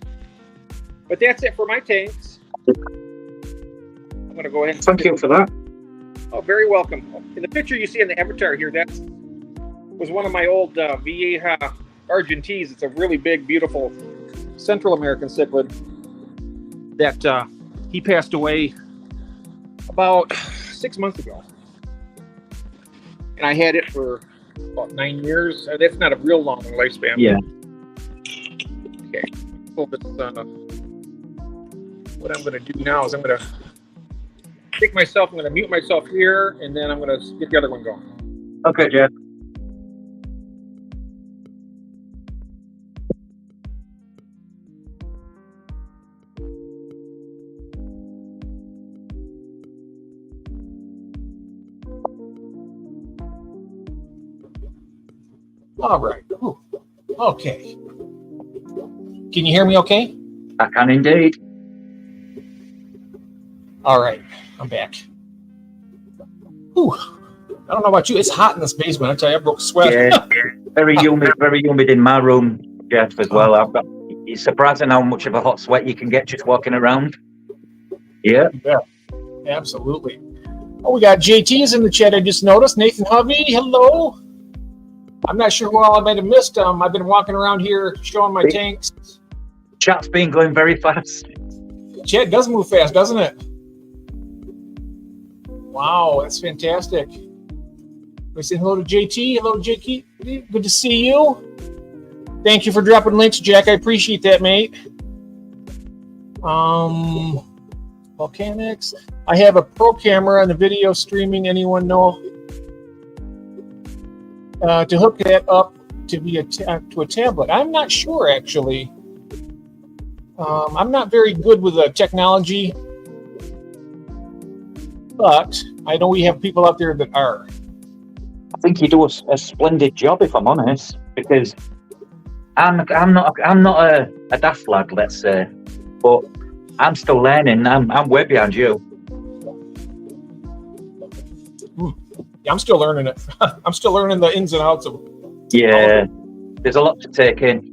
But that's it for my tanks. I'm gonna go ahead and thank you for that. Oh, very welcome. In the picture you see in the avatar here, that was one of my old Vieja Argentines. It's a really big, beautiful Central American cichlid that he passed away about 6 months ago. And I had it for about 9 years. That's not a real long lifespan. Yeah. Okay. So this, what I'm going to do now is I'm going to I'm going to mute myself here, and then I'm going to get the other one going. Okay, Jeff. All right. Ooh. Okay. Can you hear me okay? I can indeed. All right. I'm back. Ooh. I don't know about you. It's hot in this basement. I tell you, I broke a sweat. Yeah, very humid in my room, Jeff, as well. It's surprising how much of a hot sweat you can get just walking around. Yeah. Absolutely. Oh, we got JT's in the chat. I just noticed. Nathan Hovey, hello. I'm not sure who all I might have missed. I've been walking around here showing my tanks. Chat's been going very fast. Chat does move fast, doesn't it? Wow, that's fantastic. We say hello to JT. Hello, JT. Good to see you. Thank you for dropping links, Jack. I appreciate that, mate. Volcanics. I have a pro camera on the video streaming. Anyone know? To hook that up to be to a tablet. I'm not sure, actually. I'm not very good with the technology, but I know we have people out there that are. I think you do a splendid job, if I'm honest, because I'm not a daft lad, let's say, but I'm still learning. I'm way behind you. Yeah, I'm still learning it. I'm still learning the ins and outs of. Yeah, there's a lot to take in.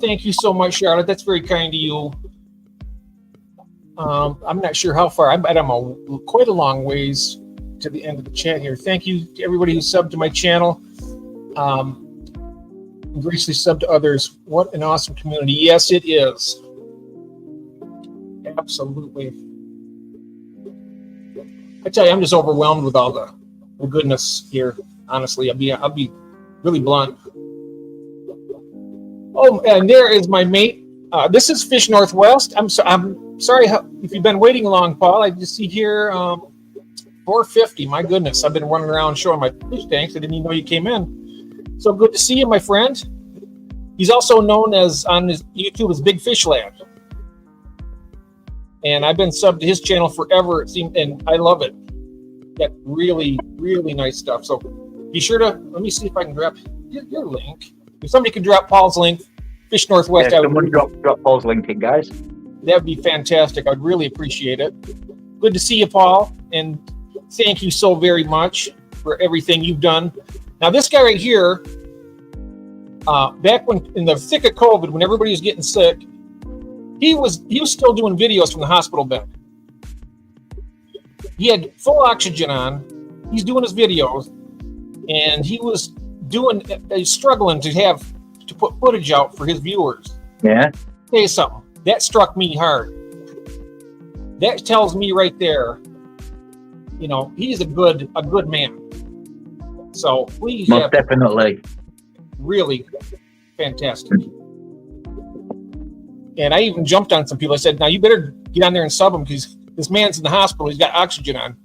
Thank you so much, Charlotte. That's very kind of you. I'm not sure how far. I'm quite a long ways to the end of the chat here. Thank you to everybody who subbed to my channel. Graciously subbed to others. What an awesome community. Yes, it is. Absolutely. I tell you, I'm just overwhelmed with all the goodness here. Honestly, I'll be really blunt. Oh, and there is my mate. This is Fish Northwest. I'm sorry if you've been waiting long, Paul. I just see here 450. My goodness, I've been running around showing my fish tanks. I didn't even know you came in. So good to see you, my friend. He's also known as on his YouTube as Big Fish Lad. And I've been subbed to his channel forever, it seemed, and I love it. Got really, really nice stuff. So be sure to, let me see if I can drop your link. If somebody could drop Paul's link, Fish Northwest, Yeah, someone drop Paul's link in, guys. That'd be fantastic. I'd really appreciate it. Good to see you, Paul, and thank you so very much for everything you've done. Now, this guy right here, back when in the thick of COVID, when everybody was getting sick, he was still doing videos from the hospital bed. He had full oxygen on. He's doing his videos, and he was struggling to put footage out for his viewers. Yeah. Say something that struck me hard. That tells me right there, he's a good man. So please, most definitely, really fantastic. And I even jumped on some people. I said, "Now you better get on there and sub him because this man's in the hospital. He's got oxygen on.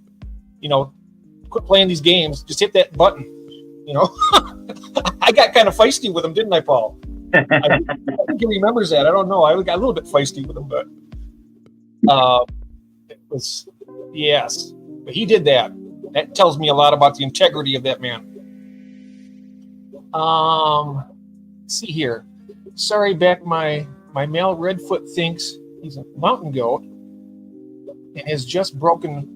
Quit playing these games. Just hit that button." I got kind of feisty with him, didn't I, Paul? I think he remembers that. I don't know. I got a little bit feisty with him, but it was, yes. But he did that. That tells me a lot about the integrity of that man. Let's see here. Sorry, back my male Redfoot thinks he's a mountain goat and has just broken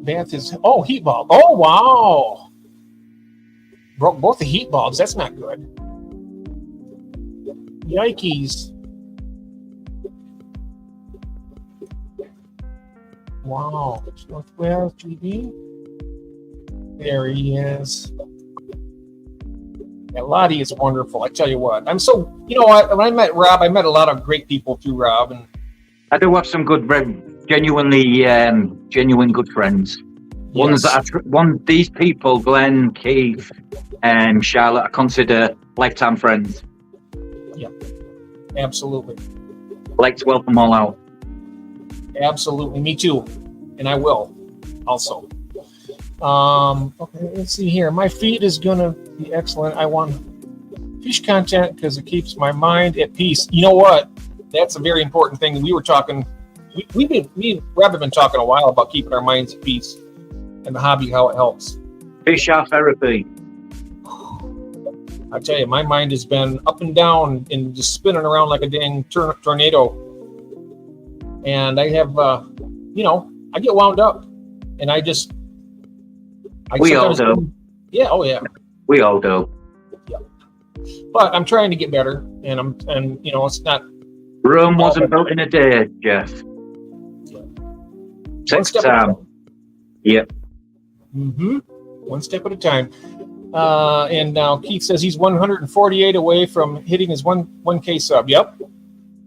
his heat bulb. Oh, wow. Broke both the heat bulbs. That's not good. Yikes. Wow. Northwest GB. There he is. Yeah, Lottie is wonderful. I tell you what. I'm so, when I met Rob, I met a lot of great people through Rob. And I do have some good, genuine good friends. Yes. Ones that these people, Glenn, Keith, and Charlotte, I consider lifetime friends. Yeah, absolutely. I like to help them all out. Absolutely, me too, and I will also. Okay, let's see here. My feed is gonna be excellent. I want fish content because it keeps my mind at peace. You know what? That's a very important thing. We were talking. Me and Rob have been talking a while about keeping our minds at peace and the hobby, how it helps. Fish are therapy. I tell you, my mind has been up and down and just spinning around like a dang tornado. And I have, I get wound up, and we all do. Yeah. Oh yeah. We all do. Yeah. But I'm trying to get better, and it's not. Rome wasn't built in a day, Jeff. Yeah. Takes time. Yep. One step at a time. And now Keith says he's 148 away from hitting his 1K sub. Yep.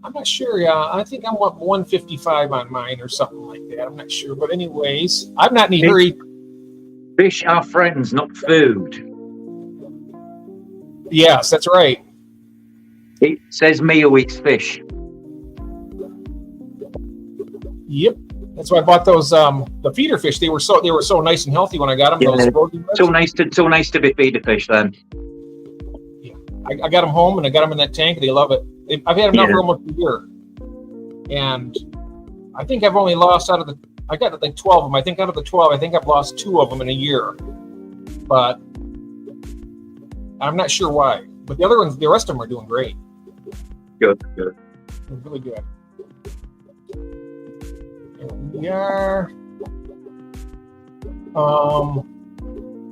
I'm not sure. Yeah, I think I'm 155 on mine or something like that. I'm not sure. But anyways, I'm not in a hurry. Fish are friends, not food. Yes, that's right. It says me who eats fish. Yep. That's why I bought those the feeder fish. They were so nice and healthy when I got them. Yeah, those too nice to be feeder fish then. Yeah. I got them home and I got them in that tank. They love it. I've had them now for almost a year. And I think I've only lost I got like 12 of them. I think out of the 12, I think I've lost 2 of them in a year. But I'm not sure why. But the rest of them are doing great. Good. They're really good. And we are.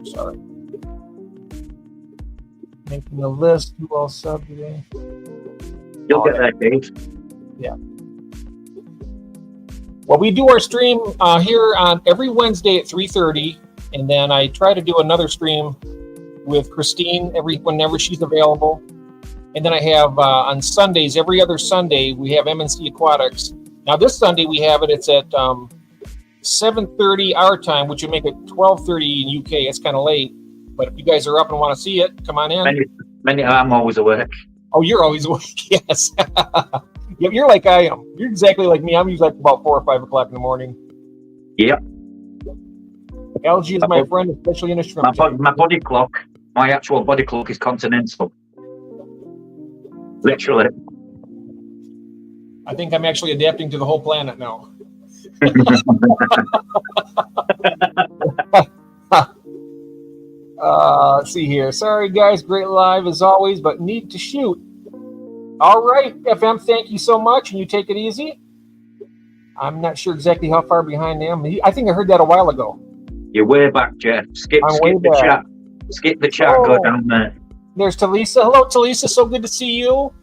Sorry. Making a list. Who else sub today? You'll get that, Dave. Yeah. Well, we do our stream here on every Wednesday at 3:30, and then I try to do another stream with Christine whenever she's available. And then I have on Sundays, every other Sunday, we have MNC Aquatics. Now this Sunday we have it. It's at 7:30 our time, which would make it 12:30 in UK. It's kind of late, but if you guys are up and want to see it, come on in. I'm always awake. Oh, you're always awake. Yes. You're like I am. You're exactly like me. I'm usually like about 4 or 5 o'clock in the morning. Yep. Algae is my friend, especially in a shrimp. My body clock, my actual body clock is continental. Literally. I think I'm actually adapting to the whole planet now. Let's see here. Sorry, guys. Great live as always, but need to shoot. All right, FM. Thank you so much, and you take it easy. I'm not sure exactly how far behind I am. I think I heard that a while ago. You're way back, Jeff. Skip the chat. Skip the chat. Go down there. There's Talisa. Hello, Talisa. So good to see you.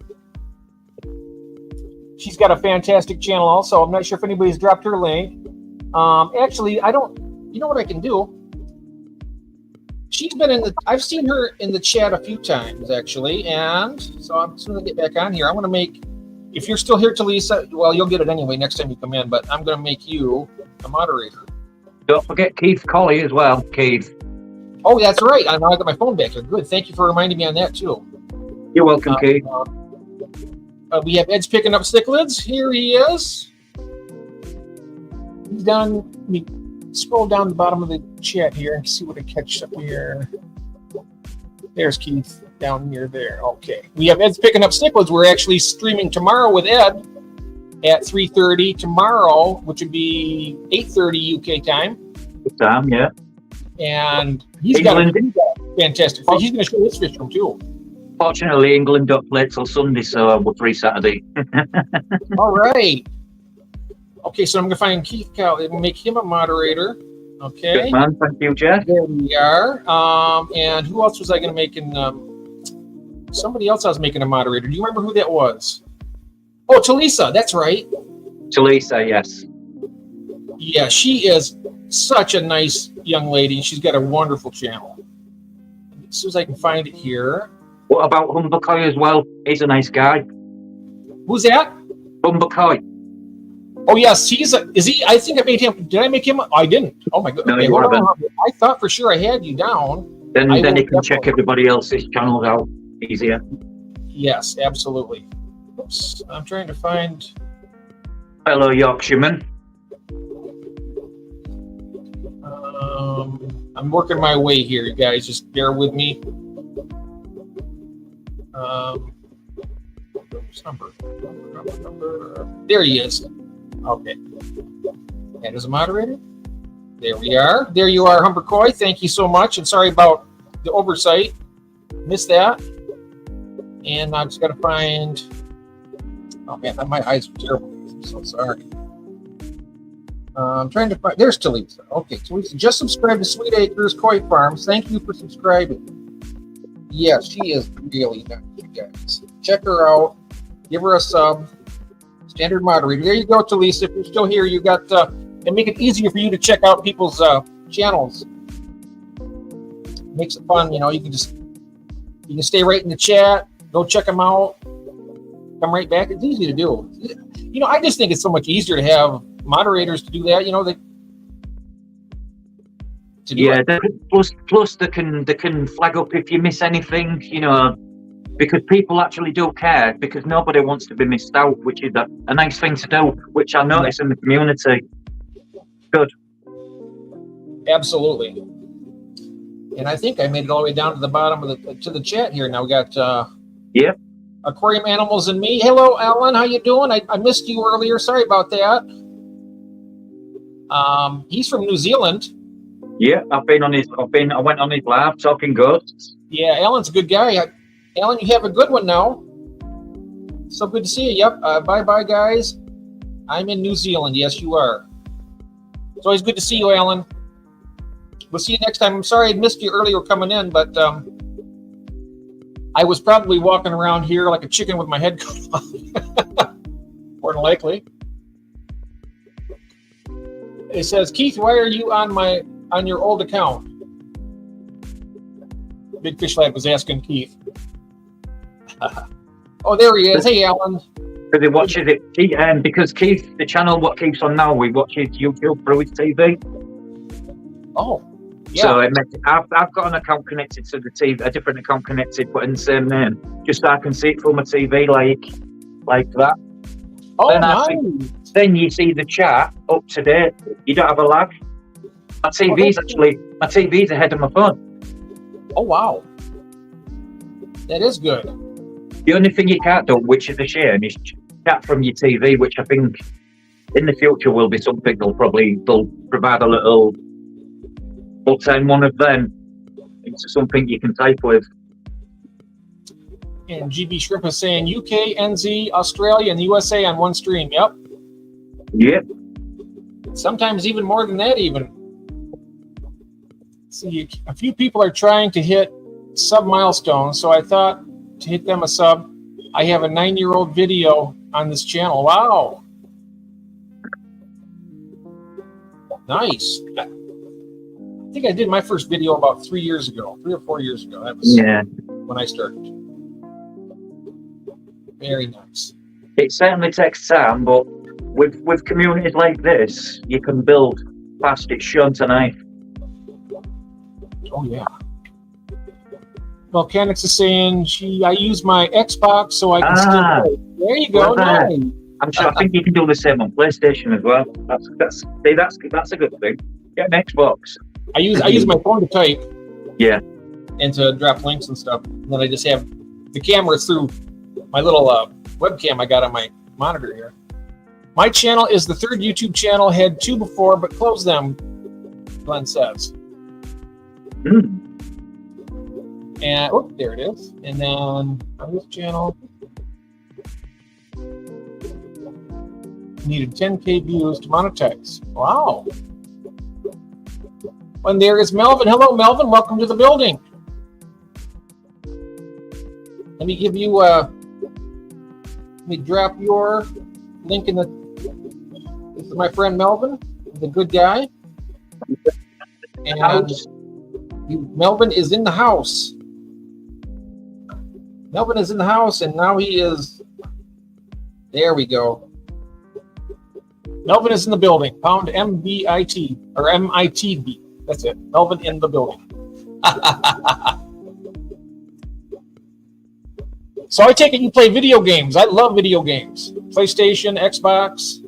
She's got a fantastic channel also. I'm not sure if anybody's dropped her link. Actually, I don't. You know what I can do? She's been in the. I've seen her in the chat a few times actually, and so I'm just going to get back on here. I want to make. If you're still here, Talisa, well, you'll get it anyway next time you come in. But I'm going to make you a moderator. Don't forget Keith Colley as well, Keith. Oh, that's right. I got my phone back here. Good. Thank you for reminding me on that too. You're welcome, Keith. We have Ed's picking up cichlids. Here he is. He's down. Let me scroll down the bottom of the chat here and see what I catch up here. There's Keith down near there. Okay. We have Ed's picking up cichlids. We're actually streaming tomorrow with Ed at 3:30 tomorrow, which would be 8:30 UK time. Good time, yeah. And he's got a fantastic fish. He's going to show his fish from too. Fortunately, England don't play till Sunday, so we're free Saturday. All right. Okay, so I'm going to find Keith Cowley and make him a moderator. Okay. Good man, thank you, Jeff. There we are. And who else was I going to make in? Somebody else I was making a moderator. Do you remember who that was? Oh, Talisa. That's right. Talisa, yes. Yeah, she is such a nice young lady, and she's got a wonderful channel. As soon as I can find it here. What about Humbercoy as well? He's a nice guy. Who's that? Humbercoy. Oh yes, is he? I think I made him. Did I make him? I didn't. Oh my goodness. No, you haven't. I thought for sure I had you down. Then you can check everybody else's channels out easier. Yes, absolutely. Oops, I'm trying to find. Hello, Yorkshireman. I'm working my way here, you guys. Just bear with me. There he is. Okay. And as a moderator. There we are. There you are, Humbercoy. Thank you so much. And sorry about the oversight. Missed that. And I just got to find. Oh man, my eyes are terrible. I'm so sorry. I'm trying to find. There's Talisa. Okay, Talisa, just subscribe to Sweet Acres Koi Farms. Thank you for subscribing. Yeah, she is really nice, you guys. Check her out. Give her a sub. Standard moderator. There you go, Talisa. If you're still here, you got. And make it easier for you to check out people's channels. Makes it fun, you know. You can stay right in the chat. Go check them out. Come right back. It's easy to do. You know, I just think it's so much easier to have moderators to do that. You know, plus they can flag up if you miss anything. You know, because people actually do care. Because nobody wants to be missed out, which is a nice thing to do. Which I notice in the community. Good. Absolutely. And I think I made it all the way down to the bottom of the chat here. Now we got yep. Aquarium Animals and Me. Hello, Alan. How you doing? I missed you earlier. Sorry about that. He's from New Zealand. Yeah, I went on his live talking ghosts. Yeah, Alan's a good guy. Alan, you have a good one now. So good to see you. Yep. Bye, guys. I'm in New Zealand. Yes, you are. It's always good to see you, Alan. We'll see you next time. I'm sorry I missed you earlier coming in, but I was probably walking around here like a chicken with my head cut off. More than likely. It says, Keith, why are you on your old account? Big Fish Lad was asking Keith. Oh, there he is. Hey, Alan. Because he watches it. Because Keith, the channel what Keith's on now, we watch his YouTube through his TV. Oh, yeah. So I've got an account connected to the TV, a different account connected, but in the same name, just so I can see it through my TV like that. Oh, then nice. Then you see the chat up to date. You don't have a lag. My TV's ahead of my phone. Oh wow, that is good. The only thing you can't do, which is a shame, is chat from your TV, which I think in the future will be something they'll provide a little button, one of them, to something you can type with. And GB Shrimp is saying UK, NZ, Australia, and the USA on one stream. Yep. Yep. Sometimes even more than that, even. See, a few people are trying to hit sub milestones, so I thought to hit them a sub. I have a 9-year-old video on this channel. Wow. Nice. I think I did my first video about 3 or 4 years ago. That was when I started. Very nice. It certainly takes time, but with communities like this, you can build fast. It's shown tonight. Oh yeah. Volcanics is saying I use my Xbox so I can still play. There you go. Nice. I'm sure. I think you can do the same on PlayStation as well. That's a good thing. Get an Xbox. I use my phone to type. Yeah. And to drop links and stuff. And then I just have the camera through my little webcam I got on my monitor here. My channel is the 3rd YouTube channel. Had 2 before, but closed them, Glenn says. And there it is. And then on this channel, needed 10K views to monetize. Wow. And there is Melvin. Hello, Melvin. Welcome to the building. Let me give you let me drop your link in the. This is my friend Melvin, the good guy. And Melvin is in the house. Melvin is in the house, and now he is. There we go. Melvin is in the building. Pound MBIT or MITB. That's it. Melvin in the building. So I take it you play video games. I love video games. PlayStation, Xbox.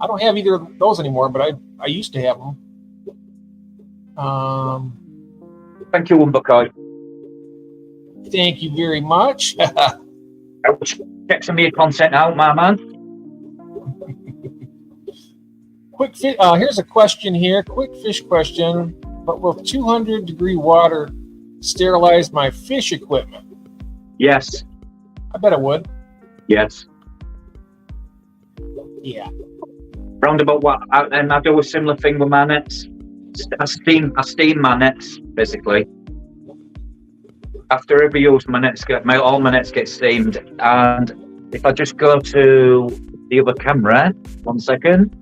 I don't have either of those anymore, but I used to have them. Thank you, Umbakai. Thank you very much. I will check some of your content out, my man. Here's a question here. Quick fish question. But will 200-degree water sterilize my fish equipment? Yes. I bet it would. Yes. Yeah. Roundabout what? And I do a similar thing with my nets. I steam my nets, basically. After every use, all my nets get steamed. And if I just go to the other camera, 1 second.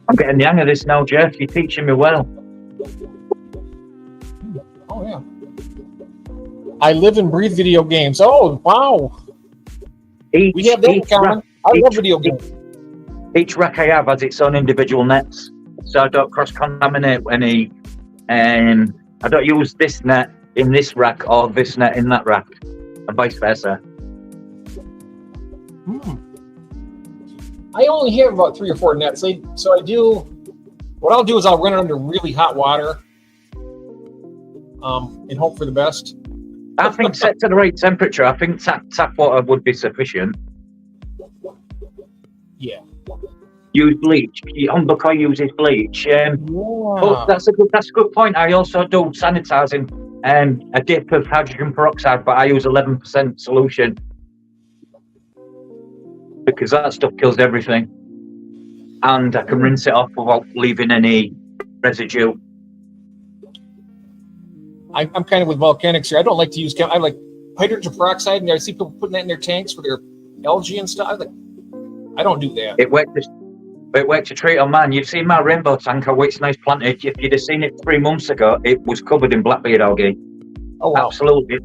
I'm getting the hang of this now, Jeff. You're teaching me well. Oh, yeah. I live and breathe video games. Oh, wow. We have that in common. I love video games. Each rack I have has its own individual nets, so I don't cross-contaminate any. I don't use this net in this rack or this net in that rack, and vice versa. I only have about 3 or 4 nets, so I do. What I'll do is I'll run it under really hot water, and hope for the best. I think set to the right temperature. I think tap water would be sufficient. Yeah. Use bleach. Umbakai uses bleach. But that's a good point. I also do sanitizing and a dip of hydrogen peroxide, but I use 11% solution because that stuff kills everything, and I can rinse it off without leaving any residue. I'm kind of with volcanics here. I don't like to use. I like hydrogen peroxide, and I see people putting that in their tanks for their algae and stuff. I don't do that. It works a treat on man. You've seen my rainbow tank, how it's nice planted. If you'd have seen it 3 months ago, it was covered in blackbeard algae. Oh wow. Absolutely.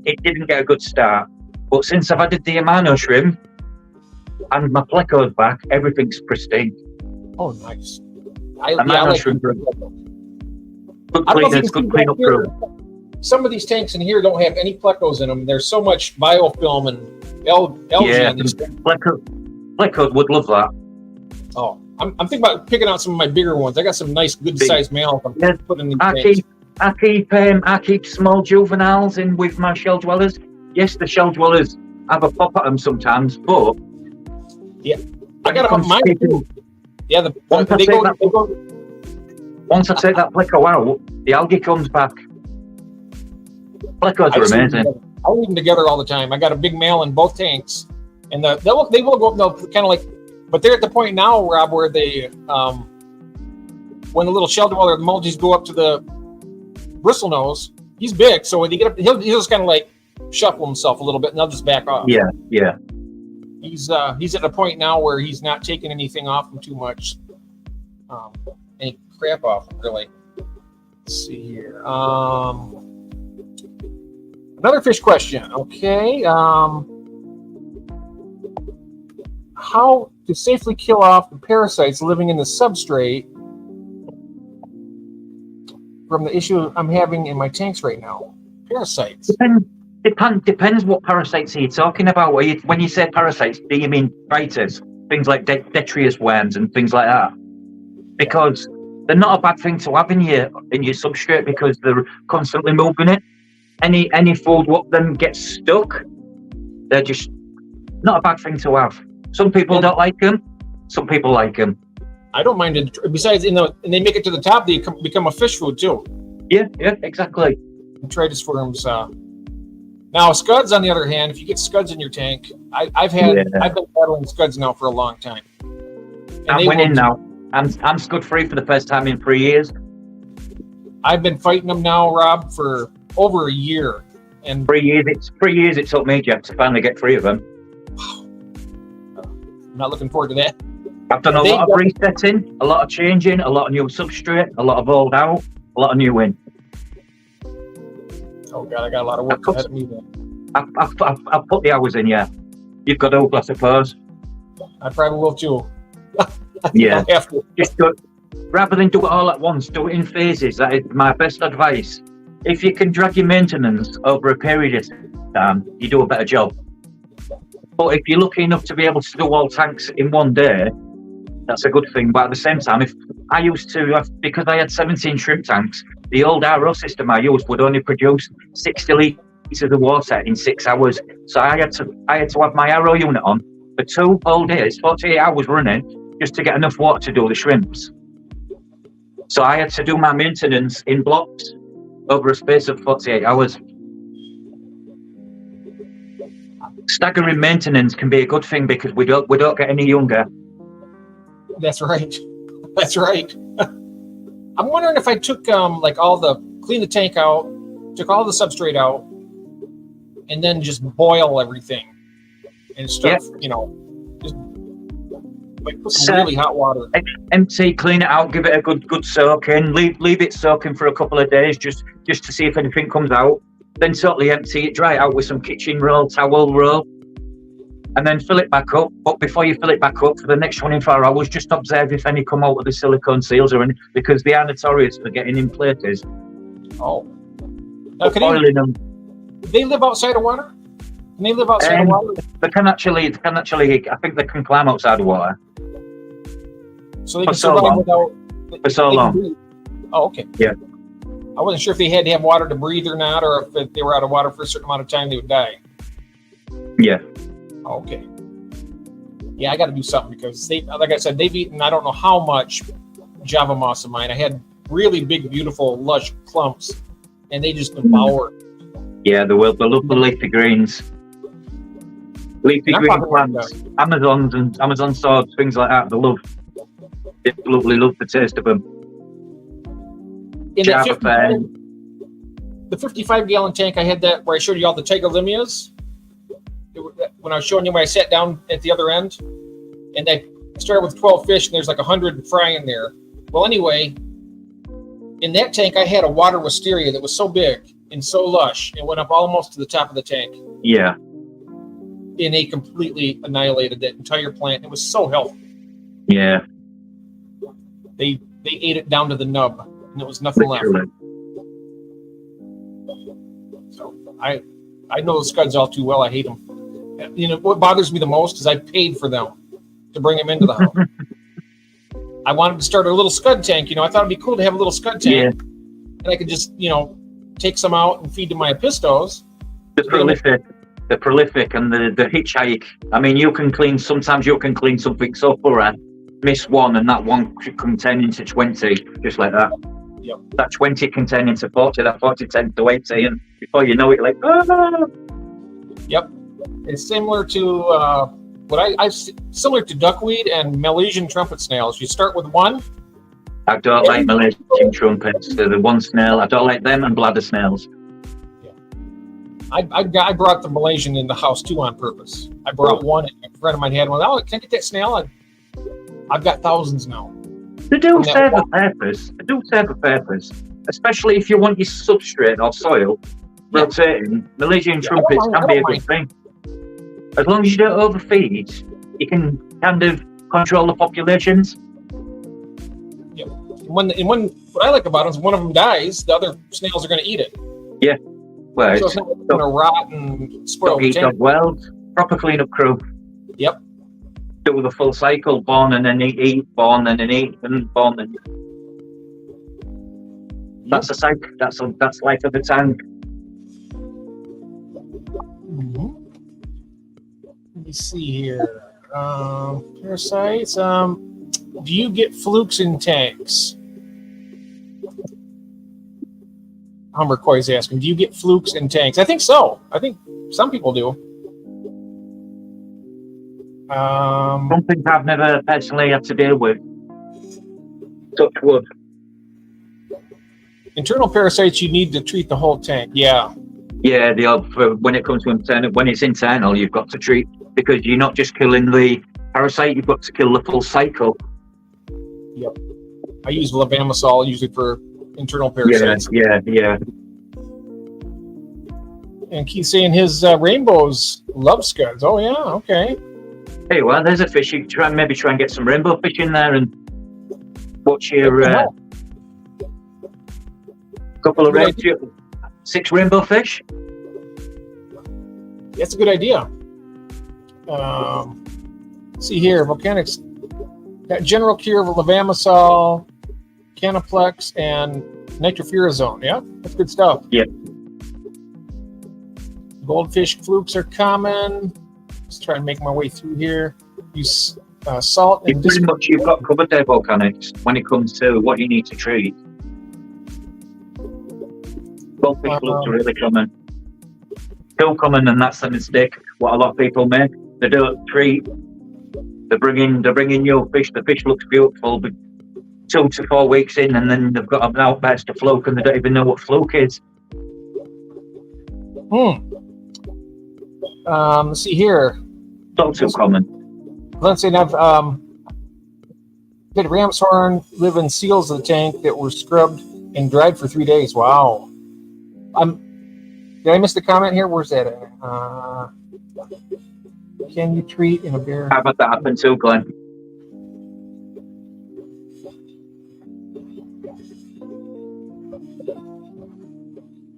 It didn't get a good start, but since I've added the amino shrimp and my pleco's back, everything's pristine. Oh, nice. Shrimp. Good cleaners, good cleanup crew. Some of these tanks in here don't have any plecos in them. There's so much biofilm and algae in these. Pleco would love that. Oh, I'm thinking about picking out some of my bigger ones. I got some nice, good-sized males. I'm putting in these tanks. I keep small juveniles in with my shell dwellers. Yes, the shell dwellers have a pop at them sometimes, but yeah, I got them mine too. Yeah, they Once I take that pleco out, the algae comes back. Plecos are amazing. I leave them together all the time. I got a big male in both tanks, and they will go up. They'll kind of like, but they're at the point now, Rob, where they when the little shell dweller, the mulgies go up to the bristle nose. He's big, so when they get up, he'll just kind of like shuffle himself a little bit, and they'll just back off. Yeah. He's at a point now where he's not taking anything off him too much, any crap off him, really. Let's see here. Another fish question. Okay. How to safely kill off the parasites living in the substrate from the issue I'm having in my tanks right now? Parasites. Depends what parasites are you talking about. When you say parasites, do you mean biters? Things like detritus worms and things like that? Because they're not a bad thing to have in your substrate because they're constantly moving it. Any food what them gets stuck, they're just not a bad thing to have. Some people don't like them. Some people like them. I don't mind it. Besides, and they make it to the top, they become a fish food too. Yeah, exactly. Detritus worms. Now scuds, on the other hand, if you get scuds in your tank, I've been battling scuds now for a long time. And I'm winning now. I'm scud free for the first time in 3 years. I've been fighting them now, Rob, for over a year. And 3 years. It's 3 years. It took me, Jeff, to finally get 3 of them. I'm not looking forward to that. I've done a lot of resetting, a lot of changing, a lot of new substrate, a lot of old out, a lot of new in. Oh God, I got a lot of work ahead of me then. I've put the hours in, yeah. You've got to, I suppose. I probably will too. Yeah. I'll have to. Just rather than do it all at once, do it in phases. That is my best advice. If you can drag your maintenance over a period of time, you do a better job. But if you're lucky enough to be able to do all tanks in one day, that's a good thing. But at the same time, if I used to, because I had 17 shrimp tanks, the old RO system I used would only produce 60 litres of water in 6 hours. So I had to have my RO unit on for 2 whole days, 48 hours running, just to get enough water to do the shrimps. So I had to do my maintenance in blocks over a space of 48 hours. Staggering maintenance can be a good thing because we don't get any younger. That's right. That's right. I'm wondering if I took clean the tank out, took all the substrate out, and then just boil everything and start, just like put some really hot water. Empty, clean it out, give it a good soak in, leave it soaking for a couple of days just to see if anything comes out. Then totally empty it, dry it out with some kitchen roll, towel roll, and then fill it back up. But before you fill it back up, for the next 24 hours, just observe if any come out of the silicone seals or any, because they are notorious for getting inflated. Oh. Now, boiling them. Do they live outside of water? Can they live outside of water? They can actually, I think they can climb outside of water. So they can survive without... For so long. Oh, okay. Yeah. I wasn't sure if they had to have water to breathe or not, or if they were out of water for a certain amount of time, they would die. Yeah. Okay. Yeah, I got to do something because like I said, they've eaten I don't know how much Java moss of mine. I had really big, beautiful, lush clumps, and they just devour. Yeah, they love the leafy greens. Leafy green plants, Amazon swords, things like that. They love the taste of them. In the 55-gallon tank, I had that where I showed you all the tigerlimias. When I was showing you when I sat down at the other end, and I started with 12 fish, and there's like 100 frying there. Well, anyway, in that tank, I had a water wisteria that was so big and so lush, it went up almost to the top of the tank. Yeah. And they completely annihilated that entire plant. It was so healthy. Yeah. They ate it down to the nub, and there was nothing left. So I know the scuds all too well. I hate them. What bothers me the most is I paid for them to bring them into the house. I wanted to start a little scud tank. I thought it'd be cool to have a little scud tank, and I could just, take some out and feed to my pistos. The prolific and the hitchhike. I mean, sometimes you can clean something so thorough miss one, and that one can turn into 20, just like that. Yep. That 20 can turn into 40, that 40 turns to 80, and before you know it, like, ah! Yep. It's similar to similar to duckweed and Malaysian trumpet snails. You start with one. I don't like Malaysian trumpets. They're the one snail. I don't like them and bladder snails. Yeah. I brought the Malaysian in the house too on purpose. I brought one, and a friend of mine had one. Oh, can I get that snail? I've got thousands now. They do serve a purpose. They do serve a purpose, especially if you want your substrate or soil rotating. Malaysian trumpets can be a good thing. As long as you don't overfeed, you can kind of control the populations. Yeah. When what I like about it is when one of them dies, the other snails are going to eat it. Yeah. Well, so it's not going to rot and spoil. Dog world, proper cleanup crew. Yep. Do the full cycle: born and then eat, born and then eat, and born and. That's a cycle. That's life of the tank. Mm-hmm. Let me see here. Parasites. Do you get flukes in tanks? Humber Coy's asking, do you get flukes in tanks? I think so. I think some people do. Something I've never personally had to deal with. Touch wood. Internal parasites, you need to treat the whole tank. Yeah. Yeah, when it comes to internal, when it's internal, you've got to treat, because you're not just killing the parasite, you've got to kill the full cycle. Yep. I use levamisole usually for internal parasites. Yeah. And Keith's saying his rainbows love scuds. Oh yeah, okay. Hey, well, there's a fish. You can maybe try and get some rainbow fish in there and watch your couple of 6 rainbow fish. That's a good idea. See here, volcanics. Got general cure of levamisole, canoplex, and nitrofurazone. Yeah, that's good stuff. Yeah. Goldfish flukes are common. Let's try and make my way through here. Use salt and pretty much you've got covered there, volcanics, when it comes to what you need to treat. Goldfish flukes are really common. Still common, and that's the mistake what a lot of people make. They don't treat. They're bringing new fish. The fish looks beautiful, but 2 to 4 weeks in, and then they've got an outburst of fluke, and they don't even know what fluke is. Let's see here. Not too common. Let's say I've did ram's horn live in seals of the tank that were scrubbed and dried for 3 days. Wow. Did I miss the comment here? Where's that at? Can you treat in a bear? How about that happen too, Glenn?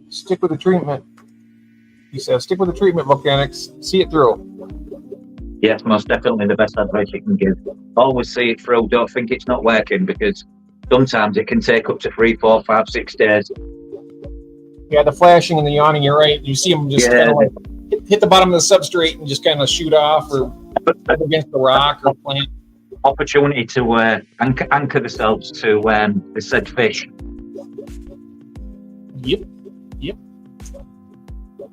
Stick with the treatment. He says, stick with the treatment, volcanics. See it through. Yes, most definitely the best advice you can give. Always see it through. Don't think it's not working, because sometimes it can take up to 3, 4, 5, 6 days. Yeah, the flashing and the yawning, you're right. You see them just kind of like hit the bottom of the substrate and just kind of shoot off or up against the rock or plant. Opportunity to anchor themselves to the said fish. Yep.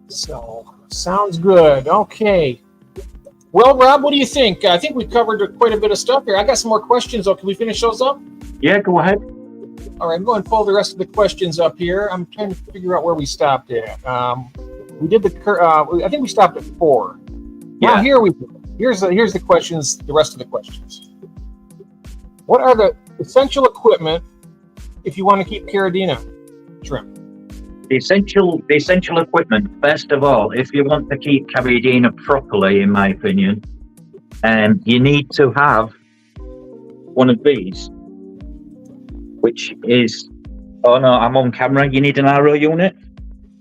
So, sounds good. Okay. Well, Rob, what do you think? I think we've covered quite a bit of stuff here. I got some more questions, though. Can we finish those up? Yeah, go ahead. All right, I'm going to pull the rest of the questions up here. I'm trying to figure out where we stopped at. We did I think we stopped at 4. Yeah. Now, here's the questions, the rest of the questions. What are the essential equipment if you want to keep Caridina shrimp? The essential equipment, first of all, if you want to keep Caridina properly, in my opinion, you need to have one of these, which is, oh no, I'm on camera. You need an RO unit?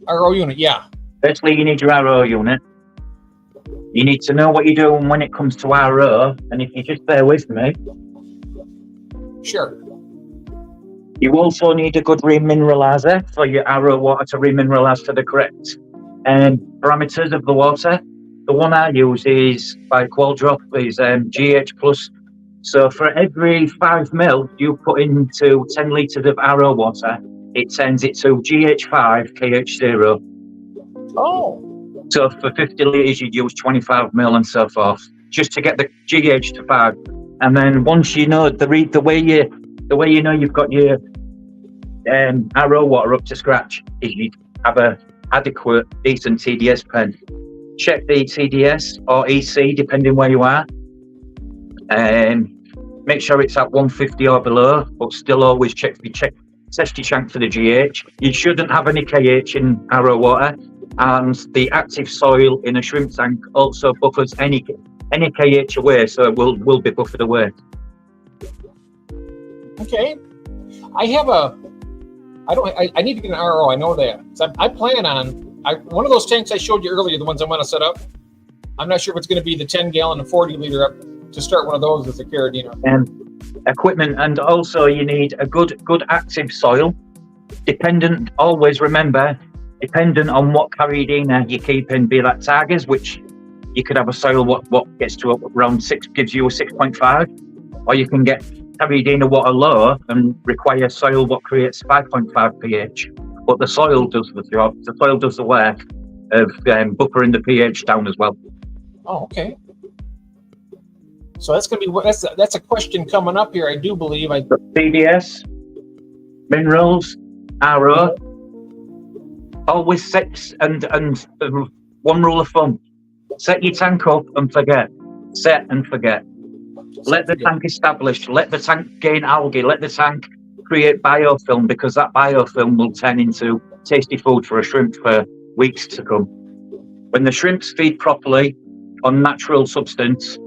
RO unit, yeah. Firstly, you need your RO unit. You need to know what you're doing when it comes to RO, and if you just bear with me. Sure. You also need a good remineralizer for your RO water to remineralize to the correct parameters of the water. The one I use is by Qualdrop, is GH plus So for every 5 mil you put into 10 litres of RO water, it turns it to GH5, KH0. Oh, So for 50 litres, you'd use 25 mil and so forth, just to get the GH to 5. And then once you know the way you know you've got your RO water up to scratch is you have a adequate, decent TDS pen. Check the TDS or EC depending where you are. Make sure it's at 150 or below, but still always test your tank for the GH. You shouldn't have any KH in RO water, and the active soil in a shrimp tank also buffers any KH away, so it will be buffered away. okay. I need to get an RO. I know that. So I plan on one of those tanks I showed you earlier, the ones I want to set up. I'm not sure if it's going to be the 10 gallon and 40 liter up to start one of those as a Carradina. Equipment, and also you need a good active soil. Always remember, dependent on what Carradina you keep in, be that Tigers, which you could have a soil what gets to around 6, gives you a 6.5, or you can get Carradina water low and require soil what creates 5.5 pH. But the soil does the job. The soil does the work of buffering the pH down as well. Oh, okay. So that's going to be that's a question coming up here. I do believe TDS, minerals, RO, always set and one rule of thumb: set your tank up and forget. Set and forget. Let the tank establish. Let the tank gain algae. Let the tank create biofilm, because that biofilm will turn into tasty food for a shrimp for weeks to come. When the shrimps feed properly on natural substance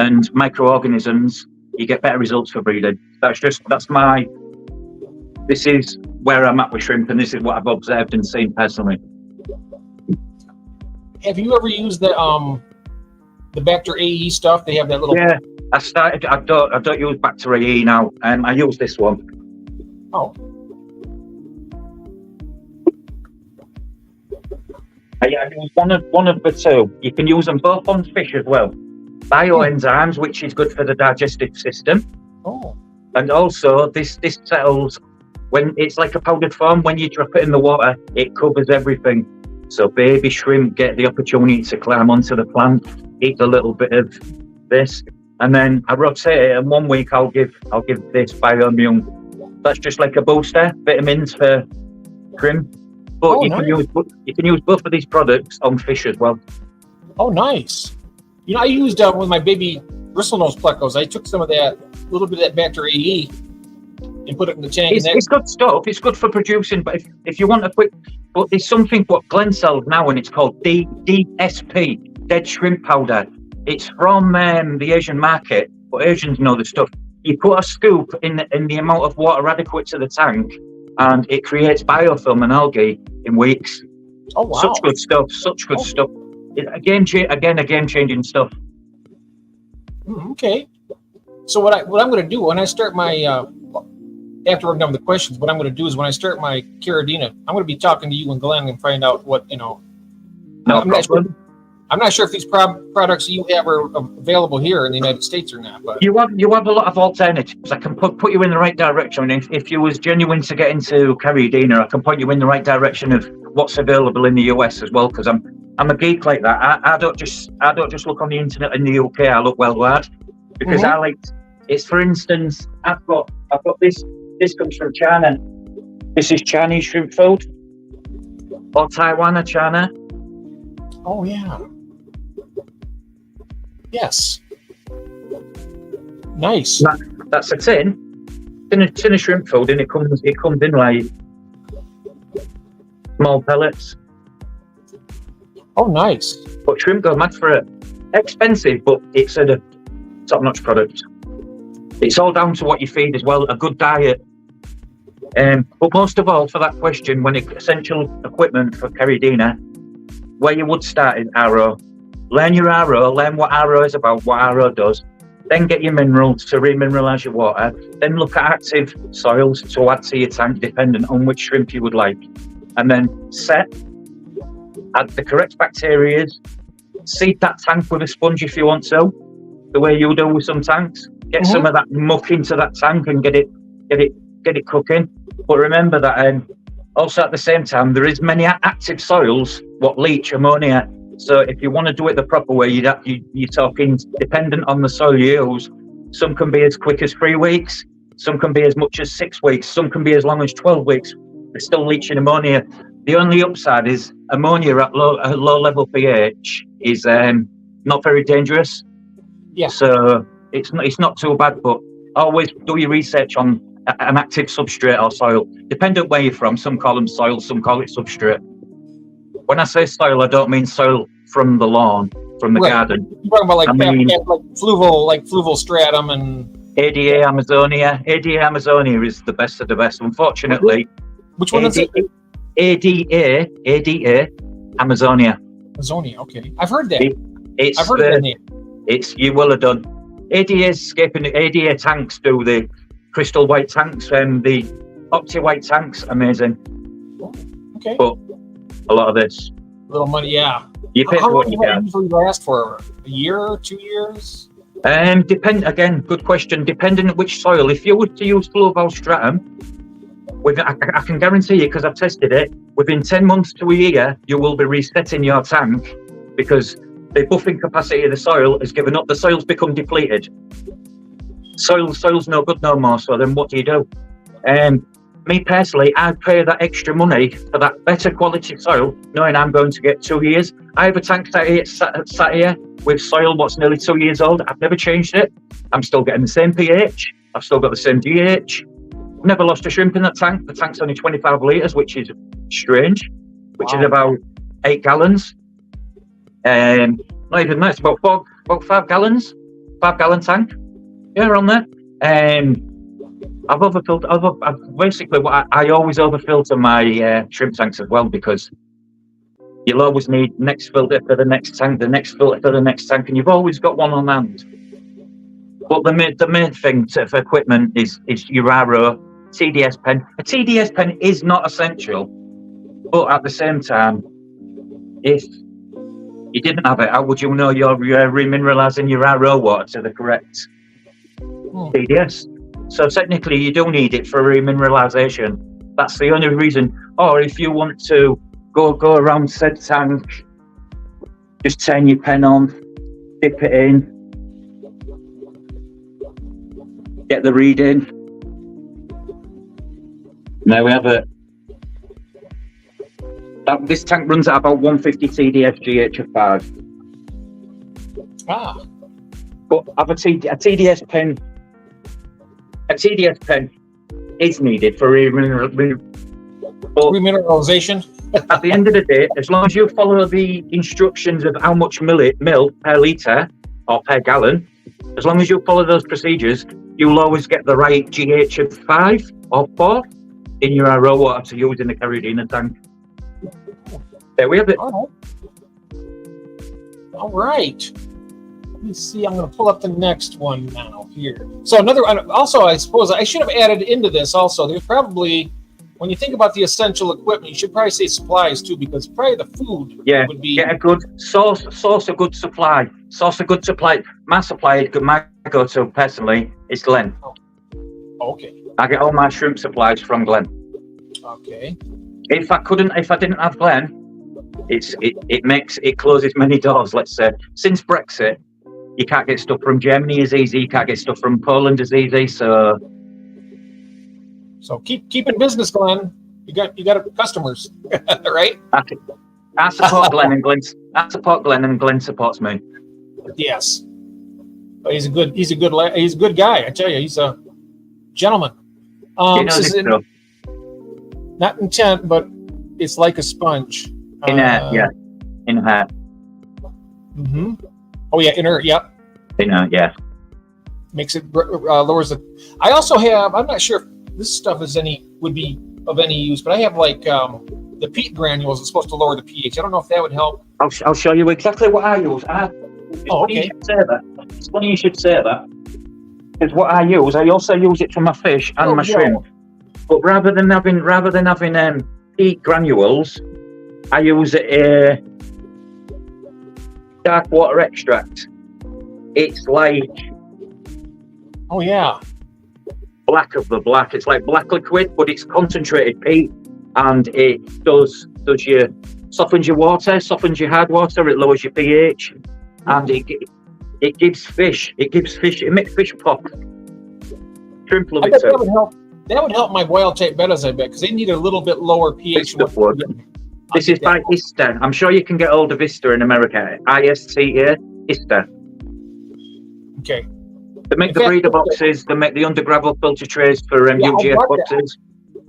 and microorganisms, you get better results for breeding. This is where I'm at with shrimp, and this is what I've observed and seen personally. Have you ever used the Bacter AE stuff? They have that little. Yeah, I don't use Bacter AE now. I use this one. Oh. I use one of the two. You can use them both on fish as well. Bioenzymes, which is good for the digestive system. Oh. And also, this settles when it's like a powdered form. When you drop it in the water, it covers everything. So baby shrimp get the opportunity to climb onto the plant, eat a little bit of this, and then I rotate it. And 1 week I'll give this Bioimmune. That's just like a booster, vitamins for shrimp. But can use both of these products on fish as well. Oh, nice. You know, I used with my baby bristlenose plecos. I took some of that, little bit of that Bacter AE, and put it in the tank. It's good stuff. It's good for producing. But if you want a quick, but there's something what Glenn sells now, and it's called DSP, dead shrimp powder. It's from the Asian market, but Asians know the stuff. You put a scoop in the amount of water adequate to the tank, and it creates biofilm and algae in weeks. Oh wow! Such good stuff. Such good stuff. A game changing stuff. Okay. So what I'm going to do when I start my after we're done with the questions, what I'm going to do is when I start my Carradina, I'm going to be talking to you and Glenn and find out what No problem. I'm not sure if these products you have are available here in the United States or not. But you have a lot of alternatives. I can put you in the right direction. If you was genuine to get into Carradina, I can point you in the right direction of what's available in the US as well. Because I'm a geek like that. I don't just look on the internet in the UK. I look worldwide because I like. It's, for instance, I've got this. This comes from China. This is Chinese shrimp food, or Taiwan or China. Oh yeah. Yes. Nice. That's a tin of shrimp food, and it comes in like small pellets. Oh, nice. But shrimp go mad for it. Expensive, but it's a top-notch product. It's all down to what you feed as well. A good diet. But most of all, for that question, when it's essential equipment for Carradina, where you would start is RO. Learn your RO, learn what RO is about, what RO does. Then get your minerals to remineralise your water. Then look at active soils to add to your tank, dependent on which shrimp you would like. And then add the correct bacteria, seed that tank with a sponge if you want to, the way you do with some tanks. Get some of that muck into that tank and get it cooking. But remember that also at the same time, there is many active soils what leach ammonia. So if you want to do it the proper way, you're talking dependent on the soil you use. Some can be as quick as 3 weeks. Some can be as much as 6 weeks. Some can be as long as 12 weeks. They're still leaching ammonia. The only upside is ammonia at low level pH is not very dangerous. Yeah. So it's not too bad, but always do your research on an active substrate or soil. Dependent where you're from, some call them soil, some call it substrate. When I say soil, I don't mean soil from the lawn, from the garden. You're talking about like fluval stratum and ADA Amazonia. ADA Amazonia is the best of the best. Unfortunately, which one is it? ADA Amazonia. Amazonia. Okay, I've heard that. I've heard that name. You will have done. ADA tanks do the crystal white tanks and the Opti white tanks. Amazing. Okay. But a lot of this. Little money, yeah. You pay for what you get. Usually last for a year, 2 years? Good question. Depending on which soil. If you were to use fluval stratum, I can guarantee you, because I've tested it, within 10 months to a year, you will be resetting your tank because the buffing capacity of the soil has given up. The soil's become depleted. Soil's no good no more. So then what do? Me personally, I'd pay that extra money for that better quality soil, knowing I'm going to get 2 years. I have a tank sat here with soil what's nearly 2 years old. I've never changed it. I'm still getting the same pH. I've still got the same GH. Never lost a shrimp in that tank. The tank's only 25 litres, which is strange, which is about 8 gallons. Not even that, it's about 5 gallons. 5 gallon tank. Yeah, around there. I've overfilled. Basically, I always overfilter my shrimp tanks as well, because you'll always need next filter for the next tank, the next filter for the next tank, and you've always got one on hand. But the main thing for equipment is your RO, TDS pen. A TDS pen is not essential, but at the same time, if you didn't have it, how would you know you're remineralizing your RO water to the correct TDS? So technically, you do need it for remineralization. That's the only reason. Or if you want to go around said tank, just turn your pen on, dip it in, get the reading. There we have it. This tank runs at about 150 TDS GH of 5. But have a TDS pen. A TDS pen is needed for remineralization. At the end of the day, as long as you follow the instructions of how much mil per litre or per gallon, as long as you follow those procedures, you'll always get the right GH of 5 or 4 in your RO water to use in the Caribbean tank. There we have it. All right. Let me see. I'm going to pull up the next one now here. So another one. Also, I suppose I should have added into this also. There's probably, when you think about the essential equipment, you should probably say supplies too, because probably the food would be. Get a good source a good supply. Source a good supply. My supply, my go-to personally, is Glen. Okay. I get all my shrimp supplies from Glen. Okay. If I didn't have Glen, it closes many doors. Let's say since Brexit, you can't get stuff from Germany as easy. You can't get stuff from Poland as easy. So keep in business, Glenn. You got customers, right? I support Glenn and Glenn. I support Glenn and Glenn supports me. Yes, but he's a good guy. I tell you, he's a gentleman. This is not intent, but it's like a sponge. Inert. Mm-hmm. Oh yeah, inert. Yep. Inert. Yeah. Makes it lowers the. I also have. I'm not sure if this stuff would be of any use, but I have like the peat granules. It's supposed to lower the pH. I don't know if that would help. I'll show you exactly what I use. Okay. It's funny you should say that. Because what I also use it for my fish and my shrimp. But rather than having peat granules, I use dark water extract. It's like Oh yeah. black of the black. It's like black liquid, but it's concentrated peat, and it does your softens your water, softens your hard water. It lowers your pH, and it gives fish. It makes fish pop. Shrimp love I it bet too. that would help. That would help my wild type bettas, I bet, because they need a little bit lower pH. This is by ISTA. I'm sure you can get hold of ISTA in America. ISTA, ISTA. Okay. They make the breeder boxes. They make the undergravel filter trays for UGF boxes.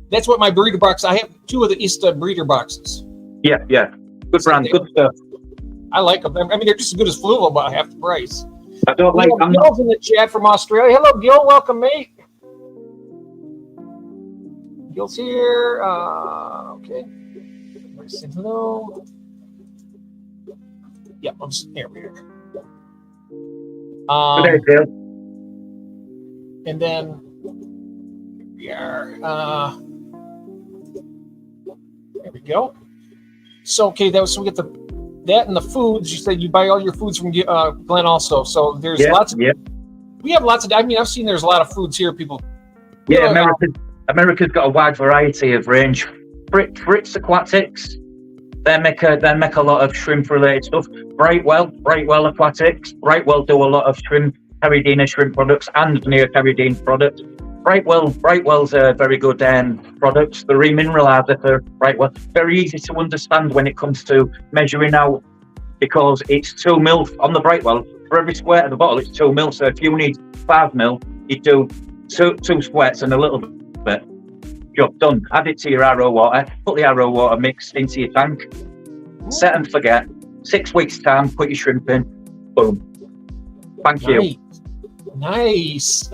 That's what my breeder box. I have 2 of the ISTA breeder boxes. Yeah. Good brand, good stuff. I like them. I mean, they're just as good as Fluval, about half the price. I don't like. Gil's in the chat from Australia. Hello, Gil. Welcome, mate. Gil's here. Okay. Hello. Yeah, I'm just here. We are. And then we are. There we go. So okay, so we get that and the foods. You said you buy all your foods from Glenn also. So there's lots of. Yeah. We have lots of. I mean, I've seen there's a lot of foods here. People. Yeah, America's got a wide variety of range. Fritz Aquatics. They make a lot of shrimp related stuff. Brightwell Aquatics. Brightwell do a lot of shrimp, Caridina shrimp products and near Caridine products. Brightwell's a very good product. The remineralizer for Brightwell, very easy to understand when it comes to measuring out, because it's 2 mil on the Brightwell. For every squirt of the bottle, it's 2 mil. So if you need 5 mil, you do two squirts and a little bit. Job done. Add it to your RO water. Put the RO water mix into your tank. Set and forget. 6 weeks time. Put your shrimp in. Boom. Thank you. Nice.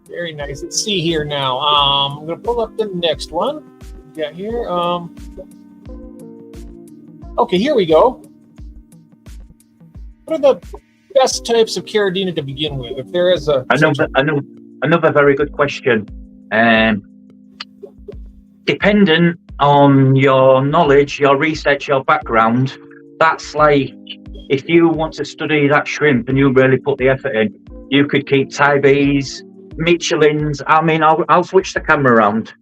Very nice. Let's see here now. I'm going to pull up the next one. We got here. Okay, here we go. What are the best types of Caridina to begin with? If there is a another very good question. Dependent on your knowledge, your research, your background, that's like if you want to study that shrimp and you really put the effort in, you could keep Tibes, Michelins. I mean, I'll switch the camera around.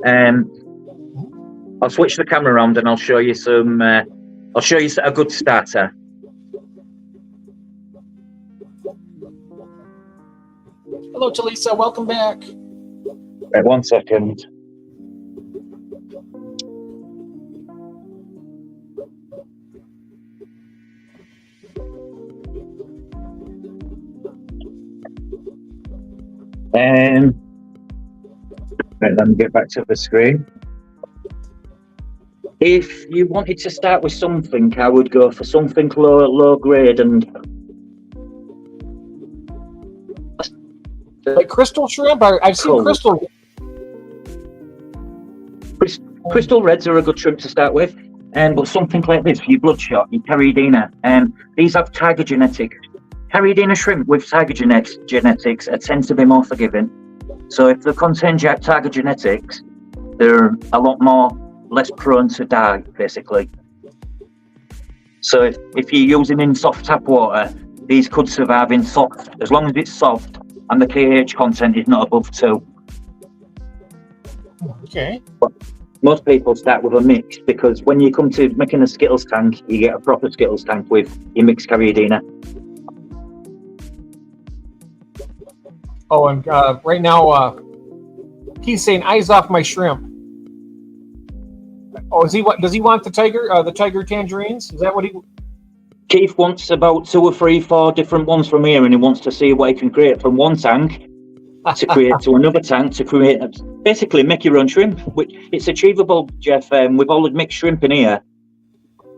I'll switch the camera around and I'll show you some. I'll show you a good starter. Hello, Talisa. Welcome back. Wait 1 second. Let me get back to the screen. If you wanted to start with something, I would go for something low grade and like crystal shrimp. I've seen crystal. Crystal reds are a good shrimp to start with, but something like this, your bloodshot, your Caridina, these have tiger genetics. Caridina shrimp with tiger genetics tend to be more forgiving. So if they contain tiger genetics, they're a lot less prone to die, basically. So if you're using in soft tap water, these could survive in soft, as long as it's soft and the pH content is not above 2. Okay. But most people start with a mix, because when you come to making a Skittles tank, you get a proper Skittles tank with your mixed Caridina. Oh, and right now, he's saying eyes off my shrimp. Oh, does he want the tiger tangerines? Is that what he? Keith wants about 2 or 3, 4 different ones from here, and he wants to see what he can create from one tank to create to another tank to create, basically make your own shrimp, which it's achievable, Jeff. With all the mixed shrimp in here.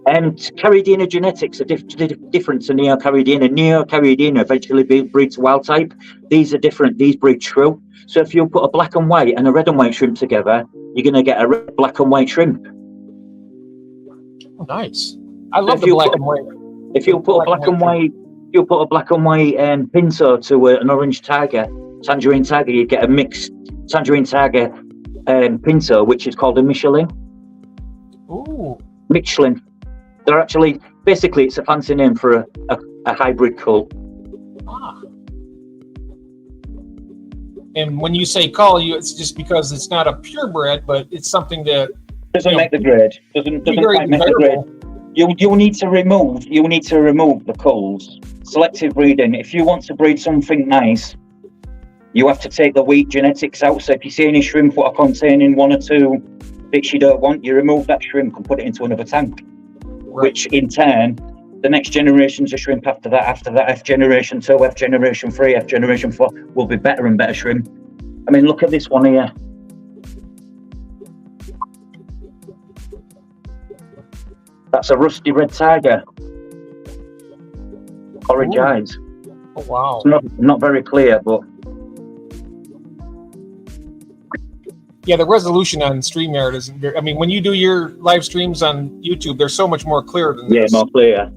Caridina genetics are different to Neo-Caridina. Neo-Caridina eventually breeds wild type. These are different. These breed true. So if you put a black and white and a red and white shrimp together, you're going to get a red, black and white shrimp. Oh, nice. I love the black and white. If you put a black and white, pinto to an orange tangerine tiger, you get a mixed tangerine tiger pinto, which is called a Michelin. Ooh. Michelin. They're actually, basically, it's a fancy name for a hybrid cull. Ah. And when you say cull, it's just because it's not a purebred, but it's something that Doesn't make the grade. Doesn't quite make the grade. You need to remove the culls. Selective breeding. If you want to breed something nice, you have to take the weak genetics out. So if you see any shrimp that are containing one or two bits you don't want, you remove that shrimp and put it into another tank. Right. Which in turn, the next generations of shrimp after that, F generation 2, F generation 3, F generation 4 will be better and better shrimp. I mean, look at this one here. That's a rusty red tiger. Orange eyes. Oh, wow. It's not very clear, but... Yeah, the resolution on StreamYard isn't very... I mean, when you do your live streams on YouTube, they're so much more clear than this. Yeah, more clear.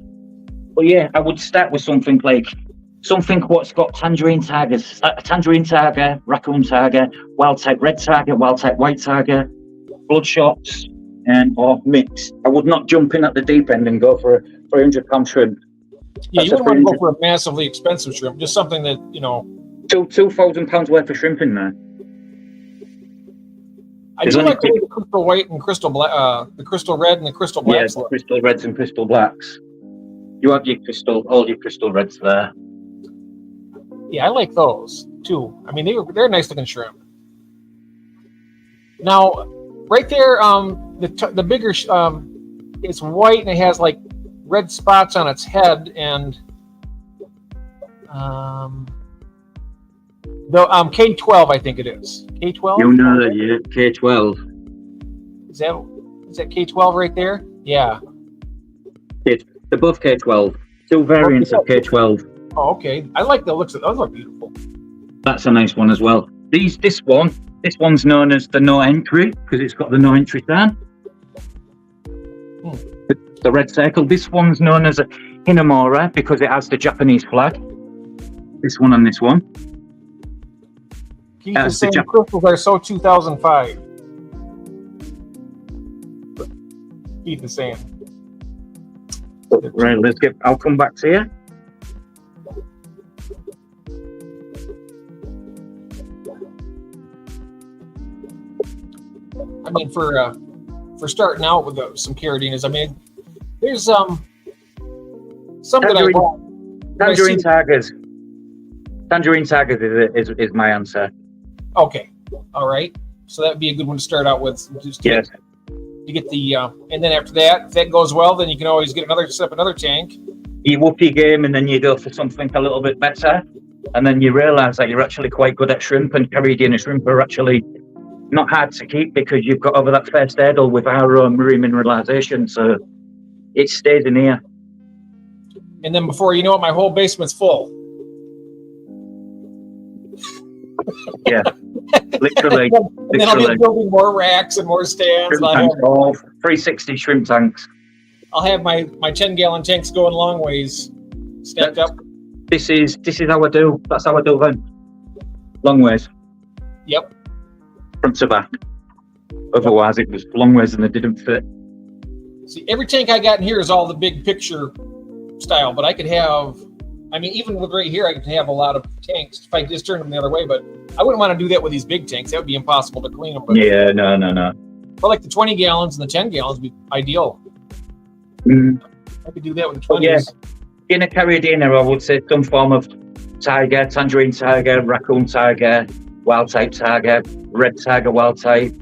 Well, yeah, I would start with something what's got tangerine tigers, tangerine tiger, raccoon tiger, wild type red tiger, wild type white tiger, bloodshots, or mixed. I would not jump in at the deep end and go for a £300 shrimp. Yeah, you wouldn't want to go for a massively expensive shrimp, just something that, £2,000 worth of shrimp in there. I do like the crystal white and crystal black, the crystal red and the crystal blacks. Yeah, crystal reds and crystal blacks. You have all your crystal reds there. Yeah, I like those too. I mean, they're nice looking shrimp. Now, right there, the bigger, it's white and it has like red spots on its head, and K12, I think it is. K12. You know that, yeah, K12. Is that K12 right there? Yeah. It's above K12. Two variants of K12. Oh, okay. I like the looks of those. Look beautiful. That's a nice one as well. This one's known as the no entry because it's got the no entry sign. The red circle. This one's known as a Hinamora because it has the Japanese flag. This one and this one. Keith is saying crystals are so 2005. Keith is saying. Right, I'll come back to you. I mean, for starting out with some caradinas, I mean, there's some that I want. Tangerine tigers. Tangerine tigers is my answer. Okay, all right. So that'd be a good one to start out with. Just to get the and then after that, if that goes well, then you can always set up another tank. You whoop your game, and then you go for something a little bit better, and then you realise that you're actually quite good at shrimp, and Caribbean shrimp are actually not hard to keep because you've got over that first hurdle with our marine mineralisation, so it stays in here. And then before you know it, my whole basement's full. Yeah, literally. And then I'll be building more racks and more stands. 360 shrimp tanks. I'll have my 10-gallon tanks going long ways stacked up. This is how I do. That's how I do them. Long ways. Yep. Front to back. Otherwise, it was long ways and they didn't fit. See, every tank I got in here is all the big picture style, but I could have, I mean, even with right here, I could have a lot of tanks if I just turn them the other way, but I wouldn't want to do that with these big tanks. That would be impossible to clean them. But yeah, no. But like the 20 gallons and the 10 gallons would be ideal. I could do that with the 20s. Yeah. In a carrier, I would say some form of tiger, tangerine tiger, raccoon tiger, wild type tiger, red tiger, wild type,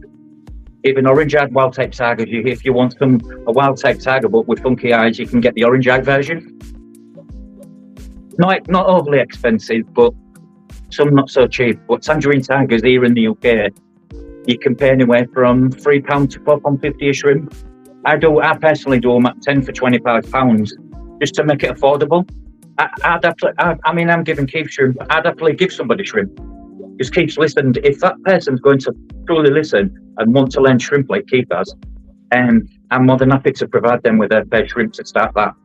even orange-eyed wild type tigers. If you want a wild type tiger but with funky eyes, you can get the orange-eyed version. Not overly expensive, but some not so cheap. But tangerine tigers here in the UK, you can pay anywhere from £3 to £4.50 a shrimp. I personally do them at 10 for £25 just to make it affordable. I'm giving Keith shrimp. I'd happily give somebody shrimp. Because Keith's listened. If that person's going to truly listen and want to learn shrimp like Keith has, I'm more than happy to provide them with their best shrimp to start that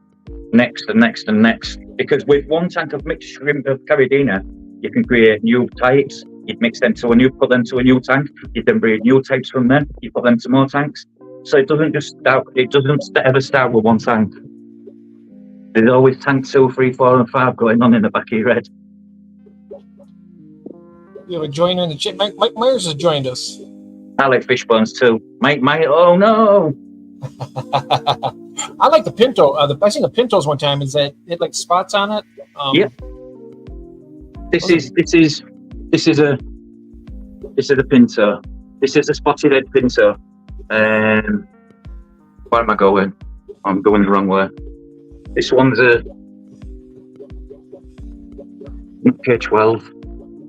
next and next and next. Because with one tank of mixed shrimp of Caridina, you can create new types. You'd mix them put them to a new tank. You then breed new types from them. You put them to more tanks. So it doesn't ever start with one tank. There's always tank 2, 3, 4, and 5 going on in the back of your head. We have a joiner in the chat. Mike Myers has joined us. I like fish bones too. Mike, oh no! I like the pinto. I seen the pintos one time. Is that it like spots on it? Yep. This is a pinto. This is a spotted head pinto. Where am I going? I'm going the wrong way. This one's a K12,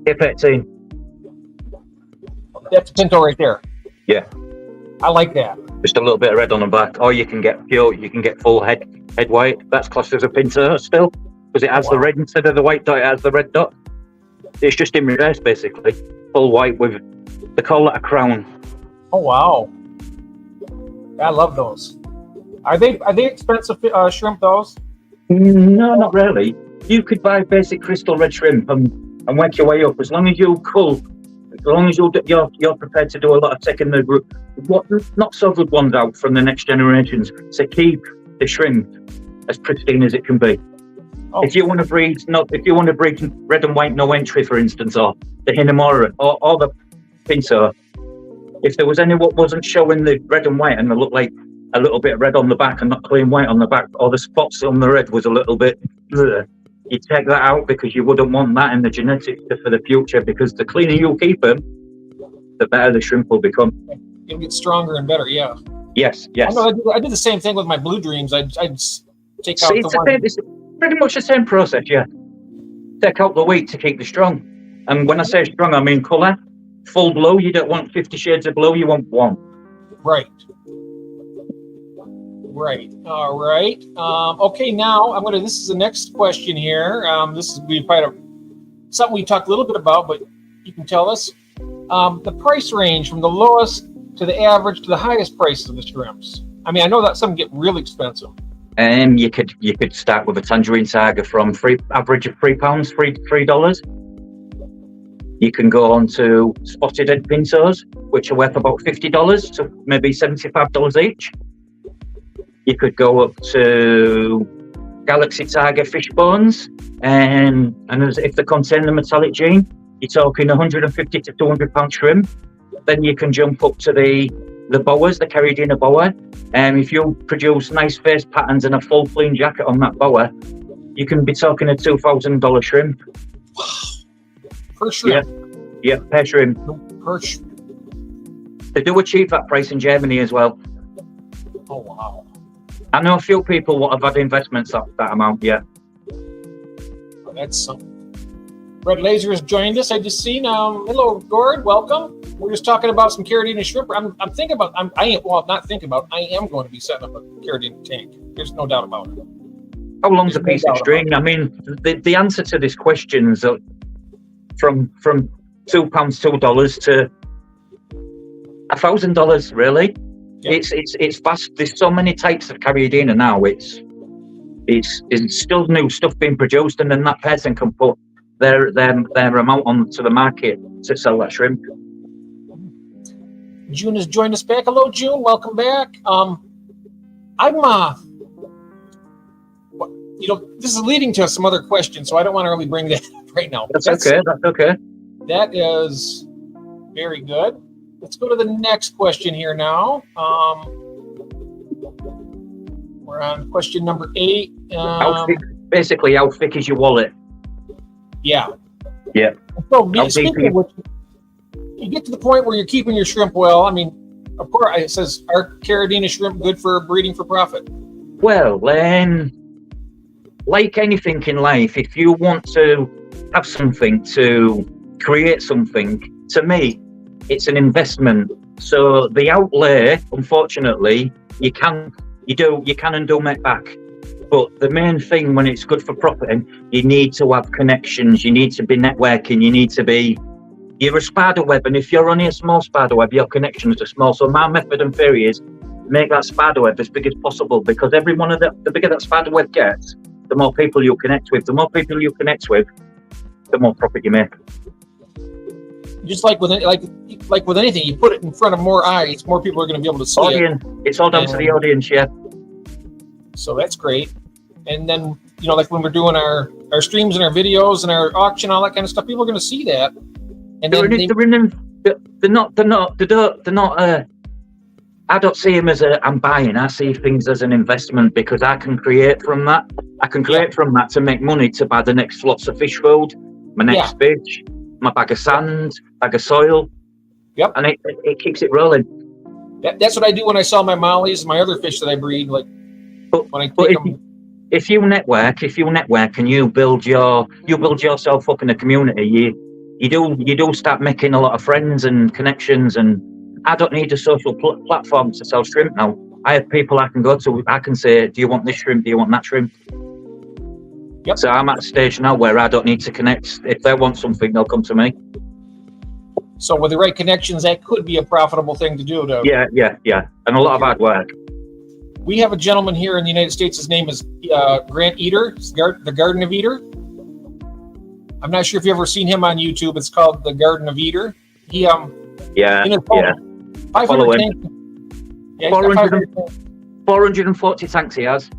K13. That's a pinto right there. Yeah. I like that. Just a little bit of red on the back, or you can get pure. You can get full head white. That's classed as a pinto still, because it has the red instead of the white dot. It has the red dot. It's just in reverse, basically. Full white with, they call that a crown. Oh wow! I love those. Are they expensive shrimp? Those? No, not really. You could buy basic crystal red shrimp and work your way up, as long as you cull. As long as you're prepared to do a lot of taking the what not so good ones out from the next generations to keep the shrimp as pristine as it can be. Oh. If you want to breed red and white no entry, for instance, or the Hinamora or the pinto, if there was any what wasn't showing the red and white and they looked like a little bit of red on the back and not clean white on the back, or the spots on the red was a little bit, you take that out because you wouldn't want that in the genetics for the future, because the cleaner you keep them, the better the shrimp will become. It'll get stronger and better, yeah. Yes. I know, I did the same thing with my blue dreams. I'd take out the one. It's pretty much the same process, yeah. Take out the white to keep the strong. And when I say strong, I mean colour. Full blue, you don't want 50 shades of blue, you want one. Right. All right. Okay, now this is the next question here. This is something we talked a little bit about, but you can tell us. The price range from the lowest to the average to the highest prices of the shrimps. I mean, I know that some get really expensive. You could start with a tangerine tiger from average of £3, $3. You can go on to spotted head pintos, which are worth about $50 to maybe $75 each. You could go up to Galaxy Tiger fish bones, and if they contain the metallic gene, you're talking 150 to 200 pound shrimp. Then you can jump up to the boas, the Caribbean boa. If you produce nice face patterns and a full clean jacket on that boa, you can be talking a $2,000 shrimp. Wow. Per shrimp? Yeah, per shrimp. They do achieve that price in Germany as well. Oh, wow. I know a few people what have had investments at that amount, yeah. Oh, that's something. Red Laser has joined us. I just seen. Hello, Gord. Welcome. We're just talking about some Caribbean shrimp. I am going to be setting up a Caribbean tank. There's no doubt about it. How long's a piece of string? I mean, the answer to this question is from £2 to $1,000, really. Yep. It's vast. There's so many types of Caribbean now. It's still new stuff being produced, and then that person can put their amount onto the market to sell that shrimp. June has joined us back. Hello, June. Welcome back. This is leading to some other questions, so I don't want to really bring that up right now. That's okay. That is very good. Let's go to the next question here now. We're on question number 8. How thick is your wallet? Yeah. Yeah. So, speaking of which, you get to the point where you're keeping your shrimp well. I mean, of course, it says, are Caribbean shrimp good for breeding for profit? Well, like anything in life, if you want to have something, to create something, to me, it's an investment. So the outlay, unfortunately, you can and do make back. But the main thing when it's good for profiting, you need to have connections, you need to be networking, you're a spider web, and if you're only a small spider web, your connections are small. So my method and theory is make that spider web as big as possible, because every one of the bigger that spider web gets, the more people you'll connect with. The more people you connect with, the more profit you make. Just like with anything, you put it in front of more eyes, more people are going to be able to see it. It's all down to the audience, yeah. So that's great. And then, like when we're doing our streams and our videos and our auction, all that kind of stuff, people are going to see that. And then they're not. I don't see them as I'm buying. I see things as an investment because I can create from that. I can create from that to make money to buy the next lots of fish food, my next fish, my bag of sand, bag of soil. Yep. And it keeps it rolling. That's what I do when I sell my mollies, my other fish that I breed. Like, when I take them. If you network and you build yourself up in a community, you do start making a lot of friends and connections. And I don't need a social platform to sell shrimp now. I have people I can go to. I can say, do you want this shrimp? Do you want that shrimp? Yep. So I'm at a stage now where I don't need to connect. If they want something, they'll come to me. So with the right connections, that could be a profitable thing to do. Yeah. And a lot of hard work. We have a gentleman here in the United States. His name is Grant Eater, the Garden of Eater. I'm not sure if you've ever seen him on YouTube. It's called the Garden of Eater. He Yeah. 500 tanks. 440 tanks he has.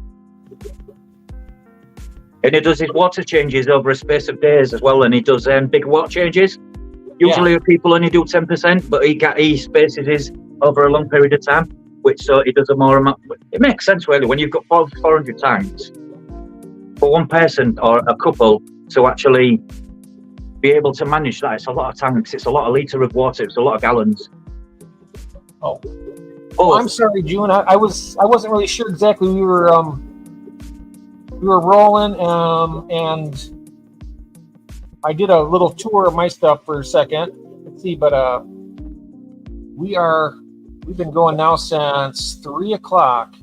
And he does his water changes over a space of days as well, and he does big water changes. Usually people only do 10%, but he spaces his over a long period of time, so he does a more amount. It makes sense really when you've got 400 tanks for one person or a couple to actually be able to manage that. It's a lot of tanks, it's a lot of litre of water, it's a lot of gallons. Oh, I'm sorry, June. I wasn't really sure exactly. We were rolling, and I did a little tour of my stuff for a second. Let's see, but we've been going now since 3:00,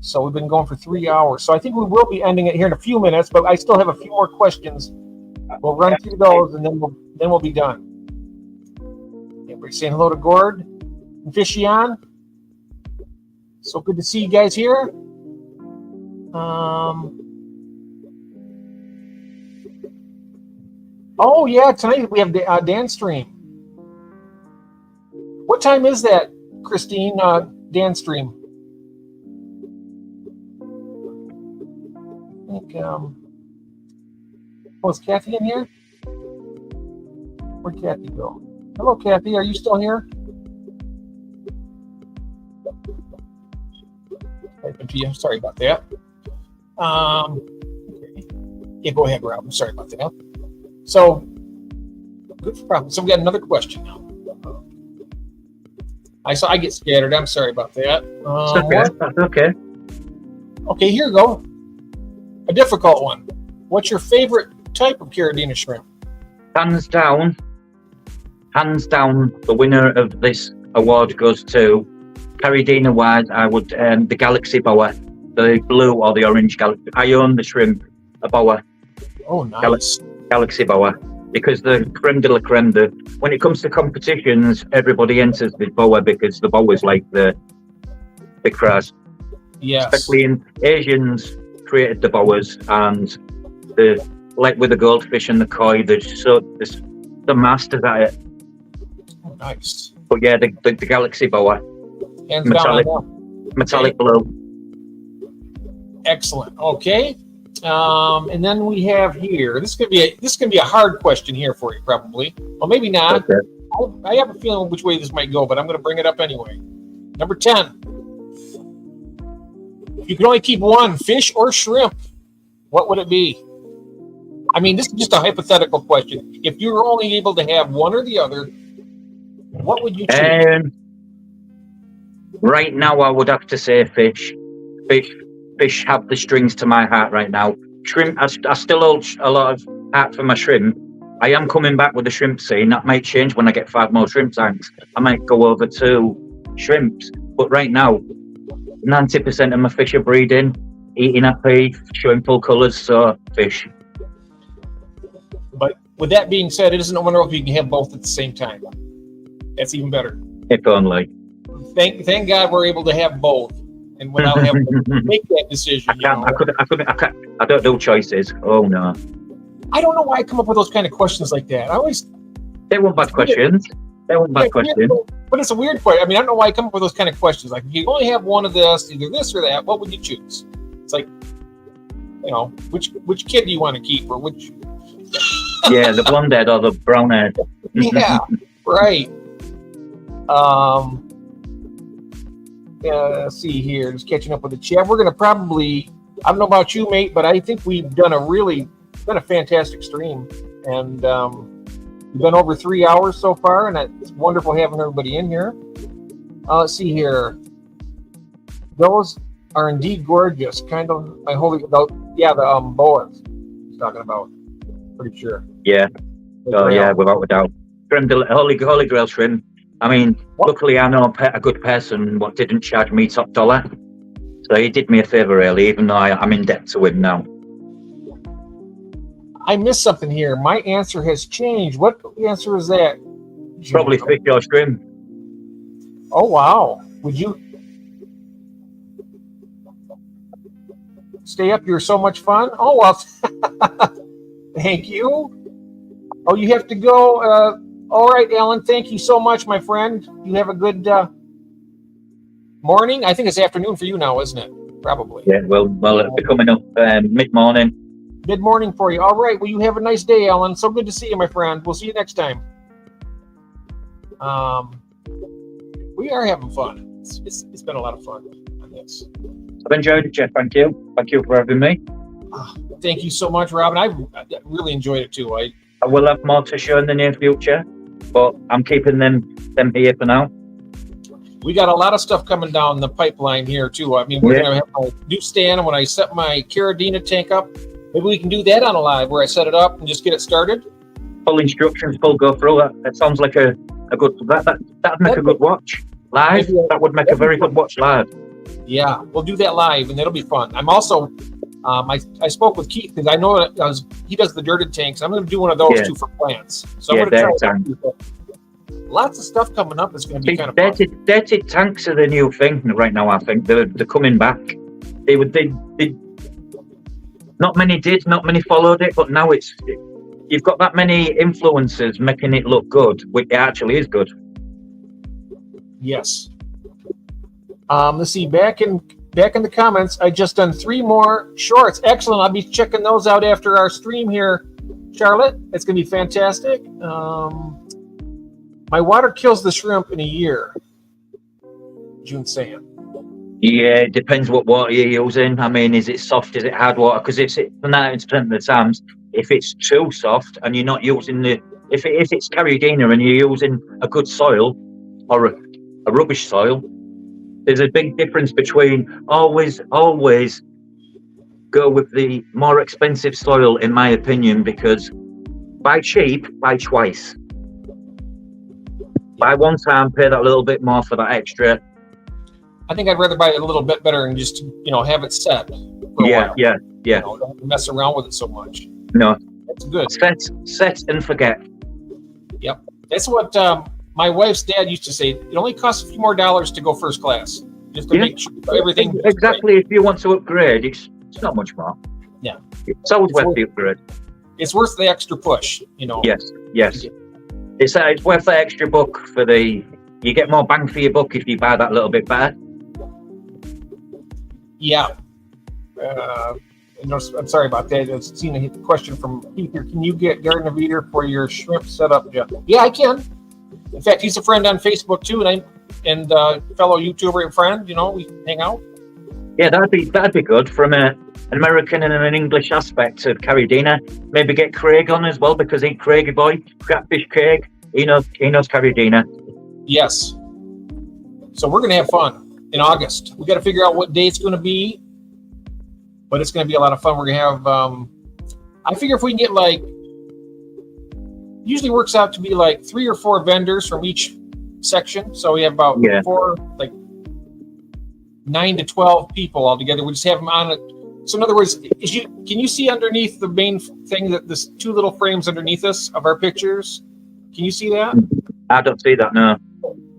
so we've been going for 3 hours. So I think we will be ending it here in a few minutes, but I still have a few more questions. We'll run through those, and then we'll be done. Everybody saying hello to Gord and Fishy on. So good to see you guys here. Oh yeah, tonight we have dance stream. What time is that, Christine? Dance stream. I think. Is Kathy in here? Where'd Kathy go? Hello, Kathy. Are you still here? Typing to you. Sorry about that. Okay. Yeah, go ahead, Rob. I'm sorry about that. So, good problem. So we got another question now. I get scattered. I'm sorry about that. That's okay. Okay, here you go. A difficult one. What's your favorite type of Carolina shrimp? Hands down, the winner of this award goes to Carolina wise. I would the Galaxy Boa, the blue or the orange Galaxy. I own the shrimp, a Boa. Oh, nice. Galaxy Boa, because the creme de la creme. When it comes to competitions, everybody enters the Boa because the Boa is like the big prize. Yes. Especially in Asians created the Boas, and like with the goldfish and the koi, the masters at it. Oh, nice. But yeah, the Galaxy Boa, Hands metallic blue. Excellent. Okay. And then we have here. This could be a hard question here for you, probably. Well, maybe not. Okay. I have a feeling which way this might go, but I'm going to bring it up anyway. Number 10. If you could only keep one, fish or shrimp, what would it be? I mean, this is just a hypothetical question. If you were only able to have one or the other, what would you choose? Right now, I would have to say fish. Fish have the strings to my heart right now. Shrimp, I still hold a lot of heart for my shrimp. I am coming back with the shrimp scene. That might change when I get 5 more shrimp tanks. I might go over to shrimps. But right now, 90% of my fish are breeding, eating happy, showing full colours, so fish. But with that being said, it isn't a wonder if you can have both at the same time. That's even better. If only. Thank God we're able to have both, and without having to make that decision. I don't do choices. Oh no. I don't know why I come up with those kind of questions like that. They weren't bad questions. But it's a weird question. I mean, I don't know why I come up with those kind of questions. Like, if you only have one of this, either this or that, what would you choose? It's like, you know, which kid do you want to keep, or which? Yeah, the blonde head or the brown head. Yeah, right. Let's see here. Just catching up with the chat. We're gonna probably. I don't know about you, mate, but I think we've done a fantastic stream, and we've been over 3 hours so far, and it's wonderful having everybody in here. Let's see here. Those are indeed gorgeous. Kind of my holy. The boas he's talking about. Pretty sure. Yeah. Oh yeah, without a doubt. Shrimp, holy grail shrimp. I mean, luckily I know a good person what didn't charge me top dollar. So he did me a favor really, even though I'm in debt to him now. I missed something here. My answer has changed. What answer is that? Probably fish or shrimp. Oh wow. Would you stay up? You're so much fun. Oh well. Thank you. Oh, you have to go. All right, Alan. Thank you so much, my friend. You have a good morning. I think it's afternoon for you now, isn't it? Probably. Yeah. Well, it'll be coming up mid-morning. Mid-morning for you. All right. Well, you have a nice day, Alan. So good to see you, my friend. We'll see you next time. We are having fun. It's been a lot of fun on this. I've enjoyed it, Jeff. Thank you. Thank you for having me. Thank you so much, Robin. I really enjoyed it too. I will have more to show in the near future, but I'm keeping them here for now. We got a lot of stuff coming down the pipeline here too. I mean, we're gonna have a new stand, and when I set my Carradina tank up, maybe we can do that on a live where I set it up and just get it started. Full instructions, full go through. That sounds like a good. That'd make a good watch live. That would make a very good watch live. Yeah, we'll do that live, and it'll be fun. I'm also. I spoke with Keith because I know he does the dirted tanks. I'm going to do one of those too for plants. So I'm going to try. Lots of stuff coming up. It's going to be kind of fun. Dirted tanks are the new thing right now. I think they're coming back. They not many did, not many followed it, but now you've got that many influencers making it look good, which it actually is good. Yes. Let's see. Back in the comments, I just done 3 more shorts. Excellent. I'll be checking those out after our stream here, Charlotte. It's going to be fantastic. My water kills the shrimp in a year. June saying. Yeah, it depends what water you're using. I mean, is it soft? Is it hard water? Because if it's 90% of the times, if it's too soft and you're not using if it's Carradina and you're using a good soil or a rubbish soil, there's a big difference between always go with the more expensive soil, in my opinion, because buy cheap, buy twice. Buy one time, pay that little bit more for that extra. I think I'd rather buy it a little bit better and just, have it set for a while. Yeah. Don't mess around with it so much. No. That's good. Set and forget. Yep. That's what my wife's dad used to say. It only costs a few more dollars to go first class. Just to make sure everything. Exactly. If you want to upgrade, it's not much more. Yeah. It's always worth the upgrade. It's worth the extra push, Yes. It's worth the extra buck you get more bang for your buck if you buy that little bit better. Yeah. I'm sorry about that. I've seen a question from Keith here. Can you get Garden of Eden for your shrimp setup, Jeff? Yeah, I can. In fact, he's a friend on Facebook too, and fellow YouTuber and friend. We hang out. Yeah, that'd be good from an American and an English aspect of Carradina. Maybe get Craig on as well because he's Craigie boy, Catfish Craig. He knows Carradina. Yes. So we're gonna have fun in August. We got to figure out what day it's going to be, but it's going to be a lot of fun. We're gonna have. I figure if we can get usually works out to be 3 or 4 vendors from each section. So we have about 9 to 12 people all together. We just have them on it. So in other words, can you see underneath the main thing that there's 2 little frames underneath us of our pictures? Can you see that? I don't see that, no.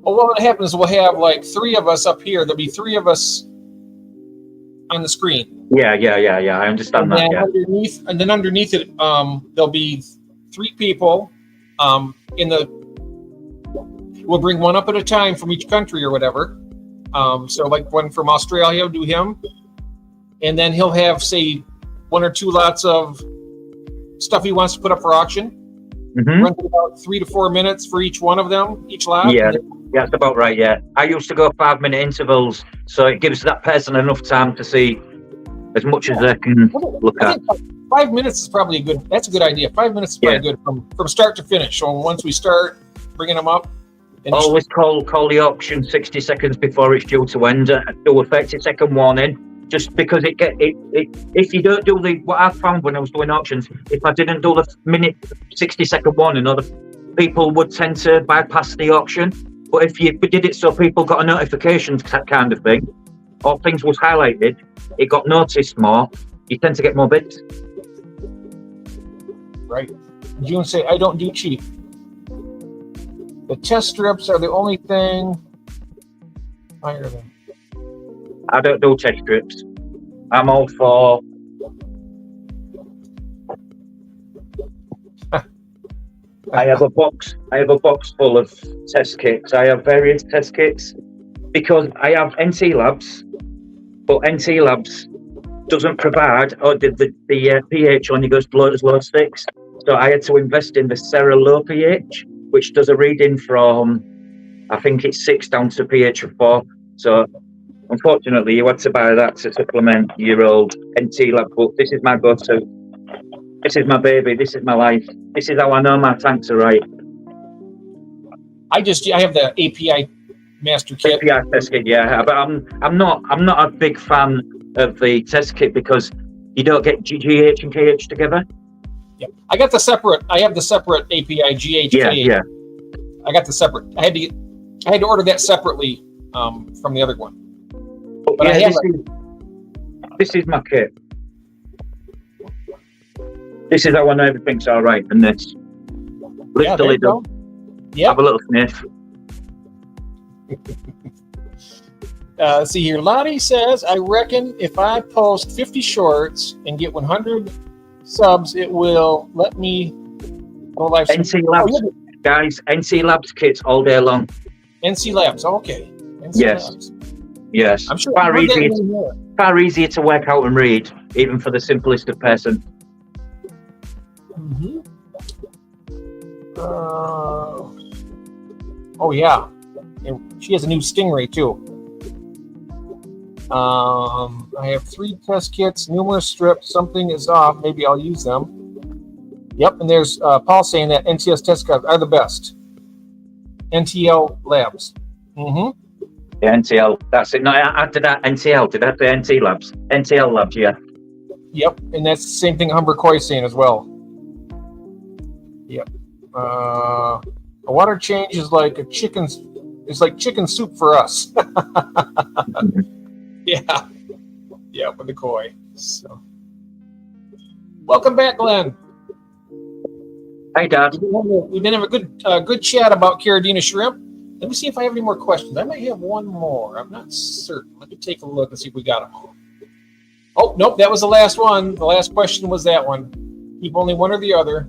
Well, what happens is we'll have 3 of us up here. There'll be 3 of us on the screen. Yeah. I understand that. And then underneath it, there'll be 3 people. We'll bring one up at a time from each country or whatever. So one from Australia, do him, and then he'll have say 1 or 2 lots of stuff he wants to put up for auction. Mm-hmm. Runs about 3 to 4 minutes for each one of them, each lot. Yeah, that's about right. Yeah, I used to go 5-minute intervals, so it gives that person enough time to see as much as they can look at. 5 minutes is probably a good. That's a good idea. 5 minutes is probably good from start to finish. So once we start bringing them up, always call the auction 60 seconds before it's due to end. Do a 30-second warning, just because it if you don't do what I found when I was doing auctions, if I didn't do the 60-second warning, other people would tend to bypass the auction. But if you did it so people got a notification kind of thing, or things was highlighted, it got noticed more, you tend to get more bids. Right. June say, I don't do cheap. The test strips are the only thing higher than. I don't do test strips. I'm all for. I have a box full of test kits. I have various test kits because I have NT Labs, but NT Labs doesn't provide, or the pH only goes below as low as 6. So I had to invest in the Serra Low pH, which does a reading from, I think it's 6 down to pH of 4. So unfortunately, you had to buy that to supplement your old NT Lab. But this is my go-to. This is my baby. This is my life. This is how I know my tanks are right. I have the API master kit. API test kit, yeah. But I'm not a big fan of the test kit because you don't get GH and KH together. Yeah, I have the separate API GH. Yeah. I got the separate. I had to order that separately from the other one. But yeah, this is my kit. This is how I know everything's all right. And this literally done. Yeah. Have a little sniff. See here, Lottie says, I reckon if I post 50 shorts and get 100 subs, it will let me go live. NC Labs, guys, NC Labs kits all day long. NC Labs, okay. NC Labs. Yes. I'm sure far easier to work out and read, even for the simplest of person. Mm-hmm. Oh yeah, and she has a new Stingray too. I have 3 test kits, numerous strips. Something is off. Maybe I'll use them. Yep, and there's Paul saying that NTS test cards are the best. NTL Labs. Mm-hmm. Yeah, NTL. That's it. No, I added that NTL. Did I say NT Labs? NTL Labs, yeah. Yep, and that's the same thing Humber Coy's saying as well. Yep. A water change is like chicken soup for us. Yeah. Yeah, with the koi. So welcome back, Glenn. Hey, Dad. We've been having a good chat about Caridina shrimp. Let me see if I have any more questions. I might have one more. I'm not certain. Let me take a look and see if we got them all. Oh, nope, that was the last one. The last question was that one. Keep only one or the other.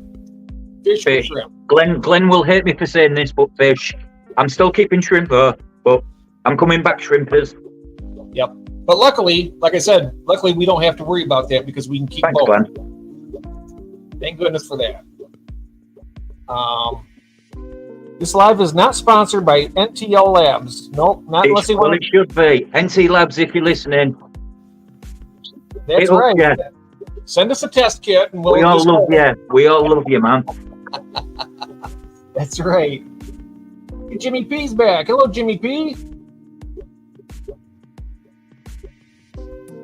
Fish or shrimp? Glenn will hate me for saying this, but fish. I'm still keeping shrimp, but I'm coming back shrimpers. Yep. But luckily, like I said, we don't have to worry about that because we can keep both. Glenn. Thank goodness for that. This live is not sponsored by NTL Labs. Nope, not unless they want. It should be. NT Labs, if you're listening. That's right. Yeah. Send us a test kit, and we all love you. We all love you, man. That's right. Jimmy P's back. Hello, Jimmy P.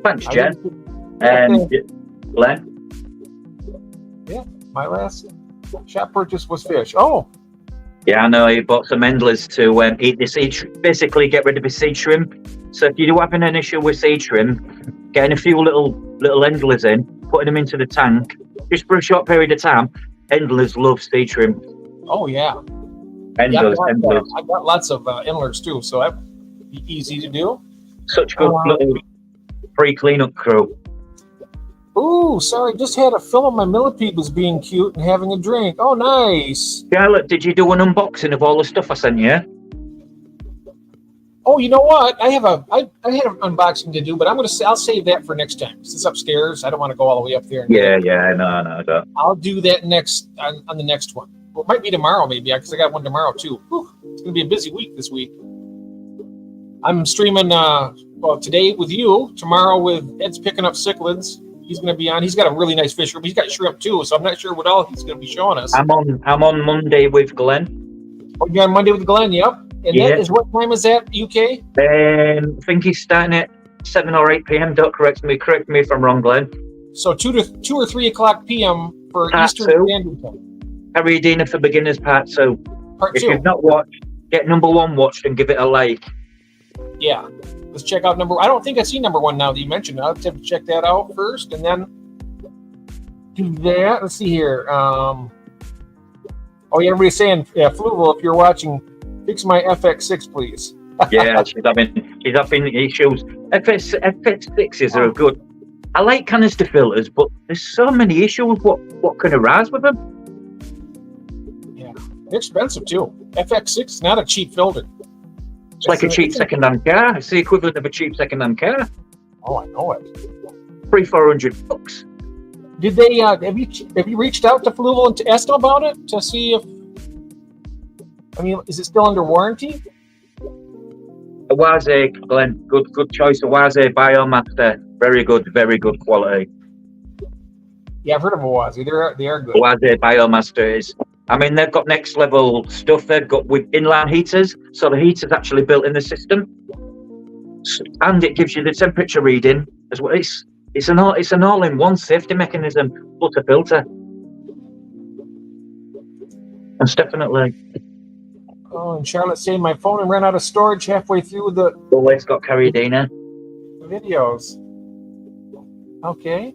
Thanks, Jen. And Glenn. Yeah, my last shop purchase was fish. Oh. Yeah, I know. He bought some endless to eat the seed. Basically, get rid of his seed shrimp. So if you're having an issue with seed shrimp, getting a few little endlers in, putting them into the tank, just for a short period of time. Endlers love seed shrimp. Oh yeah. Endlers. I've got lots of endlers too, so that'd be easy to do. Such good little free cleanup crew. Ooh, sorry, just had a film of my millipede was being cute and having a drink. Oh, nice. Charlotte, did you do an unboxing of all the stuff I sent you? Oh, you know what? I had an unboxing to do, but I'll save that for next time. It's upstairs. I don't want to go all the way up there. Yeah, no, don't. I'll do that next on the next one. Well, it might be tomorrow, maybe, because I got one tomorrow too. Whew, it's going to be a busy week this week. I'm streaming today with you, tomorrow with Ed's picking up cichlids. He's going to be on. He's got a really nice fish room. He's got shrimp too, so I'm not sure what all he's going to be showing us. I'm on Monday with Glenn. Oh, you're on Monday with Glenn, yep. And that is, what time is that, UK? I think he's starting at 7 or 8 p.m. Don't correct me if I'm wrong, Glenn. So 2 or 3 o'clock p.m. for Part Eastern 2. Standard Time. Carriedina for Beginners Part 2. If you've not watched, get number 1 watched and give it a like. Yeah. Let's check out I don't think I see number 1 now that you mentioned it. I'll have to check that out first and then do that. Let's see here. Oh, yeah, everybody's saying, Fluval, if you're watching, fix my FX6, please. Yeah, she's having issues. FX6s are good. I like canister filters, but there's so many issues. What can arise with them? Yeah, they're expensive too. FX6 is not a cheap filter. It's like a cheap second-hand car. It's the equivalent of a cheap second-hand car. Oh, I know it. $300-400. Did they? Have you reached out to Fluval and to ask them about it to see if? I mean, is it still under warranty? Awaze, Glenn, good choice. Awaze Biomaster, very good quality. Yeah, I've heard of Awaze. They are good. Awaze Biomaster is. I mean, they've got next level stuff. They've got with inline heaters, so the heater's actually built in the system, and it gives you the temperature reading as well. It's an all-in-one safety mechanism plus a filter. That's definitely. Oh, and Charlotte's saying my phone ran out of storage halfway through the Always got Carriedina videos. Okay.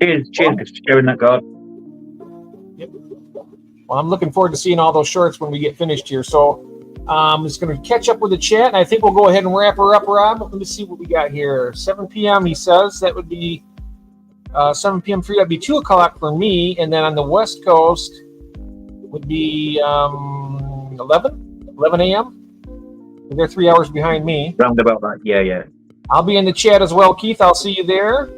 Cheers for sharing that, God. Yep. Well, I'm looking forward to seeing all those shorts when we get finished here. So I'm just going to catch up with the chat, and I think we'll go ahead and wrap her up, Rob. Let me see what we got here. 7 p.m., he says. That would be 7 p.m. for you. That'd be 2 o'clock for me. And then on the West Coast would be 11 a.m. They're 3 hours behind me. Round about that, yeah. I'll be in the chat as well, Keith. I'll see you there.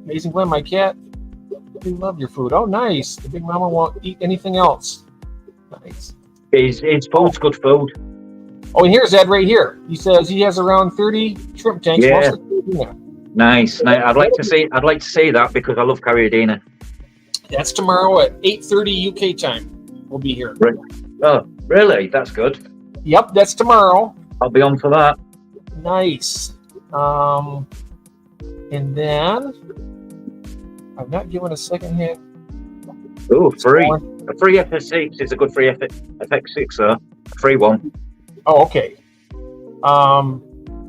Amazing Glenn, my cat. We love your food. Oh, nice. The big mama won't eat anything else. Nice. His food's good food. Oh, and here's Ed right here. He says he has around 30 shrimp tanks. Yeah. Mostly. Nice. I'd like to see that because I love Carriedina. That's tomorrow at 8:30 UK time. We'll be here. Right. Oh, really? That's good. Yep, that's tomorrow. I'll be on for that. Nice. And then I'm not giving a second hint. Oh, free. A free FX6 is a good free FX6, sir. A free one. Oh, okay.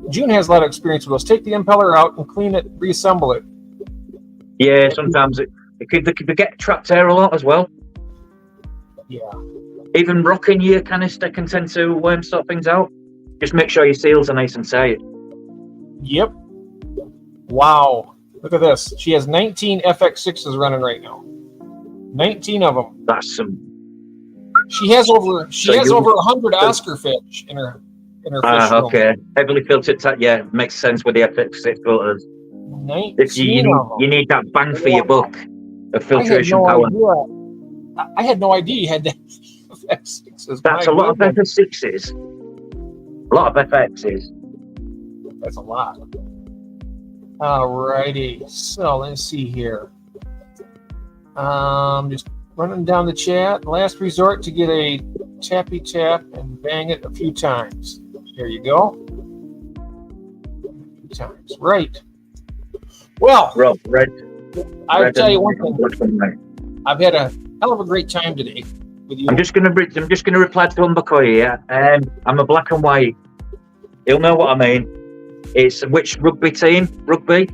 June has a lot of experience with those. Take the impeller out and clean it, reassemble it. Yeah, sometimes it could get trapped air a lot as well. Yeah. Even rocking your canister can tend to sort things out. Just make sure your seals are nice and tight. Yep. Wow. Look at this. She has 19 FX6s running right now. 19 of them. That's some. She has over 100 Oscar fish in her fish room. Okay. Heavily filtered. Yeah, makes sense with the FX6 filters. 19 if you need that bang for your buck of filtration power. I had no idea you had that. FX6s. That's a lot of FX6s. A lot of FXs. That's a lot. Alrighty. So let's see here. Just running down the chat. Last resort to get a tappy tap and bang it a few times. There you go. A few times. Right. Well, right. I'll tell you one thing. I've had a hell of a great time today with you. I'm just gonna reply to Humbercoy here. I'm a black and white. He'll know what I mean. It's which rugby team? Rugby.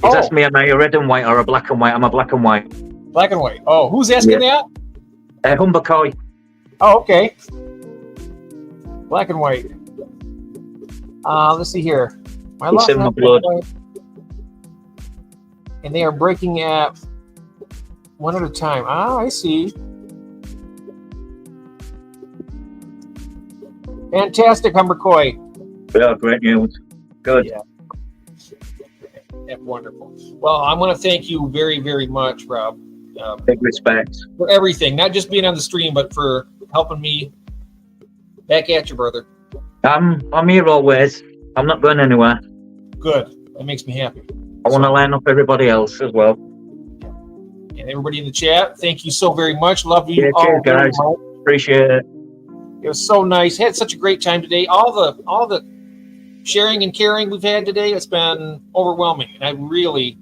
He's asked me, am I a red and white or a black and white? I'm a black and white. Black and white. Oh, who's asking that? Humbercoy. Oh, okay. Black and white. Let's see here. It's in my blood. And they are breaking at one at a time. I see. Fantastic, Humber Coy. Yeah, great news. Good. Yeah. Wonderful. Well, I want to thank you very, very much, Rob. Big respect. For everything, not just being on the stream, but for helping me. Back at you, brother. I'm here always. I'm not going anywhere. Good. That makes me happy. I want to line up everybody else as well. And everybody in the chat, thank you so very much. Love you Yeah, all cheers, very guys. much. Appreciate it. It was so nice. Had such a great time today. All the sharing and caring we've had today, it's been overwhelming. And I really,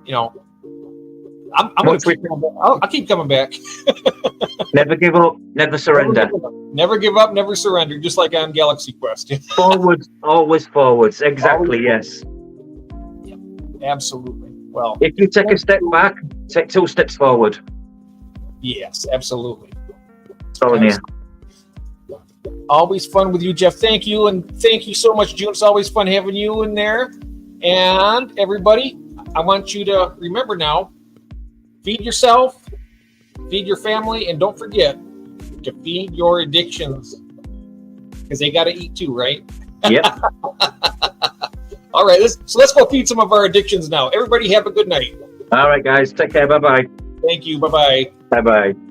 I'm going to I'll keep coming back. Never give up, never surrender. Never give up, never surrender, just like on Galaxy Quest. Forwards, always forwards. Exactly, yes. Yeah, absolutely. Well, if you take a step back, take 2 steps forward. Yes, absolutely. Telling you. Always fun with you, Jeff. Thank you. And thank you so much, June. It's always fun having you in there. And everybody, I want you to remember now, feed yourself, feed your family, and don't forget to feed your addictions because they got to eat too, right? Yep. All right, let's go feed some of our addictions now. Everybody have a good night. All right, guys. Take care. Bye-bye. Thank you. Bye-bye. Bye-bye.